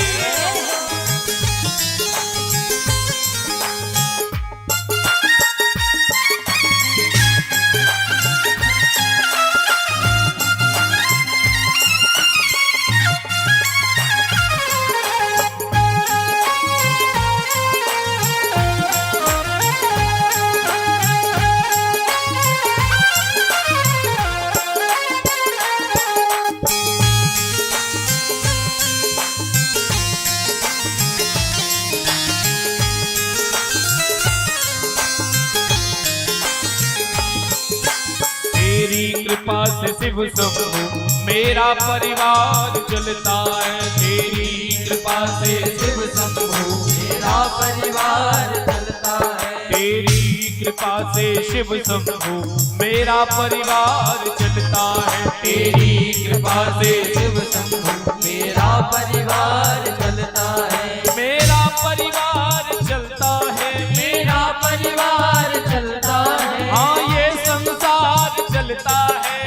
तेरी कृपा से शिव शंभु मेरा परिवार चलता है। तेरी कृपा से शिव शंभु मेरा परिवार चलता है तेरी कृपा से शिव शंभु मेरा परिवार चलता है। तेरी कृपा से शिव शंभु मेरा परिवार चलता है मेरा परिवार चलता है मेरा परिवार चलता है हाँ ये संसार चलता है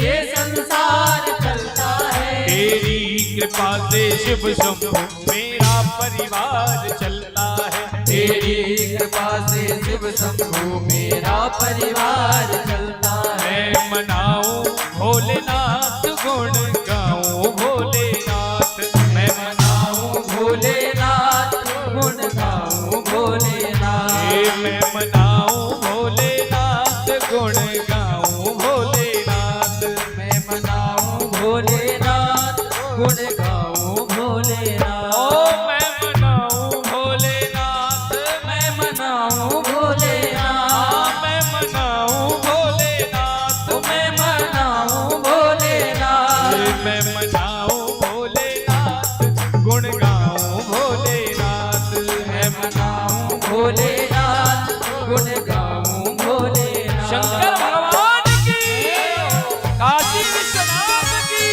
ये संसार चलता है तेरी कृपा से शिव शंभु मेरा परिवार चलता है। तेरी कृपा से शिव शंभु मेरा परिवार चलता है मैं मनाऊं भोलेनाथ गुण गाऊं भोलेनाथ मैं मनाऊं भोलेनाथ गुण गाऊं भोलेनाथ हे मैं मनाऊं भोलेनाथ गुण गाऊं भोलेनाथ मैं मनाऊं भोलेनाथ गुण गाऊं भोलेनाथ ओ मैं मनाऊं भोलेनाथ मैं मनाऊं भोलेनाथ मैं मनाऊं भोलेनाथ मैं मनाऊं भोलेनाथ मैं मनाऊं भोलेनाथ गुण गाऊं भोलेनाथ मैं मनाऊं भोलेनाथ गुण गाऊं भोलेनाथ शंकर भगवान की काशी विश्वनाथ की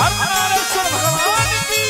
अर्धनारेश्वर भगवान की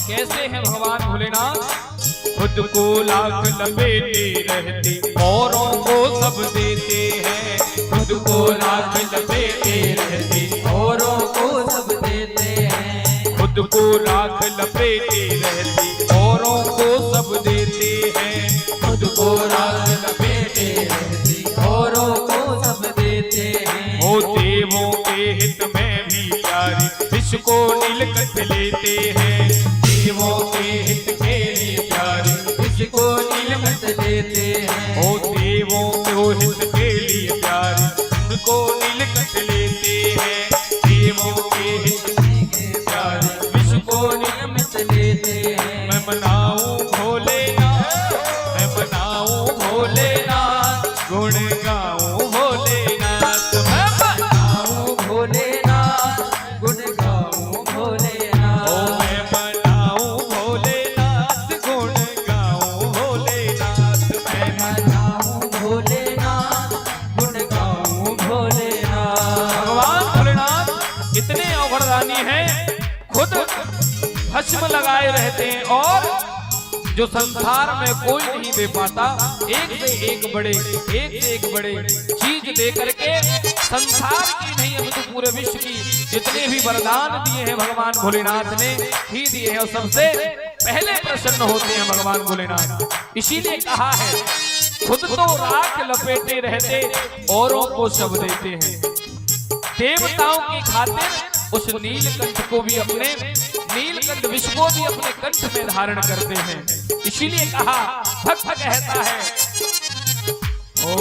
कैसे हैं भगवान भोलेनाथ खुद को लाख लपेटे रहते औरों को सब देते हैं। खुद को लाख लपेटे रहते औरों को सब देते हैं खुद को लाख लपेटे रहते औरों को सब देते हैं। खुद को राग लपेटे रहती औरों को सब देते हैं ओ देवों के हित में भी प्यारी इसको नीलकंठ लेते हैं। देवों के हित के लिए प्यारी इसको नीलकंठ लेते हैं ओ देवों के हित के लिए प्यारी उनको नीलकंठ लेते हैं। देवों के हित के प्यारे विश्व नियमित लेते हैं मैं मनाऊं भोलेनाथ मैं मनाऊं भोलेनाथ गुण गाऊं भोलेनाथ मैं मनाऊं भोलेनाथ गुण गाऊं भोलेनाथ ओ मैं मनाऊं भोलेनाथ गुण गाऊं भोलेनाथ मैं मनाऊं भोलेनाथ गुण गाऊं भोलेनाथ भगवान भोलेनाथ इतने अवरदानी हैं खुद भस्म लगाए रहते हैं और जो संसार में कोई नहीं दे पाता एक से एक बड़े चीज दे करके संसार की नहीं अभी पूरे विश्व की जितने भी वरदान दिए हैं भगवान भोलेनाथ ने ही दिए हैं और सबसे पहले प्रसन्न होते हैं भगवान भोलेनाथ। इसीलिए कहा है खुद तो राख लपेटे रहते औरों को सब देते हैं। देवताओं की खातिर उस नीलकंठ को भी अपने नीलकंठ विष को भी अपने कंठ में धारण करते हैं। इसीलिए कहा भक्त कहता है ओ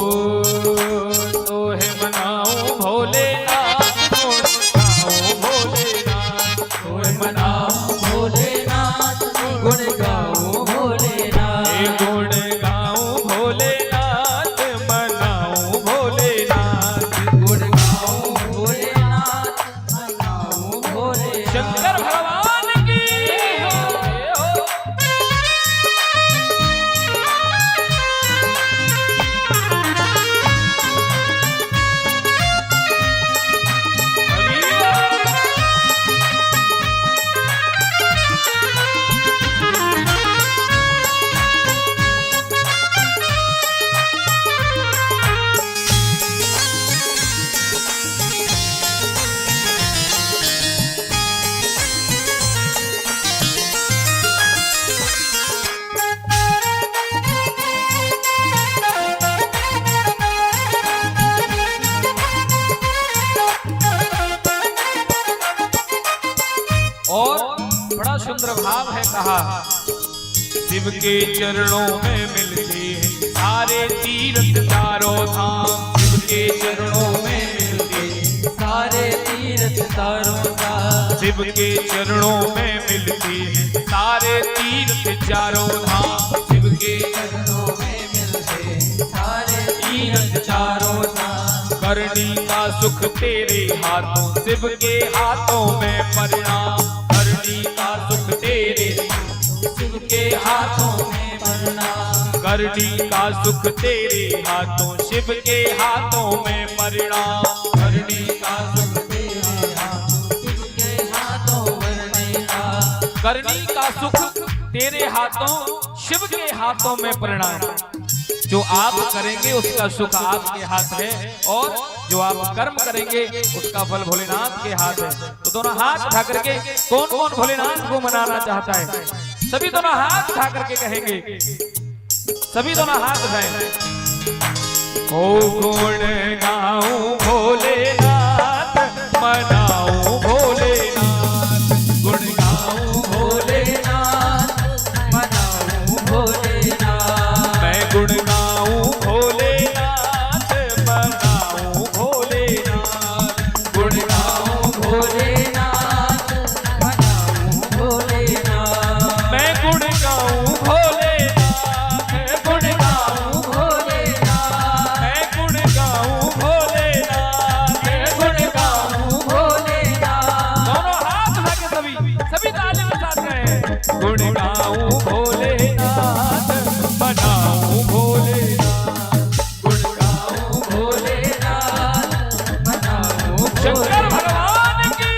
तो है मनाओ भोलेनाथ गुण गाओ भोलेनाथ, तो है मनाओ भोलेनाथ गुण गाओ भोलेनाथ, गुण गाओ भोलेनाथ मनाओ भोलेनाथ, गुण गाओ भोलेनाथ मनाओ भोलेनाथ। शंकर भगवान की सुंदर भाव है। कहा शिव के चरणों में मिलते हैं सारे तीर्थ चारों धाम, शिव के चरणों में मिलते हैं सारे तीर्थ चारों धाम, शिव के चरणों में मिलते हैं सारे तीर्थ चारों धाम, शिव के चरणों में मिलते हैं सारे तीर्थ चारों धाम। करनी का सुख तेरे हाथों, शिव के हाथों में परिणाम, करनी का सुख तेरे शिव के हाथों में परिणाम, करनी का सुख तेरे हाथों शिव के हाथों में परिणाम, करनी का सुख तेरे हाथों शिव के हाथों परिणाम, करनी का सुख तेरे हाथों शिव के हाथों में परिणाम। जो आप करेंगे उसका सुख आपके हाथ है और जो आप कर्म करेंगे उसका फल भोलेनाथ के हाथ है। तो दोनों हाथ उठा करके कौन कौन भोलेनाथ को मनाना चाहता है? सभी दोनों हाथ उठा करके कहेंगे, सभी दोनों हाथ उठाएं। ओ गुण गाऊं भोलेनाथ मनाऊं भोलेनाथ, गुण गाऊं भोलेनाथ मनाऊं भोलेनाथ, मैं गुण गाऊं भोलेनाथ मनाऊं भोलेनाथ, गुण गाऊं भोलेनाथ मनाऊं भोलेनाथ, मैं गुण गाऊं भोलेनाथ, गुण गाऊं भोलेनाथ, मैं गुण गाऊं भोलेनाथ, गुण गाऊं भोलेनाथ। दोनों हाथ उठा के सभी ताली के साथ कहें, गुण गाऊं भोलेनाथ मनाऊं भोलेनाथ, गुण गाऊं भोलेनाथ मनाऊं। शंकर भगवान की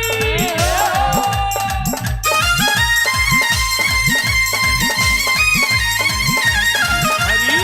हरि।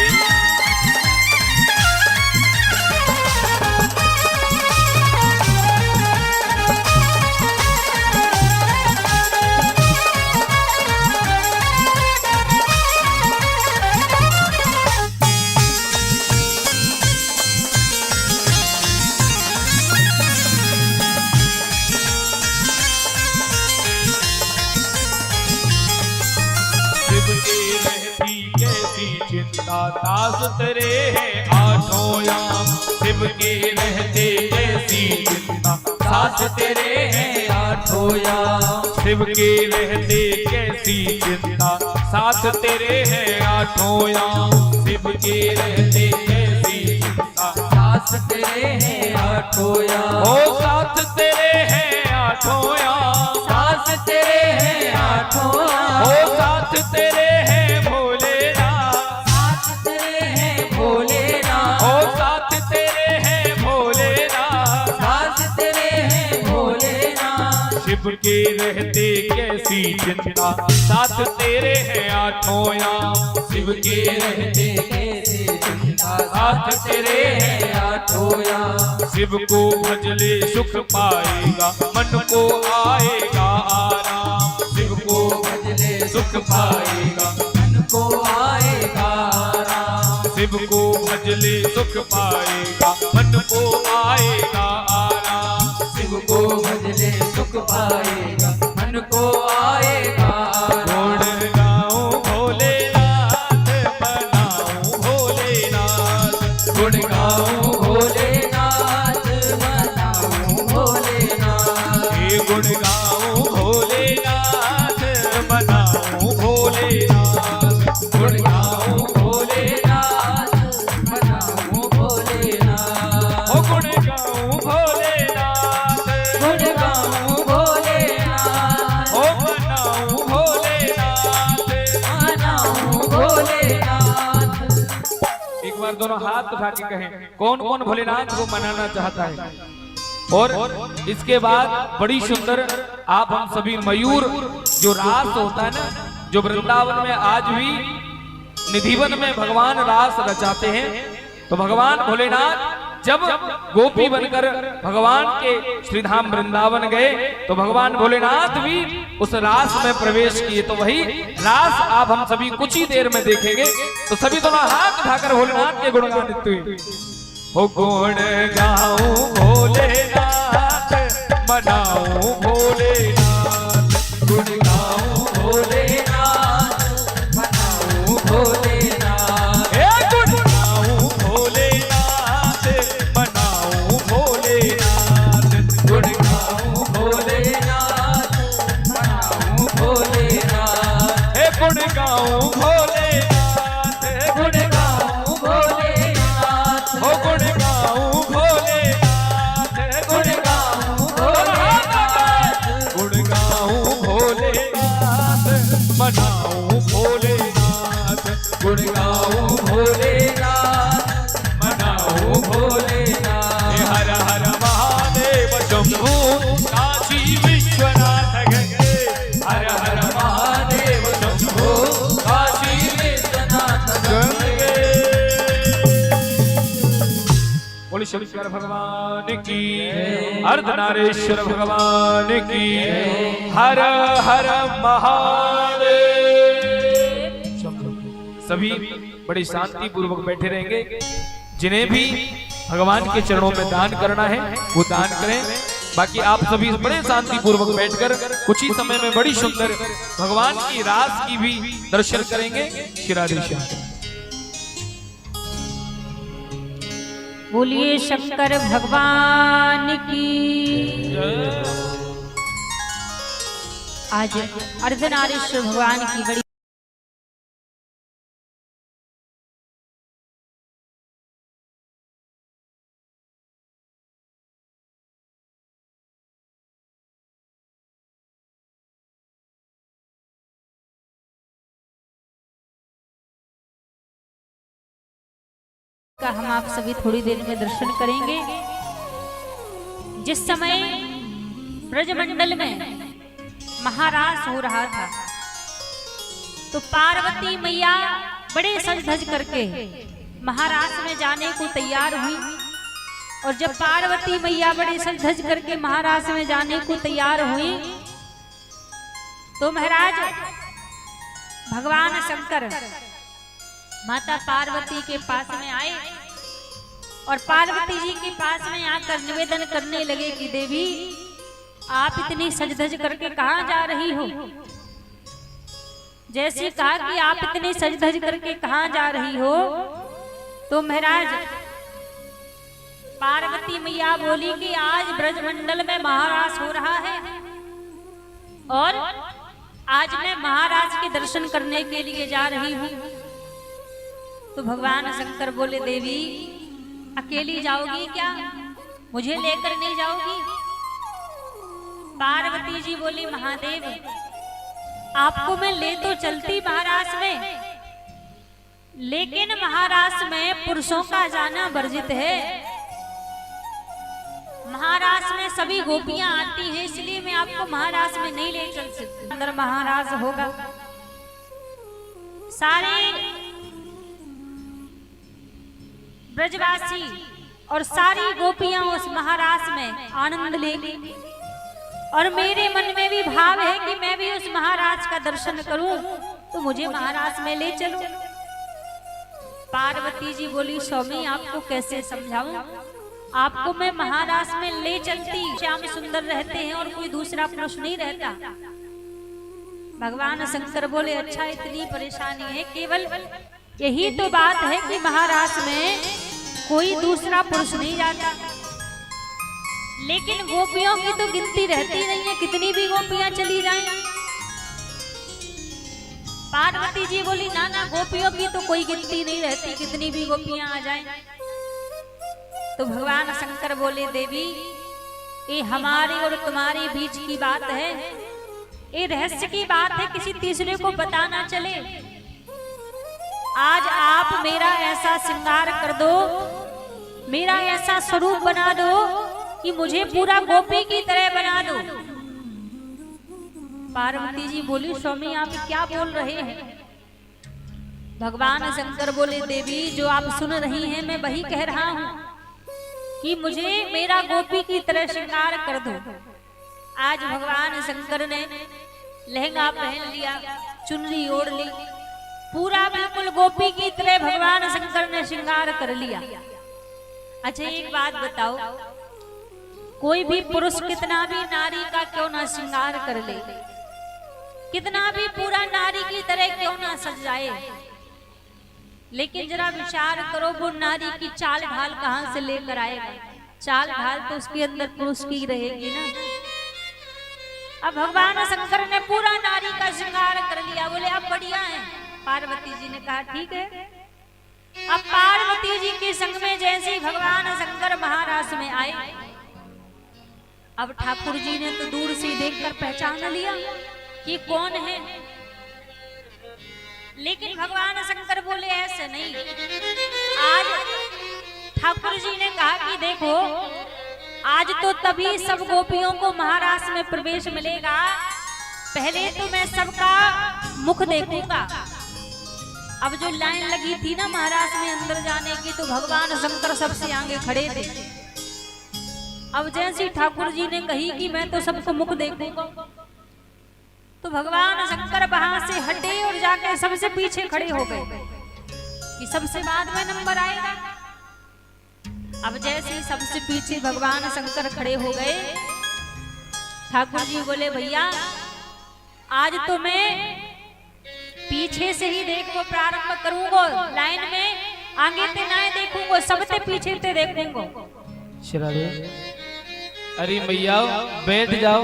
शिव की रहती कैसी चिंता तास तेरे हैं आठों याम, शिव की रहते कैसी चिंता सास तेरे हैं आठों याम, शिव की रहते कैसी चिंता साथ तेरे हैं आठों याम, शिव की रहते कैसी चिंता साथ तेरे हैं आठों याम, ओ साथ तेरे हैं आठों याम, साथ तेरे हैं आठों याम, ओ साथ तेरे हैं भोलेनाथ, साथ तेरे हैं भोलेनाथ, ओ साथ तेरे हैं भोलेनाथ, साथ तेरे हैं भोलेनाथ। शिव के रहते कैसी चिंता साथ तेरे हैं आठों याम, शिव के रहते कैसी चिंता साथ तेरे हैं आठों याम, शिव को भजले सुख पाएगा मन को आएगा आराम, शिव को भजले सुख सुख पाएगा, मन को आएगा आराम। शिव को भजले सुख पाएगा, मन को आएगा आराम। शिव को भजले सुख पाएगा, मन को आएगा आराम। गुण गाऊं भोलेनाथ, मनाऊं भोलेनाथ। गुण गाऊं भोलेनाथ, मनाऊं भोलेनाथ। हे गुण गाऊं भोलेनाथ, मनाऊं भोलेनाथ। गुण गाऊं भोलेनाथ, मनाऊं भोलेनाथ। ओ गुण गाऊं भोलेनाथ, गुण गाऊं भोलेनाथ, ओ मनाऊं भोलेनाथ। मनाऊं भोलेनाथ। एक बार दोनों हाथ उठा के कहें, कौन कौन भोलेनाथ को मनाना चाहता है। और इसके बाद बड़ी सुंदर आप हम सभी मयूर जो रास होता है ना, जो वृंदावन में आज भी निधिवन में भगवान रास रचाते हैं। तो भगवान भोलेनाथ जब गोपी बनकर भगवान के श्रीधाम वृंदावन गए तो भगवान भोलेनाथ भी उस रास में प्रवेश किए। तो वही रास आप हम सभी कुछ ही देर में देखेंगे। तो सभी दोनों हाथ उठाकर भोलेनाथ के गुणगान हुए। हो गुण गाऊं भोलेनाथ, मनाऊं भोलेनाथ। गुण गाऊं भोलेनाथ, मनाऊं भोलेनाथ। हे गुण गाऊं भोलेनाथ, मनाऊं भोलेनाथ। गुण गाऊं भोलेनाथ, मनाऊं भोलेनाथ। हे गुण गाऊं भोलेनाथ, गुण गाऊं भोलेनाथ, हो गुण गाऊं भोलेनाथ। गुण गाऊं भोलेनाथ। गुण गाऊं भोलेनाथ, मनाऊं भोलेनाथ। गुण गाऊं भोलेनाथ, मनाऊं भोलेनाथ। हे हर हर महादेव शंभु काशी विश्वनाथ गंगे। हर हर महादेव शंभो, काशी विश्वनाथ गंगे। बोली शंकर भगवान की, अर्धनारेश्वर भगवान की। हर हर महादेव। सभी बड़ी शांति पूर्वक बैठे रहेंगे। जिन्हें भी भगवान के चरणों में दान करना है वो दान करें। बाकी आप सभी बड़े शांति पूर्वक बैठकर कुछ ही समय में बड़ी सुंदर भगवान की रास की भी दर्शन करेंगे। श्री राधे श्याम। बोलिए शंकर भगवान की। आज अर्धनारीश्वर भगवान की बड़ी का हम आप सभी थोड़ी देर में दर्शन करेंगे। जिस समय ब्रजमंडल में महारास हो रहा था तो पार्वती मैया बड़े सज धज करके महारास में जाने को तैयार हुई। और जब पार्वती मैया बड़े सज धज करके महारास में जाने को तैयार हुई तो महाराज भगवान शंकर माता पार्वती के पास में आए और पार्वती जी के पास में आकर निवेदन करने लगे कि देवी आप इतनी सज धज करके कहाँ जा रही हो। जैसे कहा कि आप इतनी सज धज करके कहाँ जा रही हो तो महाराज पार्वती मैया बोली कि आज ब्रजमंडल में महारास हो रहा है और आज मैं महाराज के दर्शन करने के लिए जा रही हूँ। तो भगवान शंकर बोले देवी अकेली जाओगी क्या, मुझे लेकर नहीं जाओगी। पार्वती जी बोली महादेव आपको मैं ले तो चलती महारास में, लेकिन महारास में पुरुषों का जाना वर्जित है। महारास में सभी गोपियां आती हैं, इसलिए मैं आपको महारास में नहीं ले चल सकती। अंदर महाराज होगा, सारे ब्रजवासी और सारी गोपियां उस महारास में आनंद लेंगी। और मेरे मन में भी भाव है कि मैं भी उस महाराज का दर्शन करूं, तो मुझे महाराज में ले चलो। पार्वती जी बोली, स्वामी आपको कैसे समझाऊं, आपको मैं महाराज में ले चलती, श्याम सुंदर रहते हैं और कोई दूसरा पुरुष नहीं रहता। भगवान शंकर बोले, अच्छा इतनी परेशानी है, केवल यही तो बात है कि महाराज में कोई दूसरा पुरुष नहीं जाता, लेकिन गोपियों की तो गिनती रहती नहीं है, कितनी भी गोपियां चली जाएं। पार्वती जी बोली, ना ना, गोपियों की तो कोई गिनती नहीं रहती, कितनी भी गोपियां आ जाएं। तो भगवान शंकर बोले, देवी ये हमारे और तुम्हारे बीच की बात है, ये रहस्य की बात है, किसी तीसरे को पता ना चले। आज आप मेरा ऐसा श्रृंगार कर दो, मेरा ऐसा स्वरूप बना दो कि मुझे पूरा गोपी की तरह बना दो। पार्वती जी बोली, स्वामी आप क्या बोल रहे हैं? भगवान शंकर बोले, देवी जो आप सुन रही हैं मैं वही कह रहा हूं कि मुझे मेरा गोपी की तरह श्रृंगार कर दो। आज भगवान शंकर ने लहंगा पहन लिया, चुन्नी ओढ़ ली, पूरा बिल्कुल गोपी की तरह भगवान शंकर ने श्रृंगार कर लिया। अच्छा एक बात बताओ, कोई भी पुरुष कितना भी नारी का क्यों ना श्रृंगार कर ले, कितना भी पूरा नारी की तरह क्यों ना सज जाए, लेकिन जरा विचार करो वो नारी की चाल ढाल कहां से लेकर आएगा? चाल ढाल तो उसके अंदर पुरुष की रहेगी ना। अब भगवान शंकर ने पूरा नारी का श्रृंगार कर लिया, बोले अब बढ़िया है। पार्वती जी ने कहा ठीक है। अब पार्वती जी के संग में जैसे भगवान शंकर महाराज में आए, अब ठाकुर जी ने तो दूर से देखकर पहचान लिया कि कौन है, लेकिन भगवान शंकर बोले ऐसे नहीं। आज ठाकुर जी ने कहा कि देखो आज तो तभी सब गोपियों को महाराज में प्रवेश मिलेगा, पहले तो मैं सबका मुख देखूंगा। अब जो लाइन लगी थी ना महाराज में अंदर जाने की, तो भगवान शंकर सबसे आगे खड़े थे। अब जैसी ठाकुर जी ने कही कि मैं तो सबको मुख देखूंगा, तो भगवान शंकर वहां से हटे और जाके सबसे पीछे खड़े हो गए कि सबसे बाद में नंबर आएगा। अब जैसे सबसे पीछे भगवान शंकर खड़े हो गए, ठाकुर जी बोले भैया आज तो मैं पीछे से ही देखो प्रारंभ करूंगा, लाइन में आगे ते ना देखूंगा, सबसे पीछे ते देखूंगा। अरे मैया बैठ जाओ,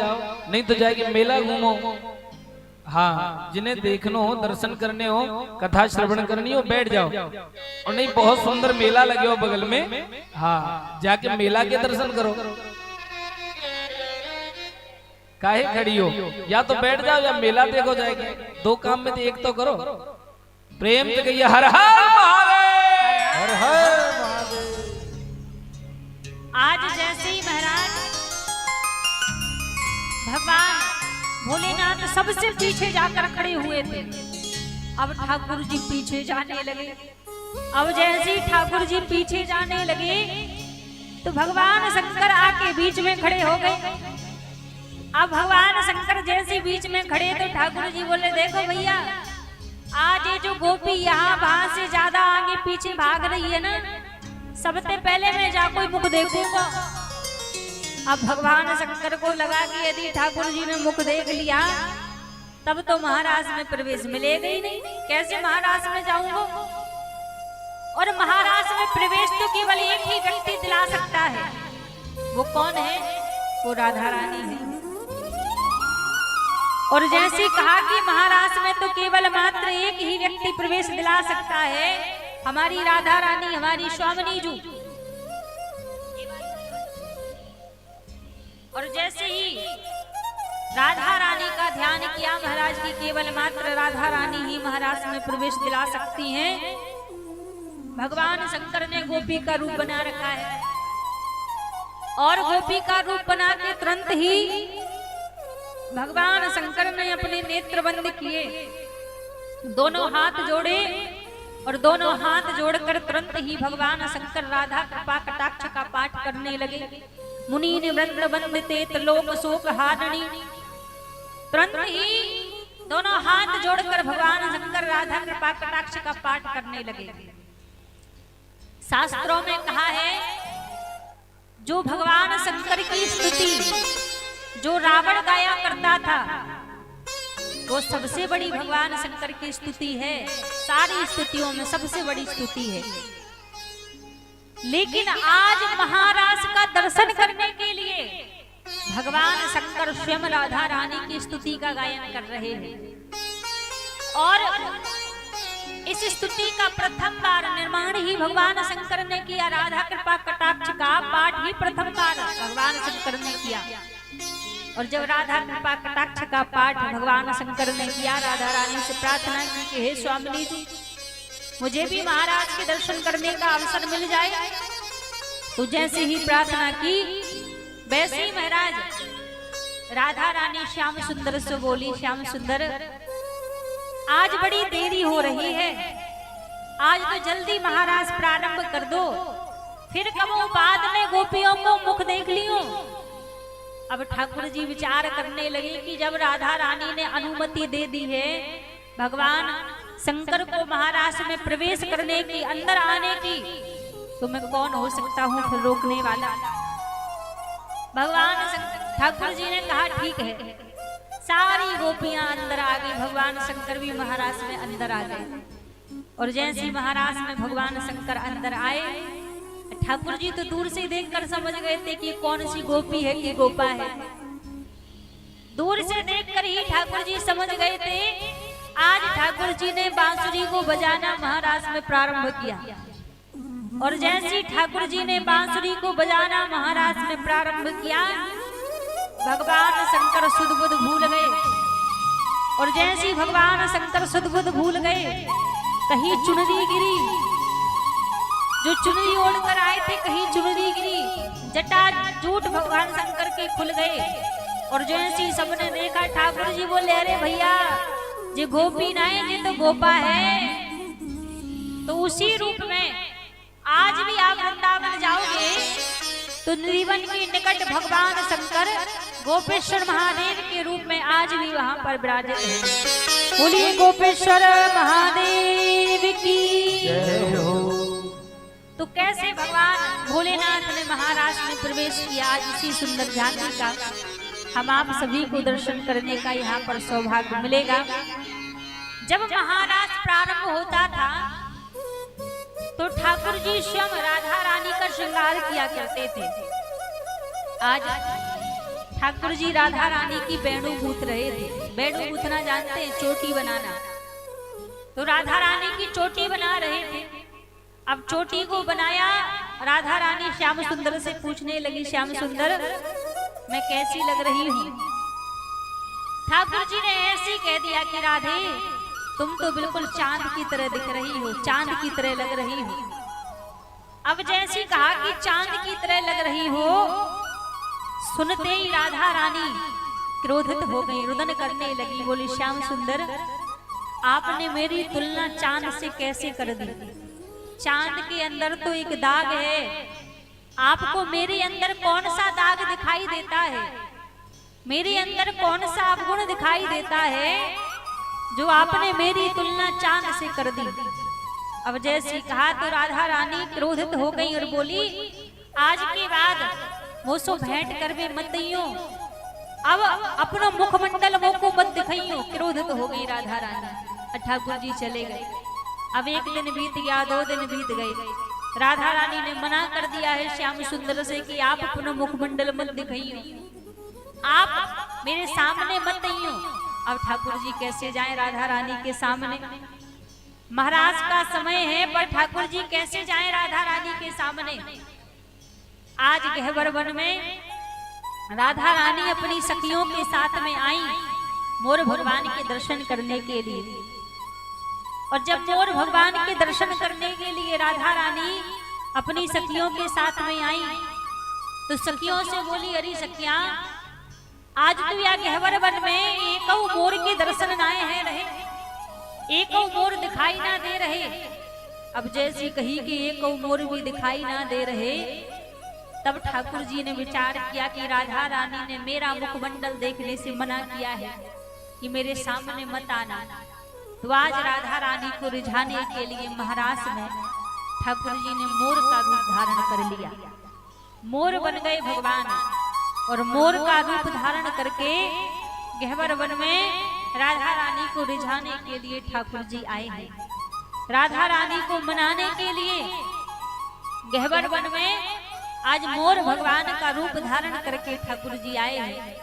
नहीं तो जाके मेला घूमो। हाँ, जिन्हें देखनो हो, दर्शन करने हो, कथा श्रवण करनी हो, बैठ जाओ। और नहीं बहुत सुंदर मेला लगे हो बगल में, हाँ जाके मेला के दर्शन करो। काहे खड़ी हो? या तो बैठ जाओ या मेला देखो जाएगी, दो काम में तो एक तो करो। प्रेम से कहिए हर हर महादेव, हर हर महादेव। आज जैसे ही महाराज भगवान भोलेनाथ सबसे पीछे जाकर खड़े हुए थे, अब ठाकुर जी पीछे जाने लगे। अब जैसे ही ठाकुर जी पीछे जाने लगे तो भगवान शंकर आके बीच में खड़े हो गए। अब भगवान शंकर जैसे बीच में खड़े तो ठाकुर जी बोले देखो भैया आज ये जो गोपी यहाँ वहां से ज्यादा आगे पीछे भाग रही है ना, सबसे पहले मैं जाको मुख देखूंगा। अब भगवान शंकर को लगा कि यदि ठाकुर जी ने मुख देख लिया तब तो महाराज में प्रवेश मिलेगा ही नहीं, कैसे महाराज में जाऊंगा? और महाराज में प्रवेश तो केवल एक ही व्यक्ति दिला सकता है, वो कौन है? वो राधा रानी है। और जैसे कहा कि महाराज में तो केवल मात्र एक ही व्यक्ति प्रवेश दिला सकता है, हमारी राधा रानी, हमारी स्वामिनी जी। और जैसे ही राधा रानी का ध्यान किया महाराज की केवल मात्र राधा रानी ही महाराज में प्रवेश दिला सकती हैं, भगवान शंकर ने गोपी का रूप बना रखा है। और गोपी का रूप बना के तुरंत ही भगवान शंकर ने अपने नेत्र बंद किए, दोनों हाथ जोड़े और दोनों हाथ जोड़कर तुरंत ही भगवान शंकर राधा कृपा कटाक्ष का पाठ करने लगे। मुनि निवृत्त वंदते त्रिलोक शोक हारिणी। तुरंत ही दोनों हाथ जोड़कर भगवान शंकर राधा कृपा कटाक्ष का पाठ करने लगे। शास्त्रों में कहा है जो भगवान शंकर की स्तुति जो रावण गाया करता था वो सबसे बड़ी भगवान शंकर की स्तुति है, सारी स्तुतियों में सबसे बड़ी स्तुति है। लेकिन आज महाराज का दर्शन करने के लिए भगवान शंकर स्वयं राधा रानी की स्तुति का गायन कर रहे हैं और इस स्तुति का प्रथम बार निर्माण ही भगवान शंकर ने किया। राधा कृपा कटाक्ष का पाठ ही प्रथम बार भगवान शंकर ने किया। और जब राधा कृपा कटाक्ष का पाठ भगवान शंकर ने किया, राधा रानी से प्रार्थना की कि हे स्वामिनी जी मुझे भी महाराज के दर्शन करने का अवसर मिल जाए। तो जैसे ही प्रार्थना की वैसे ही महाराज राधा रानी श्याम सुंदर से बोली, श्याम सुंदर आज बड़ी देरी हो रही है, आज तो जल्दी महाराज प्रारंभ कर दो, फिर कबो बाद में गोपियों को मुख देख लियो। अब ठाकुर जी विचार करने लगे कि जब राधा रानी ने अनुमति दे दी है भगवान शंकर को महाराज में प्रवेश करने की, अंदर आने की, तो मैं कौन हो सकता हूँ फिर रोकने वाला। भगवान ठाकुर जी ने कहा ठीक है। सारी गोपियां अंदर आ गई, भगवान शंकर भी महाराज में अंदर आ गए। और जैसे महाराज में भगवान शंकर अंदर आए, ठाकुर जी तो दूर से देखकर समझ गए थे कि कौन सी गोपी है कि गोपा है। दूर से देखकर ही ठाकुर जी समझ गए थे आज ठाकुर जी ने बांसुरी को बजाना महाराज में प्रारंभ किया। और जैसे ठाकुर जी ने बांसुरी को बजाना महाराज में प्रारंभ किया, भगवान शंकर सुध बुध भूल गए। और जैसे ही भगवान शंकर सुध बुध भूल गए, कहीं चुनरी गिरी, जो चुनरी ओढ़कर आए थे कहीं चुनरी गिरी, जटा जूट भगवान शंकर के खुल गए। और जैसे ही सबने देखा ठाकुर जी बोले अरे भैया ये गोपी नहीं ये तो गोपा है। तो उसी रूप में आज भी आप वृंदावन जाओगे तो नृवन के निकट भगवान शंकर गोपेश्वर महादेव के रूप में आज भी वहां पर विराजित है। बोलिए गोपेश्वर महादेव की जय हो। तो कैसे भगवान भोलेनाथ ने महाराज में प्रवेश किया, आज इसी सुंदर झांकी का हम आप सभी को दर्शन करने का यहाँ पर सौभाग्य मिलेगा। जब महाराज प्रारंभ होता था तो ठाकुर जी स्वयं राधा रानी का श्रृंगार किया करते थे। आज ठाकुर जी राधा रानी की वेणु गूंथ रहे थे। वेणु गूंथना जानते हैं, चोटी बनाना। तो राधा रानी की चोटी बना रहे थे। अब चोटी को बनाया, राधा रानी श्याम सुंदर से पूछने लगी, श्याम सुंदर मैं कैसी लग रही हूँ? ठाकुर जी ने ऐसे कह दिया कि राधे तुम तो बिल्कुल चांद की तरह दिख रही हो, चांद की तरह लग रही हो। अब जैसे कहा कि चांद की तरह लग रही हो, सुनते ही राधा रानी क्रोधित हो गई, रुदन करने लगी। बोली श्याम सुंदर आपने मेरी तुलना चांद से कैसे कर दी? चांद के अंदर तो एक दाग है, आपको मेरे अंदर कौन सा दाग दिखाई देता है? मेरे अंदर कौन सा अवगुण दिखाई देता है जो आपने मेरी तुलना चांद से कर दी? अब जैसे कहा तो राधा रानी क्रोधित हो गई और बोली आज के बाद मोसो भेंट करवे मत दियो, अब अपना मुखमंडल मोको मत दिखाइयो। क्रोधित हो गई राधा रानी। ठाकुर जी चले गए। अब एक दिन बीत गया, 2 दिन बीत गए। राधा रानी ने मना कर दिया है श्याम सुंदर से कि आप अपना मुखमंडल मत दिखाइयो, आप मेरे सामने मत आइयो। अब ठाकुर जी कैसे जाएं राधा रानी के सामने? महाराज का समय है पर ठाकुर जी कैसे जाएं राधा रानी के सामने? आज गहवर वन में राधा रानी अपनी सखियों के साथ में आई मोर भगवान के दर्शन करने के लिए। और जब मोर भगवान के दर्शन करने के लिए राधा रानी अपनी सखियों के साथ में आई तो सखियों से बोली अरे सखियां आज तो या गहवर वन में एक मोर के दर्शन आए हैं रहे, एक मोर दिखाई ना दे रहे। अब जैसी कही कि एक मोर भी दिखाई ना दे रहे तब ठाकुर जी ने विचार किया कि राधा रानी ने मेरा मुखमंडल देखने से मना किया है कि मेरे सामने मत आना। तो आज राधा रानी को रिझाने के लिए महाराष्ट्र में ठाकुर जी ने मोर का रूप धारण कर लिया। मोर बन गए भगवान और मोर का रूप धारण करके गहवर वन में राधा रानी को रिझाने के लिए ठाकुर जी आए हैं। राधा रानी को मनाने के लिए गहवर वन में आज मोर भगवान का रूप धारण करके ठाकुर जी आए हैं।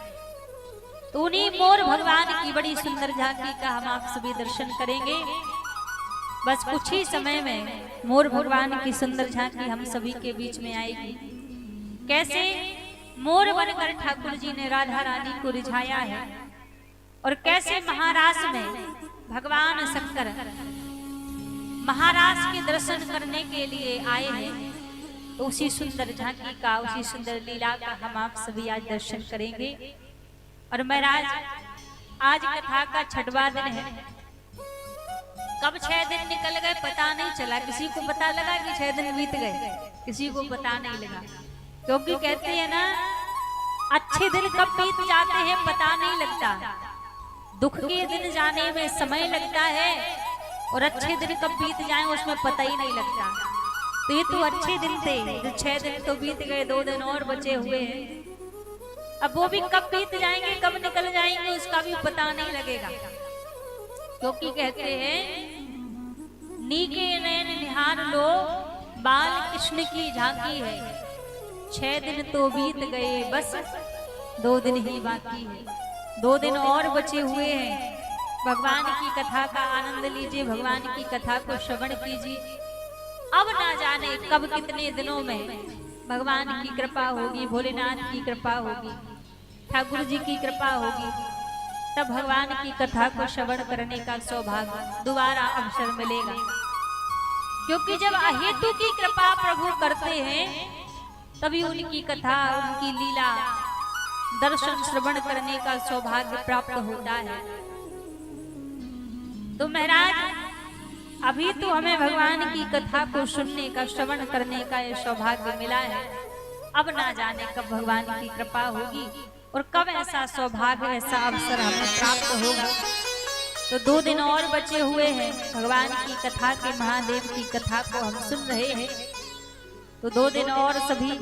तो उन्हीं मोर भगवान की बड़ी सुंदर झांकी का हम आप सभी दर्शन करेंगे। बस कुछ ही समय में मोर भगवान की सुंदर झांकी हम सभी के बीच में आएगी। कैसे मोर बनकर ठाकुर जी ने राधा रानी को रिझाया है और कैसे महाराष्ट्र में भगवान शंकर महाराष्ट्र के दर्शन करने के लिए आए हैं। तो उसी सुंदर झांकी का, उसी सुंदर लीला का हम आप सभी आज दर्शन करेंगे। और महाराज आज कथा का 6वां दिन है। कब 6 दिन निकल गए पता नहीं चला। किसी को पता लगा कि 6 दिन बीत गए, किसी को पता नहीं लगा। क्योंकि कहते हैं ना, अच्छे दिन कब बीत जाते हैं पता नहीं लगता, दुख के दिन जाने में समय लगता है और अच्छे दिन कब बीत जाएं उसमें पता ही नहीं लगता। तो ये तो अच्छे दिन थे, जो 6 दिन तो बीत गए, 2 दिन और बचे हुए हैं। अब वो भी कब बीत जाएंगे, कब निकल जाएंगे उसका भी पता नहीं लगेगा। क्योंकि कहते हैं नीके नैन निहार लो बाल कृष्ण की झांकी है। 6 दिन तो बीत गए बस 2 दिन ही बाकी है। 2 दिन और बचे हुए हैं। भगवान की कथा का आनंद लीजिए, भगवान की कथा को श्रवण कीजिए। अब ना जाने कब कितने दिनों में भगवान की कृपा होगी, भोलेनाथ की कृपा होगी, ठाकुर जी की कृपा होगी, तब भगवान की कथा को श्रवण करने का सौभाग्य दोबारा अवसर मिलेगा। क्योंकि जब अहेतु की कृपा प्रभु करते हैं तभी उनकी कथा, उनकी लीला, दर्शन श्रवण करने का सौभाग्य प्राप्त होता है। तो महाराज अभी तो हमें भगवान की कथा को सुनने का, श्रवण करने का यह सौभाग्य मिला है। अब ना जाने कब भगवान की कृपा होगी और कब ऐसा सौभाग्य, ऐसा अवसर हमें प्राप्त होगा। तो 2 दिन और बचे हुए हैं। भगवान की कथा के, महादेव की कथा को हम सुन रहे हैं। तो 2 दिन और सभी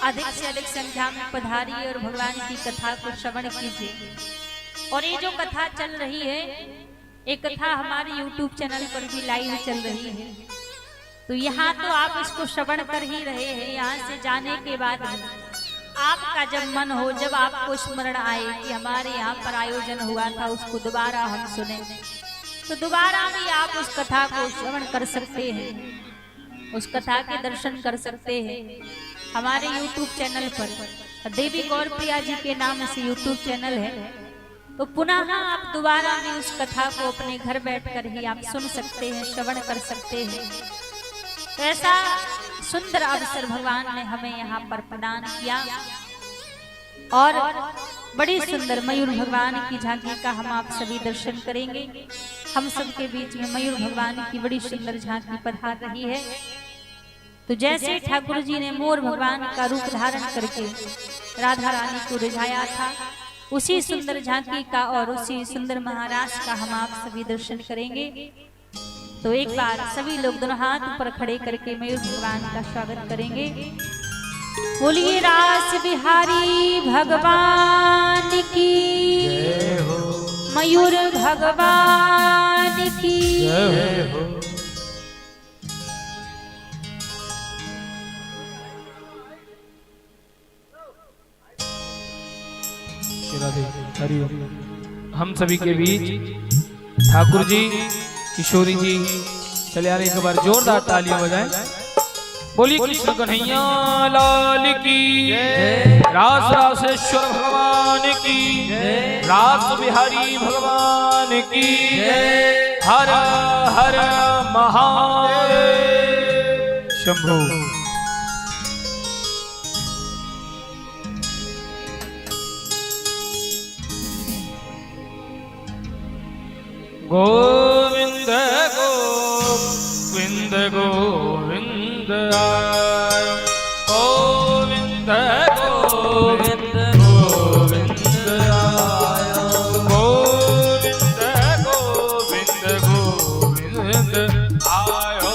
अधिक से अधिक संख्या में पधारिए और भगवान की कथा को श्रवण कीजिए। और ये जो कथा चल रही है, एक कथा हमारे YouTube चैनल पर भी लाइव चल रही है। तो यहाँ तो आप इसको श्रवण कर ही रहे हैं। यहाँ से जाने के बाद आपका जब मन हो, जब आपको स्मरण आए कि हमारे यहाँ पर आयोजन हुआ था, उसको दोबारा हम सुने, तो दोबारा भी आप उस कथा को श्रवण कर सकते हैं, उस कथा के दर्शन कर सकते हैं। हमारे YouTube चैनल पर देवी गौरप्रिया जी के नाम से YouTube चैनल है। तो पुनः आप दोबारा भी उस कथा को अपने घर बैठकर ही आप सुन सकते हैं, श्रवण कर सकते हैं। तो ऐसा सुंदर अवसर भगवान ने हमें यहाँ पर प्रदान किया। और बड़ी सुंदर मयूर भगवान की झांकी का हम आप सभी दर्शन करेंगे। हम सबके बीच में मयूर भगवान की बड़ी सुंदर झांकी पधार रही है। तो जैसे ठाकुर जी ने मोर भगवान का रूप धारण करके राधा रानी को रिझाया था, उसी सुंदर झांकी का और उसी सुंदर महाराष्ट्र का हम आप सभी दर्शन करेंगे। तो एक बार सभी लोग दोनों हाथ ऊपर खड़े करके मयूर भगवान का स्वागत करेंगे। बोलिए रास बिहारी भगवान की जय हो, मयूर भगवान की जय हो। हम सभी के बीच ठाकुर जी, किशोरी जी, चले आ रहे, एक बार जोरदार तालियां बजाएं। बोली कृष्ण कन्हैया लाल की, रास रासेश्वर भगवान की, रास बिहारी भगवान की, हर हर महादेव शंभो। गोविंद गोविंद गोविंद गोविंद आयो गोविंद गोविंद गोविंद आयो गोविंद गोविंद गोविंद आयो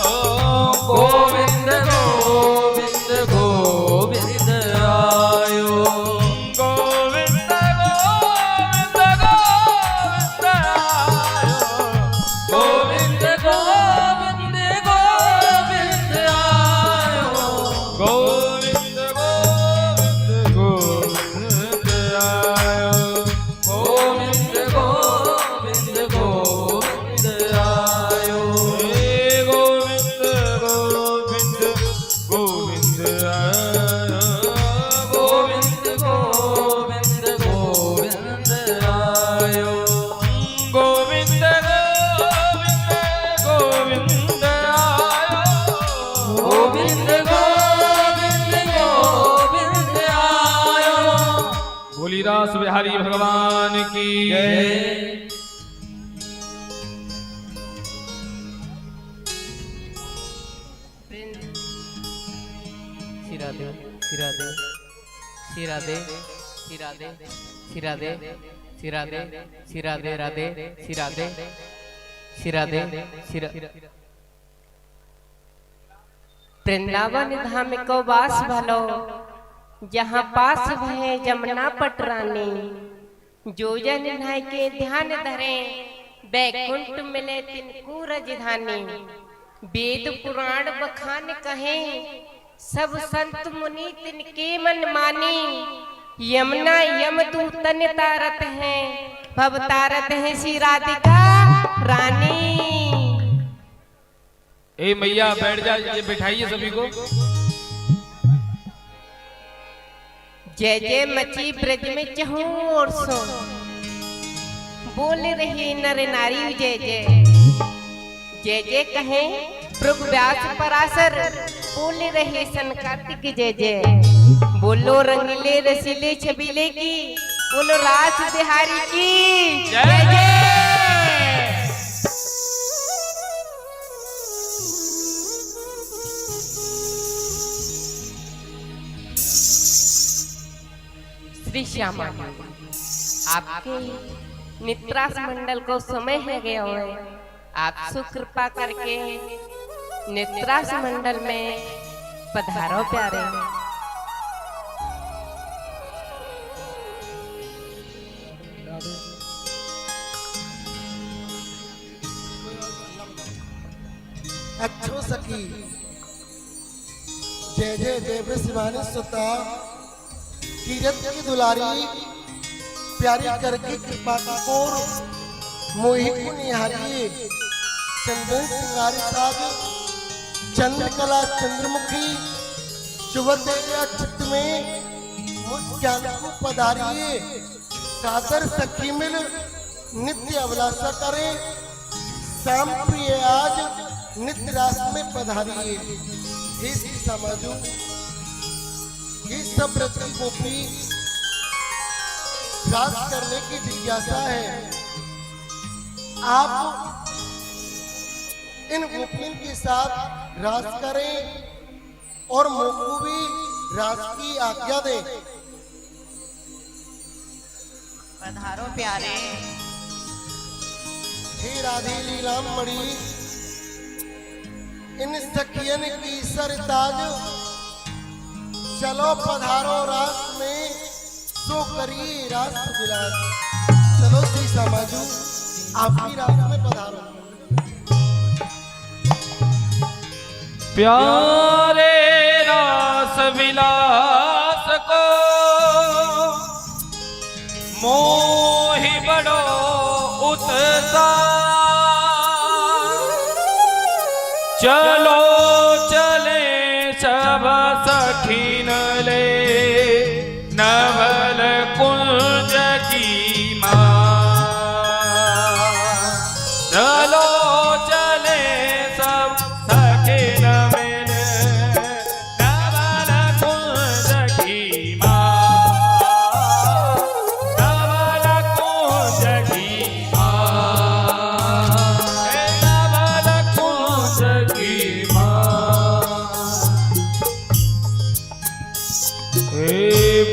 गोविंद गोविंद गोविंद आयो गोविंद गोविंद गोविंद आयो गोविंद गोविंद गोविंद आयो गोविंद गोविंद गोविंद आयो गोविंद गोविंद गोविंद आयो हे गोविंद गोविंद गोविंद आयो गोविंद गोविंद गोविंद आयो गोविंद गोविंद आयो गोविंद गोविंद गोविंद आयो बोली रास बिहारी भगवान की जय। सिरा दे सिरा दे सिरा दे सिरा दे सिरा दे सिरा दे सिरा दे राधे सिरा दे सिरा दे सिरा वृंदावन धाम को वास भलो जहाँ पास भये जमुना पटरानी जो जन नहाय के ध्यान धरे बैकुंठ मिले तिनको रजधानी वेद पुराण बखान कहे सब संत मुनि तिनके मन मानी यमुना यमदूतन तारत हैं भव तारत है श्री राधिका रानी। ए मैया बैठ जा ये बिठाइए सभी को। जय जय मची ब्रज में चहूं और सो बोल रही नर नारी जय जय जय जय कहे भृगु व्यास पराशर बोल रहे सनकार्तिक जय जय बोलो रंगीले रसीले छबीले की बोलो रास बिहारी की जय जय। श्री श्यामा आपके नित्रास मंडल को समय है गया है आप सुकृपा करके नित्रास मंडल में पधारो प्यारे। अच्छो सखी जय जय देव शिवानी सुता कीरत की दुलारी प्यारी करके कृपा कपूर मोहि को निहारी चंदन सिंगारी साज चंद्रकला चंद्रमुखी शुभदेया चित्त में मुस्कान को पधारिए सादर सखी मिल नित्य अभिलाषा करे शाम प्रिय आज नित्य रास में पधारिए हे समाजो ये सब व्रत की गोपी रास करने की जिज्ञासा है। आप इन गोपियों के साथ रास करें और मोको भी रास की आज्ञा दें। पधारो प्यारे। हे राधे लीलाम मणि इन सखियन की सरताज चलो पधारो रास में सो करिए रास विलास। चलो श्री समाजू आपकी रास में पधारो। प्यारे रास विलास को मोहि बड़ो उत्साह चलो चले सब सखीन ले नवल कुंज की मां चलो चले सब सखीन मिले नवल कुंज की मां नवल कुंज की मां नवल कुंज की मां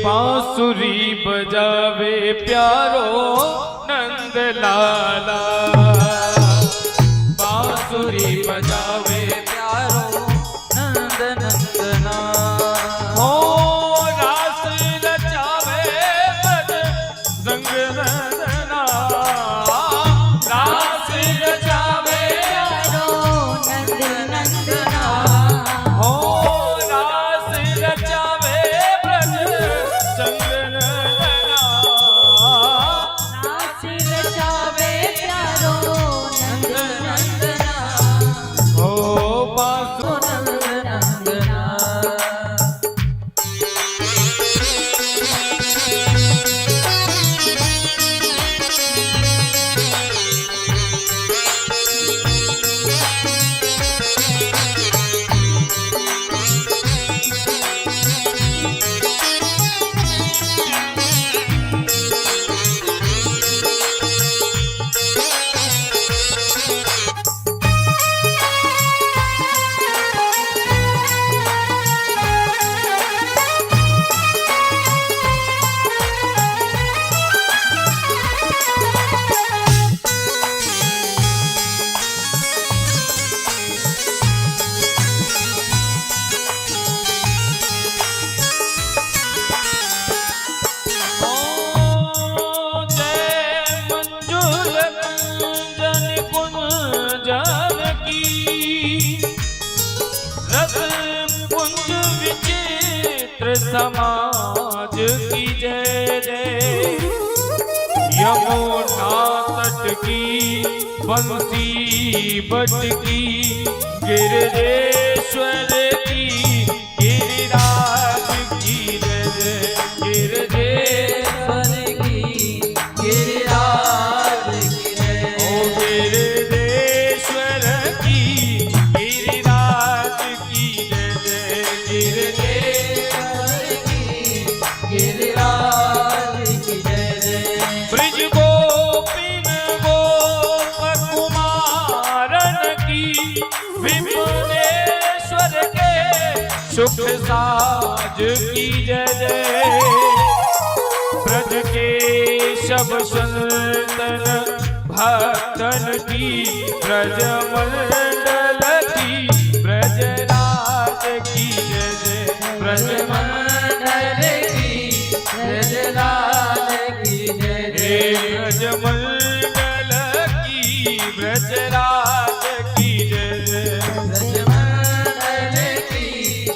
बांसुरी बजावे प्यारो नंद लाला, बांसुरी बजावे प्यारो नंद नंदना। हो रास रचावे पद रंग नंदना, रास रचावे प्यारो नंद नंदना। हो रास रचावे ब्रज संग नंदना, रास रचावे प्यारो नंद नंदना। हो बांसु नंद नंदना। समाज की जय जय, यमुना तट की बंसी बट की, गिरिजेश्वर की गिरिराज की जय जय, गिरिजेश्वर की गिरिराज की जय। ओ गिरिजेश्वर की गिरिराज की जय जय, गिरिजेश्वर गिरिराज की जय जय। ब्रिज गोपिन गोप कुमारन की, विपुलेश्वर के सुख साज की जय जय। ब्रज के शब संतन भक्तन की, ब्रज मंडल की ब्रजराज की जय जय, ब्रज मंडल की ब्रजराज की जय जय, ब्रज मंडल की ब्रजराज की जय जय, ब्रज मंडल की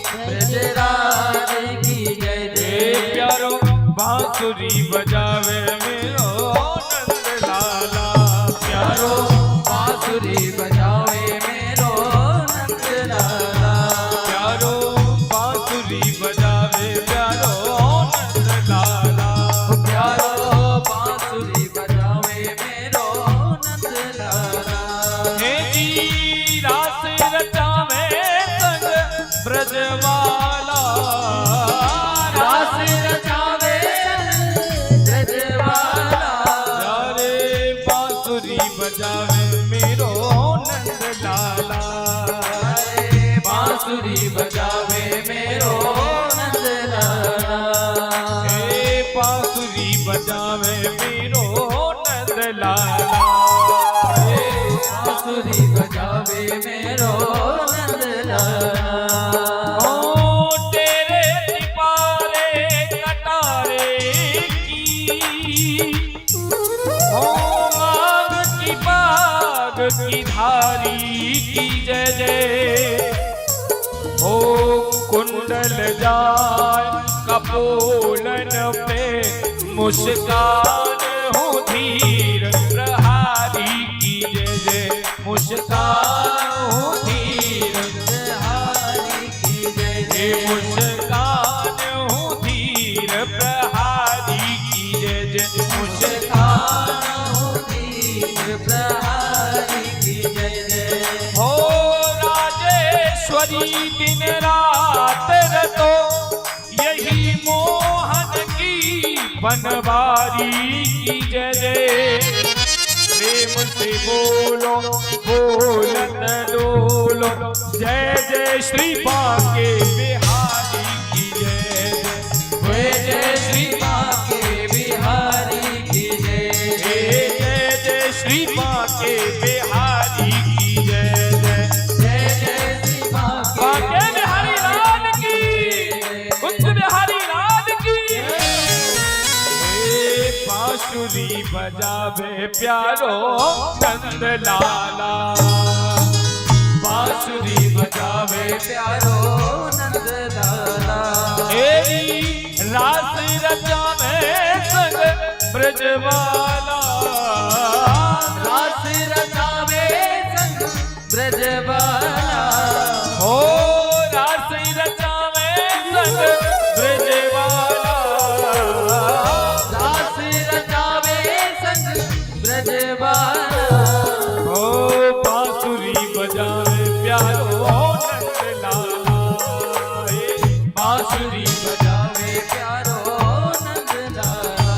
ब्रजराज की जय जय। प्यारो बांसुरी बजावे मेरो नंद लाला, प्यारो बांसुरी बजावे मेरो नंद लाला, प्यारो बांसुरी बजावे प्यारो नंद लाला, प्यारो बांसुरी बजावे मेरो नंद लाला। हे जी रास रचावे संग ब्रजवाला, रास रचावे ब्रजवाला। यारे बांसुरी बजावे मेरो नंद लाला, बांसुरी बजावे मेरो नंद लाला। हे बांसुरी बजावे मेरो नंद लाला, हे बांसुरी बजावे मेरो नंद लाला। ओ तेरे दीपारे कटारे की, ओ मांग की बाग की धारी की जय जय। ओ कुंडल जाय कपोलन पे, मुस्कान हूँ धीर प्रहारी की जय जय, मुस्कान हूँ धीर प्रहारी की जय जय, मुस्कान हूँ धीर प्रहारी की जय जय, मुस्कान हूँ धीर प्रहारी की जय जय। हो राजेश्वरी दिन रात रतो, यही मोहन की बनवारी की जय जय। प्रेम से बोलो बोलत डोलो, जय जय श्री बांके बिहारी की जय जय, जय बजावे प्यारो नंद लाला, बांसुरी बजावे प्यारो नंद लाला, रास रचावे संग ब्रजवाला, रास रचावे संग ब्रजवाला, हो रास रचावे संग ब्रजवाला, रास रचावे संग ब्रजवाला, हो बांसुरी बजावे प्यारो नंद लाला, बांसुरी बजावे प्यारो नंद लाला।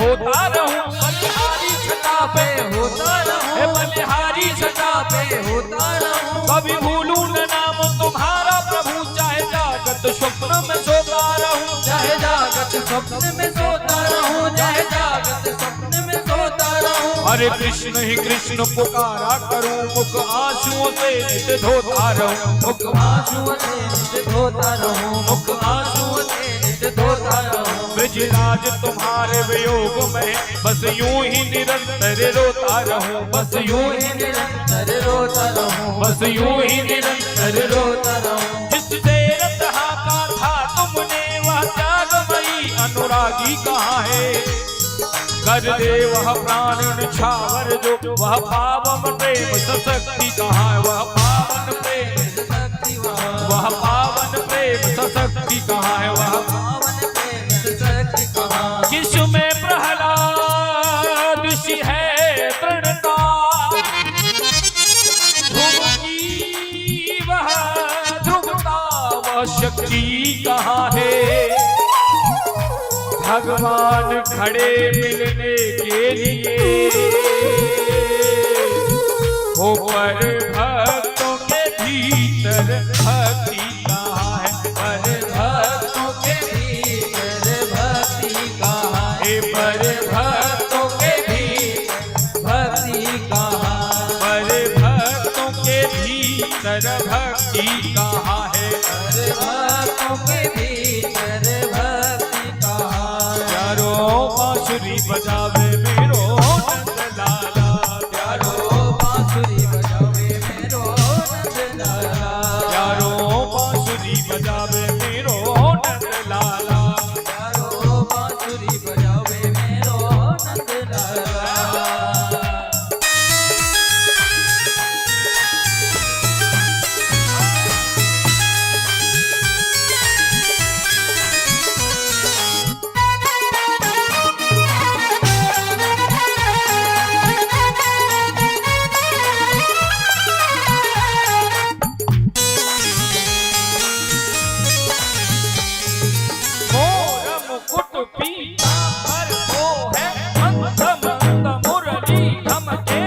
होता रहूं बलिहारी छटा पे होता रहूं, बलिहारी छटा पे होता रहूं, कभी भूलूं न नाम तुम्हारा प्रभु, चाहे जागत स्वप्न में सोता रहूं, चाहे जागत स्वप्न में सोता रहूं, चाहे जागत स्वप्न में सोता रहूं। हरे कृष्ण ही कृष्ण पुकारा करूं, मुख आंसुओं से नित धोता रहूं, मुख आंसुओं से नित धोता रहूं, मुख आंसुओं से नित धोता रहूं। ब्रजराज तुम्हारे वियोग में बस यूं ही निरंतर रोता रहूं, बस यूं ही निरंतर रोता रहूं, बस यूं ही निरंतर रोता रहूं। जिससे रहा का था तुमने वह त्यागमयी अनुरागी कहाँ है, कर दे वह प्राण निछावर जो, वह पावन प्रेम सशक्ति कहाँ है, वह पावन प्रेम शक्ति वह पावन प्रेम सशक्ति कहाँ है, वह पावन प्रेम शक्ति कहाँ। किसमें प्रहलाद ऋषि है दृढ़ता, ध्रुव की वह ध्रुवता वह शक्ति कहाँ है, भगवान खड़े मिलने के लिए, वो पर भक्तों के भीतर भक्ति कहाँ है, पर भक्तों के भीतर भक्ति कहाँ है, पर भक्तों के भीतर भक्ति कहाँ, पर भक्तों के भीतर भक्ति कहाँ है, पर भक्तों के भीतर भक्ति कहाँ। चारों बांसुरी बजावे मेरो नंद लाला, प्यारो बांसुरी बजावे मेरो नंद लाला, चारों बांसुरी बजावे मेरो नंद लाला, प्यारो बांसुरी बजावे मेरो नंद लाला। मोर मुकुट पीतांबर को है मंद मंद मुरली धमके,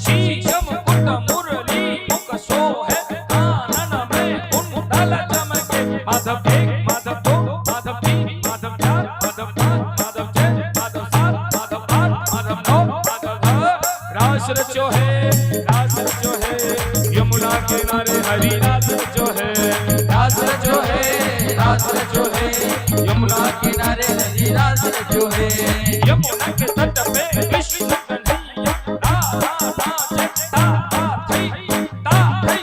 शीश मुकुट मुरली मुख सो है, कानन में कुंडल चमके, माधव एक माधव दो माधव तीन माधव चार माधव पाँच माधव छह माधव सात माधव आठ माधव नौ माधव 10, रास रचो है यमुना किनारे हरि रास रचो है, रास रचो है, रास रचो है, यमुना किनारे नदी रास रचो है, यमुना के तट पे कृष्ण कन्हैया राधा नाचे, ता थई ता थई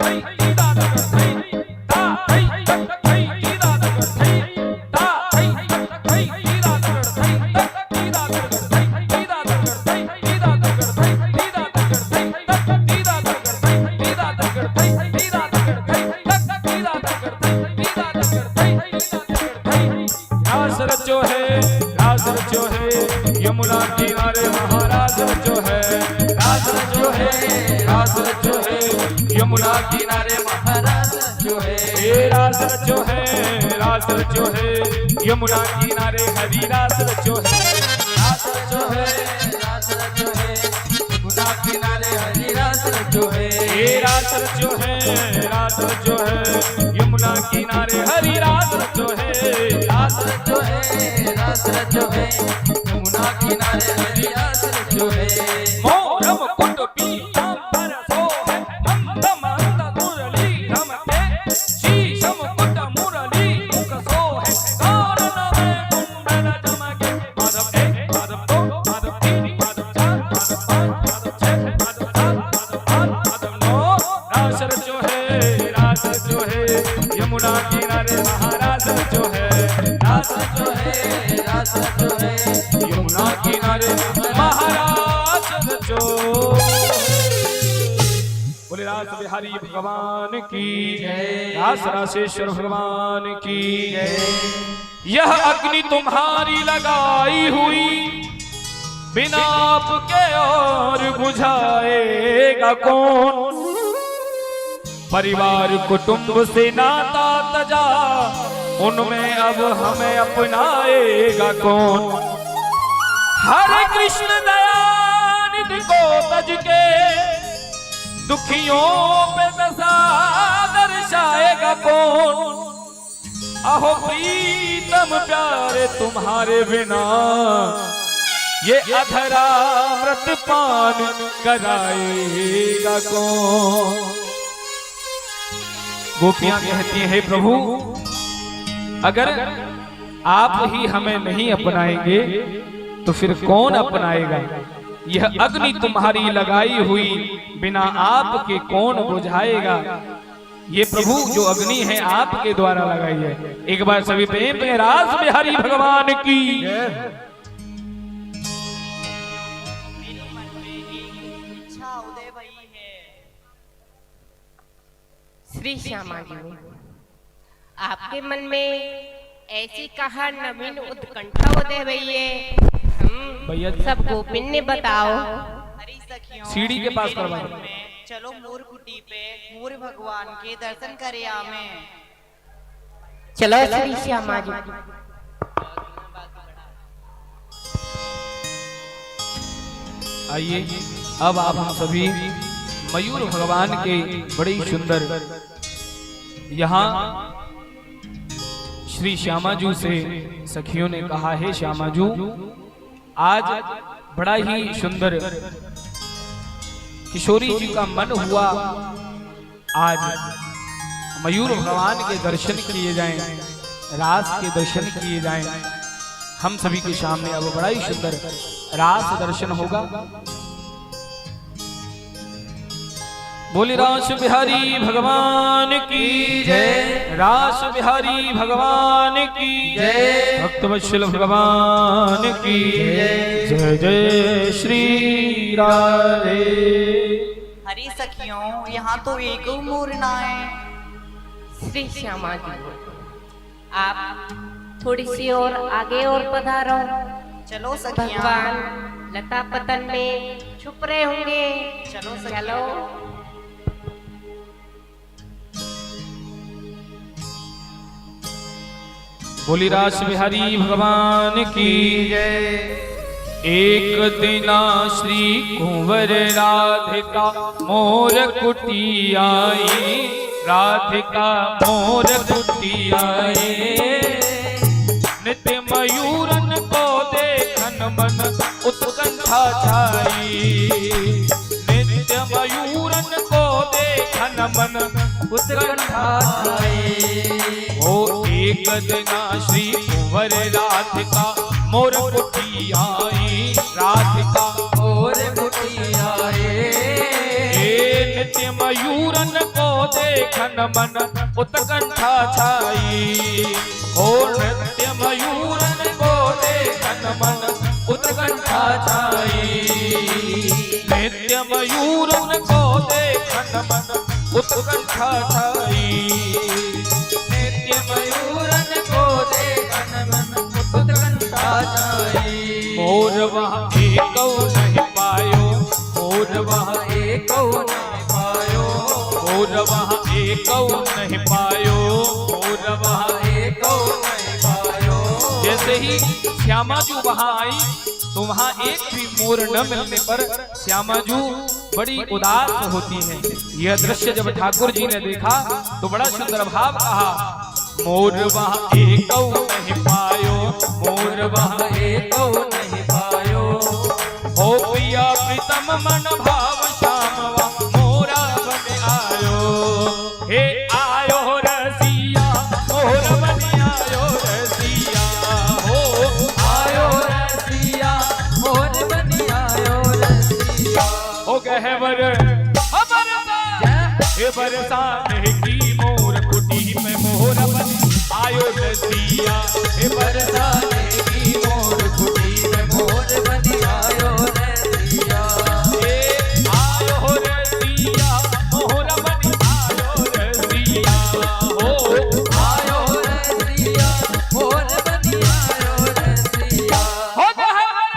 थई ता थई ता थई थई ता थई ता थई थई ता थई ता यमुना किनारे महाराज जो है, रास रचो है, रास रचो है, यमुना किनारे महाराज रास रचो है, रास रचो है, यमुना किनारे हरी रास रचो है, रास रचो है, रास रचो है, यमुना किनारे हरी रास रचो है। रास रचो है, रास रचो है, यमुना किनारे हरी रास रचो है, रास रचो है, रास रचो है, यमुना किनारे हरी रास रचो है। मोर मुकुट पीतांबर सोहे, मंद मंद मुरली रमते, शीश मुकुट मुरली मुख सोहे, कानन में कुंडल चमके, माधव एक, माधव दो, माधव तीन, माधव चार, माधव पाँच, माधव छह, माधव सात, माधव आठ, माधव नौ। रास रचो है, रास रचो है, यमुना किनारे महाराज रचो है, रास रचो है, रास रचो है, यमुना किनारे महाराज रचो। बोले रास बिहारी भगवान की जय, रास रासेश्वर भगवान की जय। यह अग्नि तुम्हारी लगाई हुई, बिना आपके और बुझाएगा कौन। परिवार कुटुंब से नाता तजा, उनमें अब हमें अपनाएगा कौन। हरे कृष्ण दयानिधि को तज के, दुखियों पे दशा दर्शाएगा कौन। अहो प्रीतम प्यारे तुम्हारे बिना, ये अधरा अमृत पान कराएगा कौन। गोपियां कहती हैं, हे प्रभु, अगर आप ही हमें नहीं अपनाएंगे तो फिर कौन अपनाएगा। यह अग्नि तुम्हारी लगाई हुई, बिना आपके कौन बुझाएगा। ये प्रभु जो अग्नि है आपके द्वारा लगाई है। एक बार सभी प्रेम पे रास बिहारी भगवान की। श्री श्यामा जी, आपके मन में ऐसी कहा नवीन उत्कंठा उदय भई है, भैया हम सब गोपिन ने बताओ। हरी सखियों, सीढ़ी के पास करवा दो। चलो मोर कुटी पे मोर भगवान के दर्शन करे आमे। चलो श्री श्यामा जी। आइए अब आप हम सभी मयूर भगवान के बड़े ही सुंदर यहाँ श्री श्यामाजू से सखियों ने कहा है, श्यामाजू आज बड़ा ही सुंदर किशोरी जी का मन हुआ, आज मयूर भगवान के दर्शन किए जाएं, रास के दर्शन किए जाएं। हम सभी के सामने अब बड़ा ही सुंदर रास दर्शन होगा। बोली रास बिहारी भगवान की जय, रास बिहारी भगवान की जय, भक्तवत्सल भगवान की जय। जय जय श्री राधे। हरी सखियों, यहाँ तो एक मोर ना है। श्री श्यामा जी, आप थोड़ी सी और आगे और पधारो। चलो सखियां, भगवान लता पतन में छुप रहे होंगे। चलो चलो। सखियां। बोली रास बिहारी भगवान की जय। एक दिना श्री कुंवर राधिका मोर कुटी आई, राधिका मोर कुटी आई। नित्य मयूरन को देखन मन उत्कंठा छाई, नित्य मयूरन को देखन मन उत्कंठा छाई। ओ एक दिना श्री कुंवर राधिका मोर कुटी आई, राधिका मोर कुटी आई। नित्य मयूरन को देखन मन उत्कंठा छाई, ओ नित्य मयूरन को देखन मन उत्कंठा छाई। नित्य मयूरन को देखन मन उत्कंठा छाई, नित्य मयूरन को देखन मन उत्कंठा छाई। मोर वहाँ एक नहीं पायो, मोर वहाँ एक नहीं पायो, मोर वहाँ एक नहीं पायो। जैसे ही श्यामाजू वहां आई तो वहां एक भी मोर न मिलने पर श्यामाजू बड़ी उदास होती हैं। यह दृश्य जब ठाकुर जी ने देखा तो बड़ा सुंदर भाव कहा, मोर वहां एक नहीं पायो, मोर वहां एक नहीं पायो, हो प्रिया प्रीतम मन भाव श्यामवा मोरा बन आयो, हे आयो रसिया मोर बन आयो रसिया, हो आयो रसिया मोर बन आयो रसिया। हो गहवर हे बरसाने की मोर कुटी में मोर बन आयो रसिया, हे बरसाने की मोर कुटी में मोर बन आयो रसिया। हे आयो रसिया मोर बन आयो रसिया, हो आयो रसिया मोर बन आयो रसिया। हो गहवर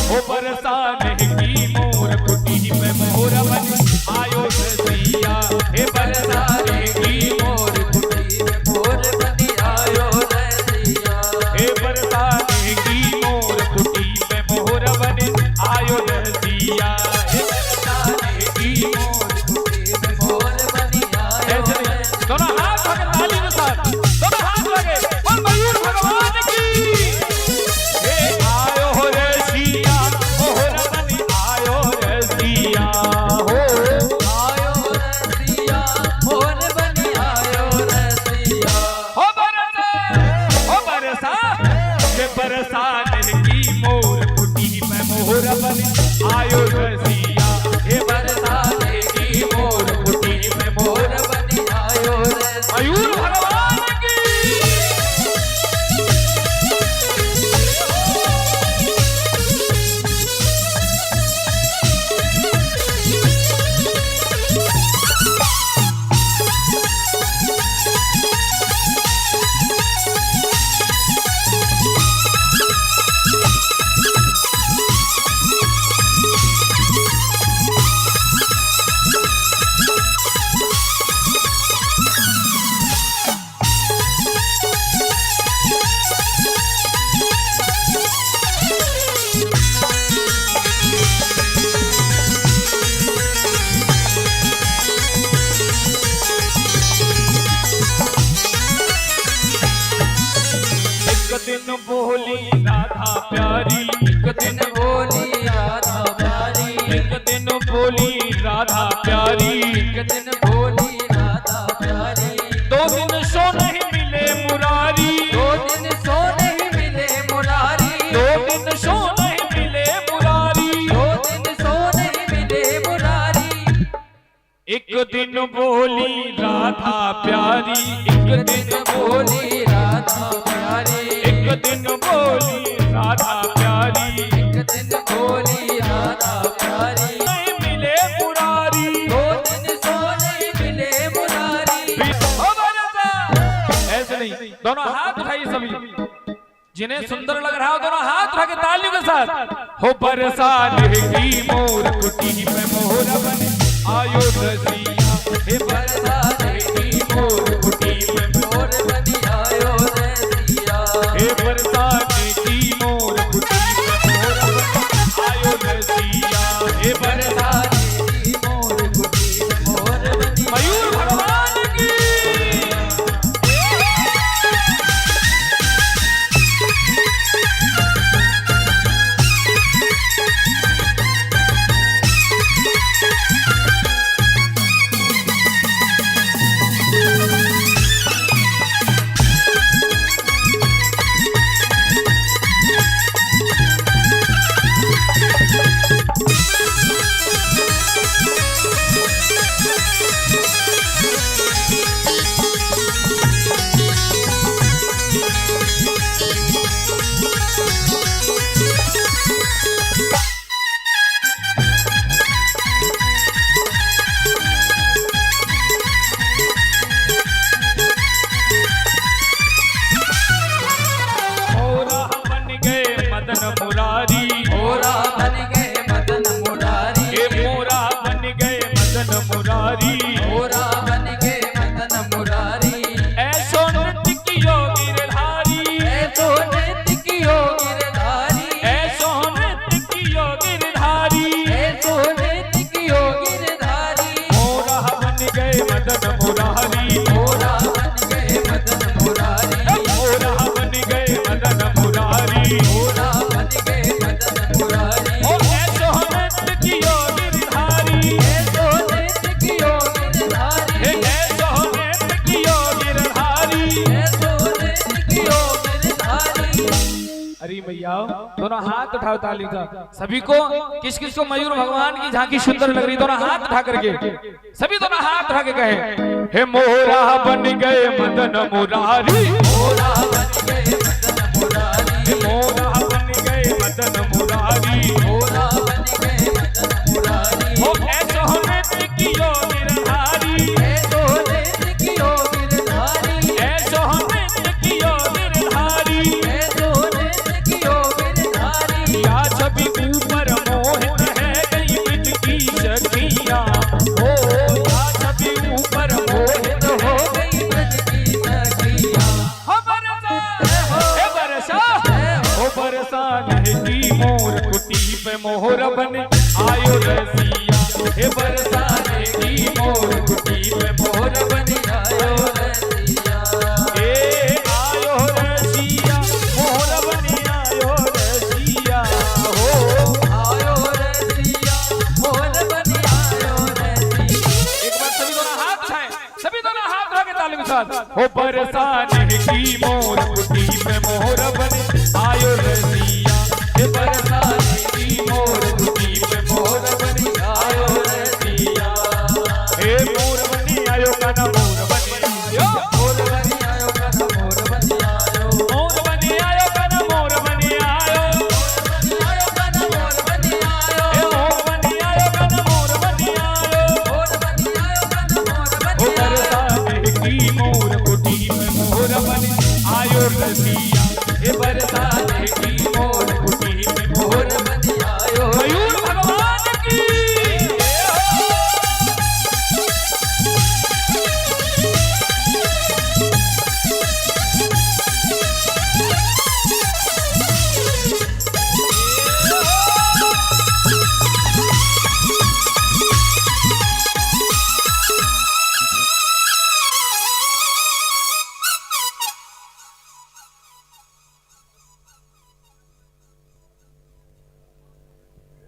हो बरसाने की मोर कुटी में मोर बन आयो रसिया, हे बरसाने की मोर कुटी में मोर बन आयो रसिया। हे बरसाने की मोर कुटी में मोर बन आयो रसिया, हे बरसाने की मोर कुटी में मोर बन आयो ऐसे नहीं, दोनों हाथ लगे ताली के साथ, दोनों हाथ लगे और मयूर भगवान की। हे आयो रसिया मोर बन आयो रसिया, हो आयो रसिया मोर बन आयो रसिया। हो बरसा ये बरसाने की मोर कुटी में मोर बन आयो रसिया, हे बरसाने की मोर कुटी में मोर बन आयो रसिया। मयूर भगवान की। एक दिन बोली राधा प्यारी, एक दिन बोली राधा प्यारी, एक दिन बोली राधा प्यारी, एक दिन बोली राधा प्यारी। 2 दिन सो नहीं मिले मुरारी, 2 दिन सो नहीं मिले मुरारी, 2 दिन सो नहीं मिले मुरारी, 2 दिन सो नहीं मिले मुरारी। एक दिन बोली राधा प्यारी, एक दिन बोली राधा प्यारी, एक दिन बोली राधा प्यारी, एक दिन बोली राधा प्यारी। नहीं मिले मुरारी, 2 दिन सो नहीं मिले मुरारी। हो बरसा। ऐसे नहीं, दोनों हाथ उठाइए सभी, जिन्हें सुंदर लग रहा हो दोनों हाथ उठा के तालियों के साथ। हो बरसाने की मोर कुटी में मोर बन आयो रसिया, हे बरसाने की मोर कुटी में मोर बन आयो रसिया। हे बरसाने की मोर कुटी में मोर बन आयो रसिया, हे बरसाने की मोर कुटी में मोर बन मयूर भगवान की। मोरा बन गए मदन मुरारी। ऐसो नृत्य कियो गिरधारी, जी आओ, दोनों हाथ उठाओ ताली का। सभी को किस किस को मयूर भगवान की झांकी सुंदर लग रही, दोनों हाथ उठा करके, सभी दोनों हाथ उठा के कहे, हे मोरा बन गए मदन मुरारी, मोरा बन गए मदन मुरारी, मोरा बन गए मदन मुरारी, मोरा बन गए मदन मुरारी। हो ऐसो नृत्य कियो गिरधारी, ऐसो नृत्य कियो गिरधारी, ऐसो नृत्य कियो गिरधारी, ऐसो नृत्य कियो गिरधारी। या छवि ऊपर मोहित है गई ब्रज की सखियां, हो या छवि ऊपर मोहित हो गई ब्रज की सखियां। हो बरसा, हे बरसा, हो बरसा नहती मोर कुटी पे मोहर बन आयो रसिया, हे बरसा नहती मोर कुटी पे मोहर बन आयो रसिया, ए आयो रसिया, मोहर बन आयो रसिया, हो आयो रसिया, मोर बन आयो रसिया। एक बार सभी दोनों हाथ उठाएं, सभी दोनों हाथ उठा के ताली के साथ, हो बरसा नहती मोर कुटी पे मोहर बन आयो रसिया, हे बरसा नहती मोर कुटी पे मोहर बन आयो रसिया, हे मोर बन आयो काना मोर बन आयो, मोर बन आयो कथा मोर बन आयो, मोर बन आयो काना मोर बन आयो, आयो कथा मोर बन आयो, हे मोर बन आयो काना मोर बन आयो, मोर बन आयो कथा मोर बन हो बरसा नहती मोर कुटी पे मोहर बन आयो रसिया, हे बरसा नहती मोर कुटी पे मोहर बन आयो। मयूर भगवान की जय हो।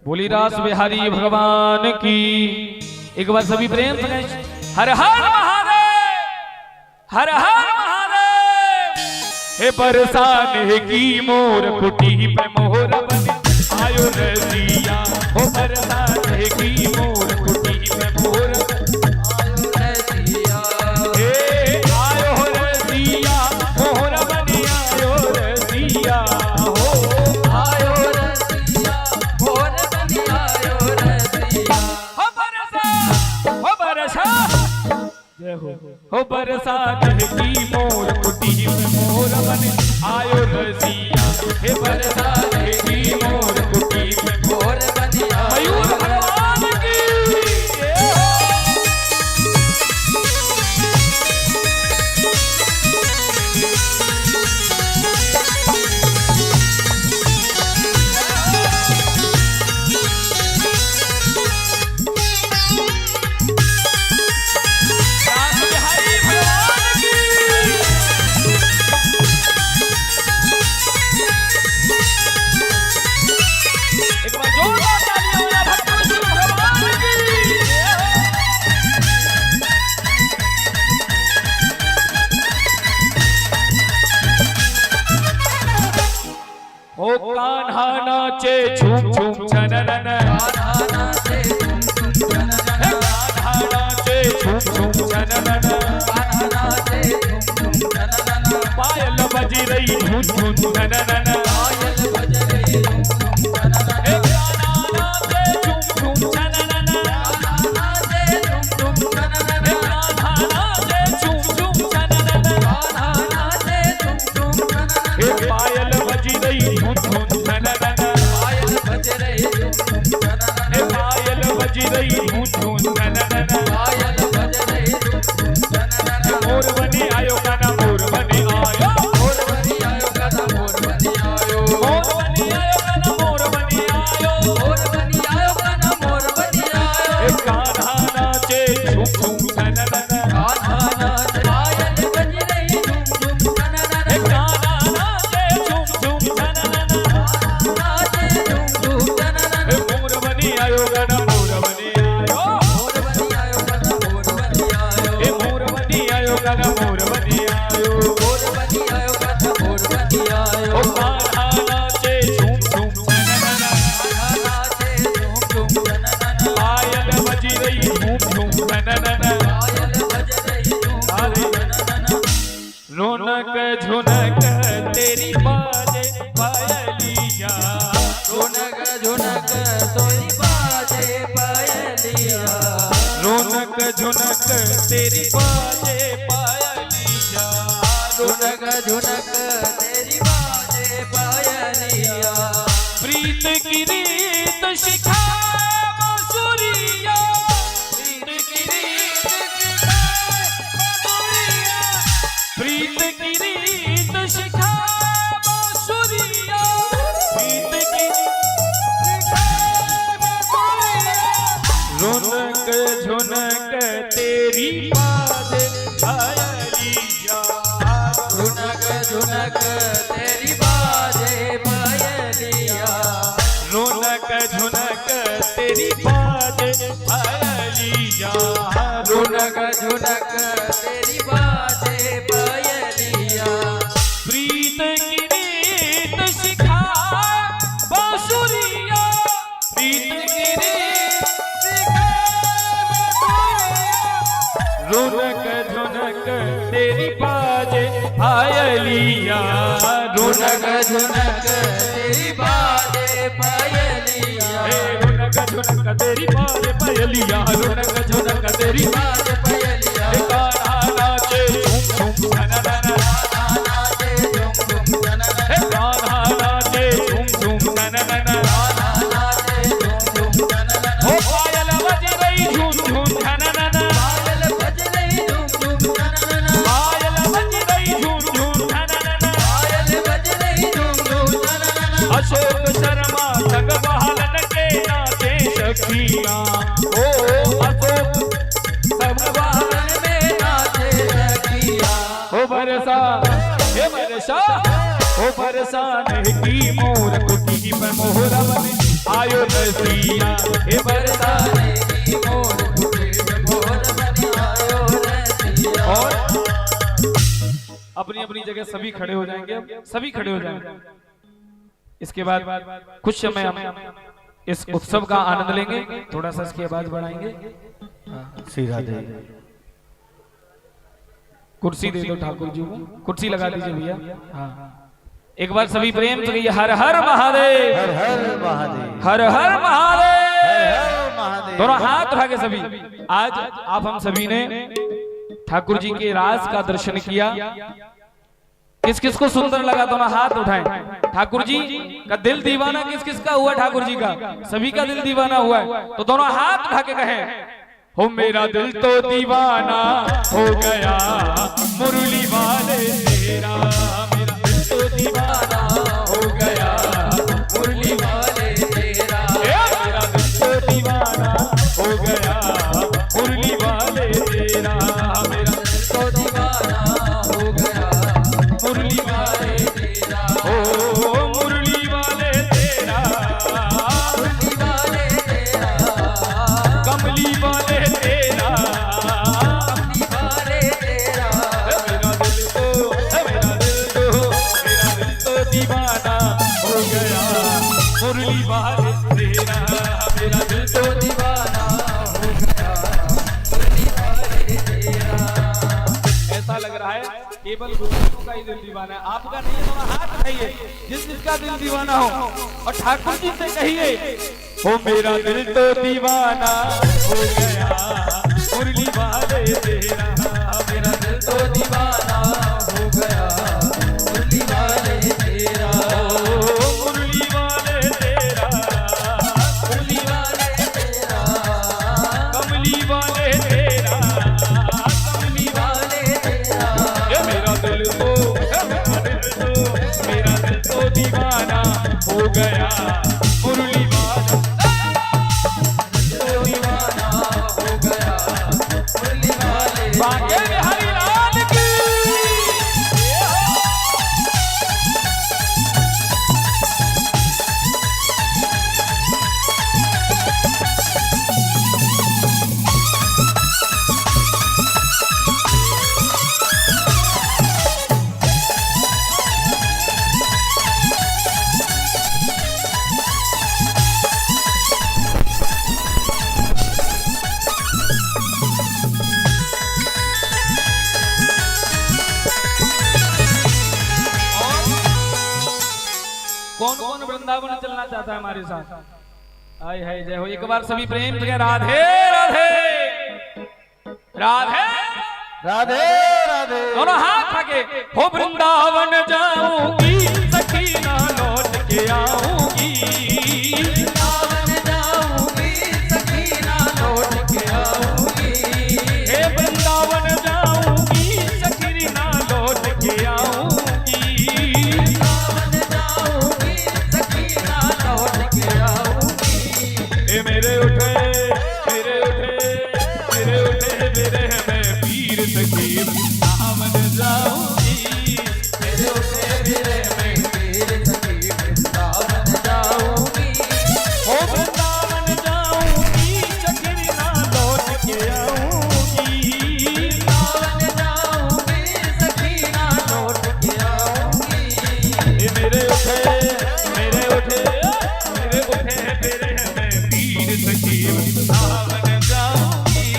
बोली रास बिहारी भगवान की। एक बार सभी प्रेम से कहें, हर हर महादेव, हर हर महादेव, हे बरसाने की मोर कुटी पे मोहर बन आयो रसिया, हो बरसाने की मोर कुटी पे मोहर आयो रसिया, हे आयो रसिया, मोहर बन आयो रसिया, हो आयो रसिया, मोर बन आयो रसिया। हो बरसा, हो बरसा, जय हो बरसा नहती मोर कुटी पे मोर बन आयो रसिया, हे बरसा नहती मोर कुटी पे मोर बन आयो मयूर भगवान की जय हो। रास बिहारी भगवान की। एक बार जोरदार तालियां वाला भक्त विष्णु भगवान की जय हो। ओ कान्हा नाचे झूम झूम छननन, कान्हा नाचे झूम झूम छननन, कान्हा नाचे झूम झूम छननन, कान्हा नाचे झूम झूम छननन, पायल बजी रही झूम झूम छननन, पायल बज रही झूम झूम छननन, हे कान्हा नाचे झूम झूम छननन, कान्हा नाचे झूम झूम छननन, हे कान्हा नाचे झूम झूम छननन, कान्हा नाचे झूम झूम छननन, हे पायल बजी रही झूम झूम छननन, पायल बज रही झूम झूम छननन, हे पायल बजी रही झूम झूम छननन, पायल बज रही झूम झूम छननन, मोर बनी आयो काना मोर बनी आयो, मोर बन आयो कथा मोर बन आयो, मोर बनी आयो काना मोर झुनक झुनक तोरी बाजे पायलिया रौनक झुनक तेरी बाजे पायलिया झुनक झुनक तेरी बाजे पायलिया प्रीत की रीत शिखा बांसुरिया प्रीत की रीत शिखा बांसुरिया प्रीत की रीत शिखा बांसुरिया प्रीत की शिखा बांसुरिया रौनक झुनक तेरी बाजे पायलिया झुनक झुनक तेरी बाजे पायलिया रौनक झुनक तेरी बाजे पायलिया झुनक झुनक तेरी बाजे पायलिया प्रीत की रीत शिखा बांसुरिया प्रीत की रीत शिखा बांसुरिया रौनक झुनक तेरी बाजे पायलिया झुनक झुनक तेरी बाजे पायलिया रौनक झुनक तेरी बाजे पायलिया रौनक झुनक तेरी बाजे पायलिया गाना नाचे झूम झूम ना ना ना नाचे झुम झुम जनन गाना नाचे झूम झूम ना ना ना नाचे झुम झुम जनन हो पायल बज रही झूम झूम ना ना ना पायल बज रही झुम झुम जनन पायल बज रही झूम झूम ना ना ना पायल बज रही झुम झुम जनन अशोक शर्मा संग बहालन के नाचे सखियां ओ अशोक संग बहालन में नाचे सखिया हो बरसा हे बरसा हो बरसाने की मोर कुटी पे मोहरा बने आयो रसिया हे बरसाने की मोर कुटी पे मोर बन आयो रसिया और अपनी अपनी जगह सभी खड़े हो जाएंगे अब सभी खड़े हो जाएंगे इसके बाद कुछ समय हम इस उत्सव का आनंद लेंगे थोड़ा सा इसकी आवाज बढ़ाएंगे श्री राधे कुर्सी दे दो ठाकुर जी को कुर्सी लगा दीजिए भैया हाँ एक बार सभी प्रेम से कहिए हर हर महादेव हर हर महादेव हर हर महादेव हर महादेव दोनों हाथ उठा के सभी आज आप हम सभी ने ठाकुर जी के राज का दर्शन किया किस किस को सुंदर लगा दोनों हाथ उठाएं ठाकुर जी का दिल दीवाना किस किस का हुआ ठाकुर जी का सभी का दिल दीवाना हुआ है तो दोनों हाथ उठा के कहें हो मेरा दिल तो दीवाना हो गया मुरली वाले तेरा मेरा दिल तो दीवाना हो गया मुरली वाले तेरा मेरा दिल तो दीवाना हो गया मुरली वाले तेरा मेरा दिल तो दीवाना हो गया मुरली वाले तेरा ओ मुरली वाले तेरा मुरली वाले तेरा कमली वाले तेरा कमली वाले तेरा मेरा दिल तो दीवाना हो गया मुरली वाले तेरा मेरा दिल तो दीवाना हो गया मुरली वाले तेरा ऐसा लग रहा है केवल गुरुओं का ही दिल दीवाना है आपका नहीं है दोनों हाथ उठाइए जिस जिसका दिल दीवाना हो और ठाकुर जी से कहिए हो मेरा दिल तो दीवाना हो गया मुरली वाले तेरा मेरा दिल तो दीवाना हो गया मुरली वाले तेरा मुरली वाले तेरा मुरली वाले तेरा कमली वाले तेरा कमली वाले तेरा ये मेरा दिल तो दीवाना हो गया मुरली वाले दीवाना हो गया मुरली वाले वृंदावन चलना चाहता है हमारे साथ। आय है जय हो। एक बार सभी प्रेम से राधे राधे राधे राधे राधे। दोनों हाथ आगे। हो वृंदावन जाऊंगी सखी ना लौट के आऊंगी, वृंदावन जाऊंगी सखी ना लौट के आऊंगी, हे वृंदावन जाऊंगी सखी ना लौट के आऊंगी, वृंदावन जाऊंगी सखी ना लौट के आऊंगी। हे मेरे उठे मेरे उठे मेरे उठे मेरे मैं पीर सखी वृंदावन जाऊंगी, मेरे उठे मेरे मैं पीर सखी वृंदावन जाऊंगी, हो वृंदावन जाऊंगी सखी ना लौट के आऊंगी, वृंदावन जाऊंगी सखी ना लौट के आऊंगी। हे मेरे उठे मेरे उठे मेरे उठे मेरे मैं पीर सखी वृंदावन जाऊंगी,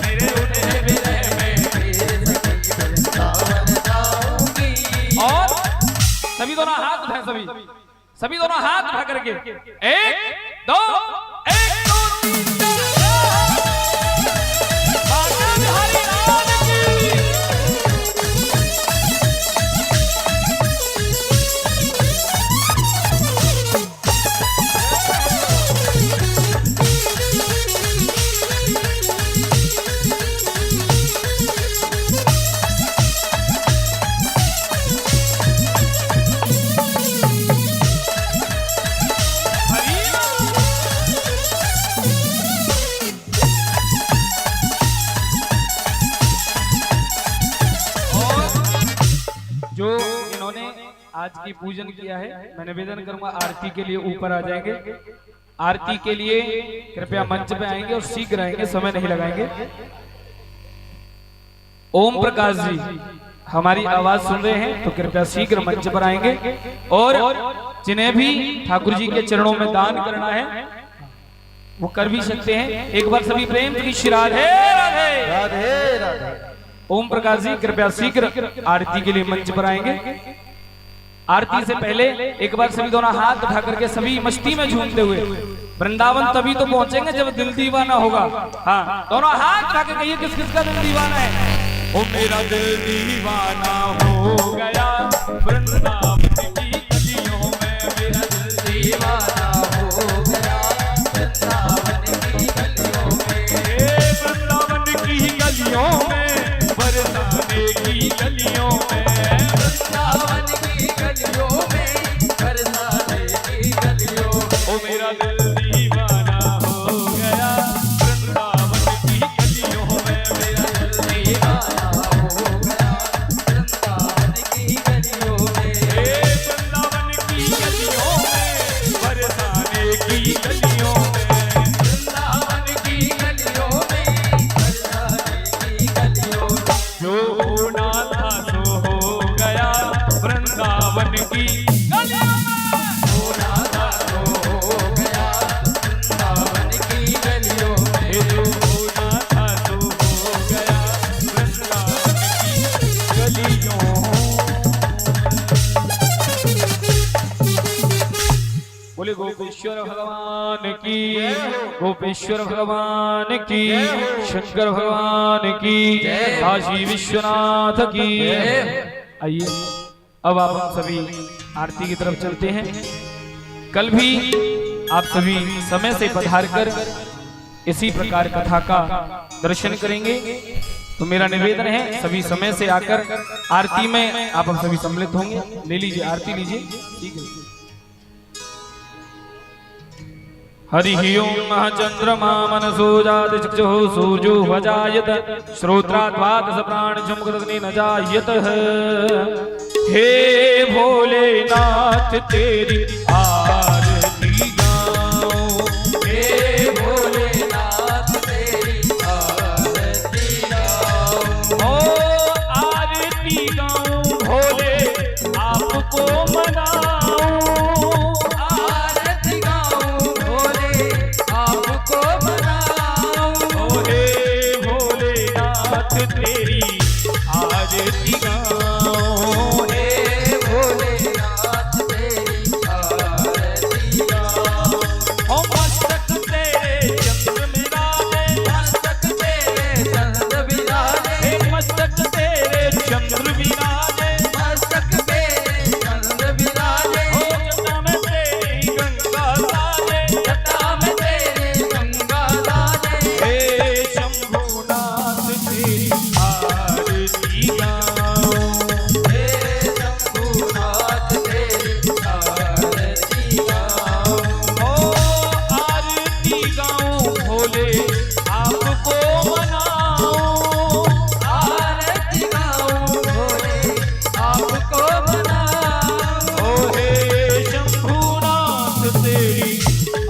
मेरे उठे मेरे मैं वृंदावन जाऊंगी। और सभी दोनों हाथ उठाए, सभी दोनों हाथ उठा करके एक दो तीन चार। बाजा बिहारी लाल की। जो इन्होंने आज की पूजन किया है, मैं निवेदन करूंगा आरती के लिए ऊपर आ जाएंगे। आरती के लिए कृपया मंच पे आएंगे और शीघ्र आएंगे, समय नहीं लगाएंगे। ओम प्रकाश जी हमारी आवाज सुन रहे हैं तो कृपया शीघ्र मंच पर आएंगे, और जिन्हें भी ठाकुर जी के चरणों में दान करना है वो कर भी सकते हैं। एक बार सभी प्रेम की श्री राधे राधे राधे राधे। ओम प्रकाश जी कृपया शीघ्र आरती के लिए मंच पर आएंगे। आरती से पहले एक बार सभी दोनों हाथ उठा करके सभी मस्ती में झूमते हुए, वृंदावन तभी तो पहुंचेंगे जब दिल दीवाना होगा। हाँ, दोनों हाथ उठा के कहिए किस किस का दिल दीवाना है। ओ मेरा दिल दीवाना हो गया वृंदावन की गलियों में, मेरा दिल दीवाना हो गया वृंदावन की गलियों में, वृंदावन की गलियों में, बरसाने की गलियों में, वृंदावन की गलियों में, बरसाने की गलियों में। ओ मेरा दिल दीवाना हो गया वृंदावन की गलियों में, मेरा दिल दीवाना हो गया वृंदावन की गलियों में, वृंदावन की गलियों में, बरसाने की गलियों में, वृंदावन की गलियों में, बरसाने की गलियों में। जो होना था सो हो गया वृंदावन की गलियों में, होना था तो हो गया वृंदावन की गलियों में, जो होना था सो हो गया वृंदावन की गलियों। बोले गोपेश्वर भगवान की, गोपेश्वर भगवान की, शंकर भगवान की, काशी विश्वनाथ की। आइए अब आप हम सभी आरती की तरफ चलते हैं। कल भी आप सभी समय से पधार कर इसी प्रकार कथा का दर्शन करेंगे, तो मेरा निवेदन है सभी समय से आकर आरती में आप हम सभी सम्मिलित होंगे। ले लीजिए आरती लीजिए, ठीक है। हरि ओम चंद्रमा मनसो जात चक्षुः सूर्यो वजायत श्रोत्राद्वादश प्राणिजमुखदग्नि न जायत। हे भोलेनाथ तेरी आरती गाऊं, हे भोलेनाथ तेरी आरती गाऊं, ओ आरती गाऊं भोले आपको मनाऊं, आरती गाऊं भोले आपको मनाऊं। ओ हे भोलेनाथ तेरी आरती गाऊं, हे भोलेनाथ तेरी आरती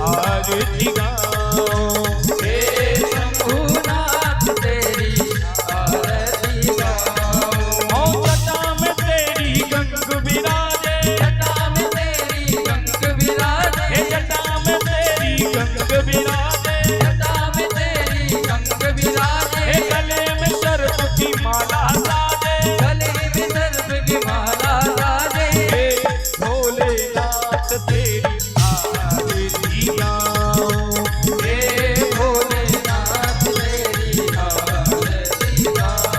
आरती गाओ। हे शंभुनाथ तेरी आरती गाओ। ओ जटा में तेरी गंग विराजे, जटा में तेरी गंग विराजे, हे जटा में तेरी गंग विराजे, जटा में तेरी गंग विराजे, हे गले में सर्प की माला साजे, गले में सर्प की माला साजे। हे भोलेनाथ तेरी आरती गाओ। हे भोलेनाथ तेरी आरती गाओ।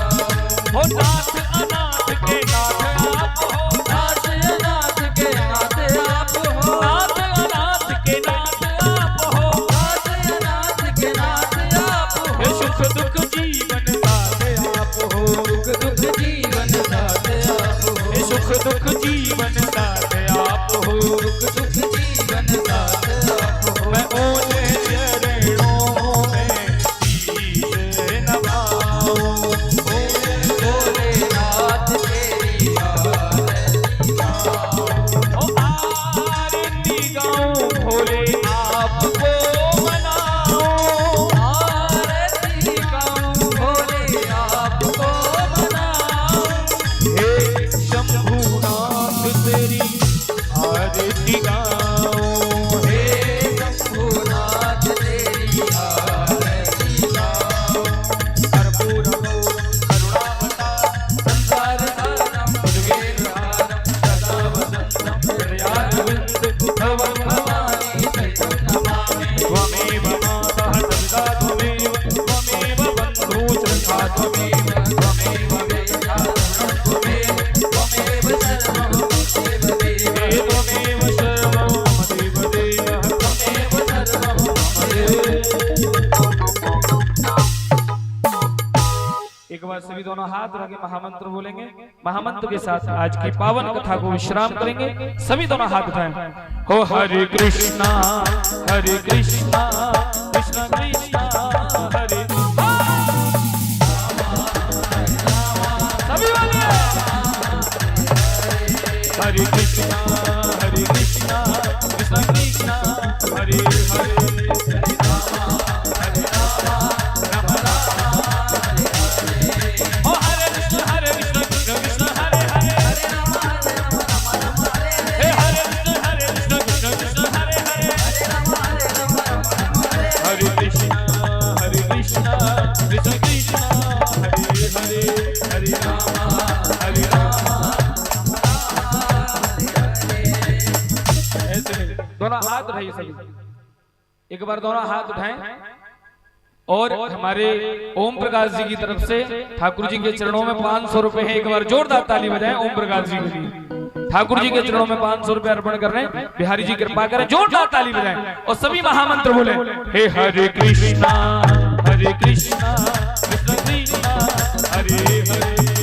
हो नाथ अनाथ के नाथ आप हो, नाथ अनाथ के नाथ आप हो, नाथ अनाथ के नाथ आप हो, नाथ अनाथ के नाथ आप हो। हे सुख दुख जीवन साथ आप हो, सुख दुख जीवन साथ आप हो, हे सुख दुख जीवन साथ आप हो। सुख दुख जीवन साथ आप हो। मैं ओले चरणों में शीश नवाऊं। भोलेनाथ तेरी आरती गाओ। ओ आरती गाऊं भोले आपको मनाऊं। आरती गाऊं भोले आपको मनाऊं। हे शंभुनाथ तेरी आरती गाऊं। हे शंभुनाथ तेरी आरती गाओ। कर्पूर करुणावतार संसार सारं भुजगेन्द्रहारं सदा वसन्तं हृदयारविन्द भवं भवानी सहितं नमामि। त्वमेव माता पिता त्वमेव, त्वमेव बन्धु सखा त्वमेव, त्वमेव वेदा त्वमेव, त्वमेव सर्वं मम देवदेव। हे त्वमेव सर्वं मम देवदेवः। त्वमेव सर्वं मम देव। एक बार सभी दोनों हाथ रखे महामंत्र बोलेंगे। महामंत्र के साथ आज की पावन कथा को विश्राम करेंगे। सभी दोनों हाथ उठाएं। हो हरे कृष्णा कृष्ण कृष्ण हरे सभी वाले हरे कृष्णा कृष्ण कृष्ण हरे हरे ओ हरे कृष्ण कृष्ण कृष्ण हरे हरे, हे हरे कृष्ण कृष्ण कृष्ण हरे हरे, हरे कृष्ण कृष्ण कृष्ण हरे हरे, हरे राम ऐसे दोनों हाथ उठाइए सभी। एक बार दोनों हाथ उठाएं और हमारे ओम प्रकाश जी की तरफ से ठाकुर जी के चरणों में 500 रुपए है। एक बार जोरदार ताली बजाएं ओम प्रकाश जी के लिए। ठाकुर जी के चरणों में 500 रुपए अर्पण कर रहे हैं। बिहारी जी कृपा करें, जोरदार ताली बजाएं और सभी महामंत्र बोले। हे हरे कृष्णा कृष्ण कृष्ण हरे हरे।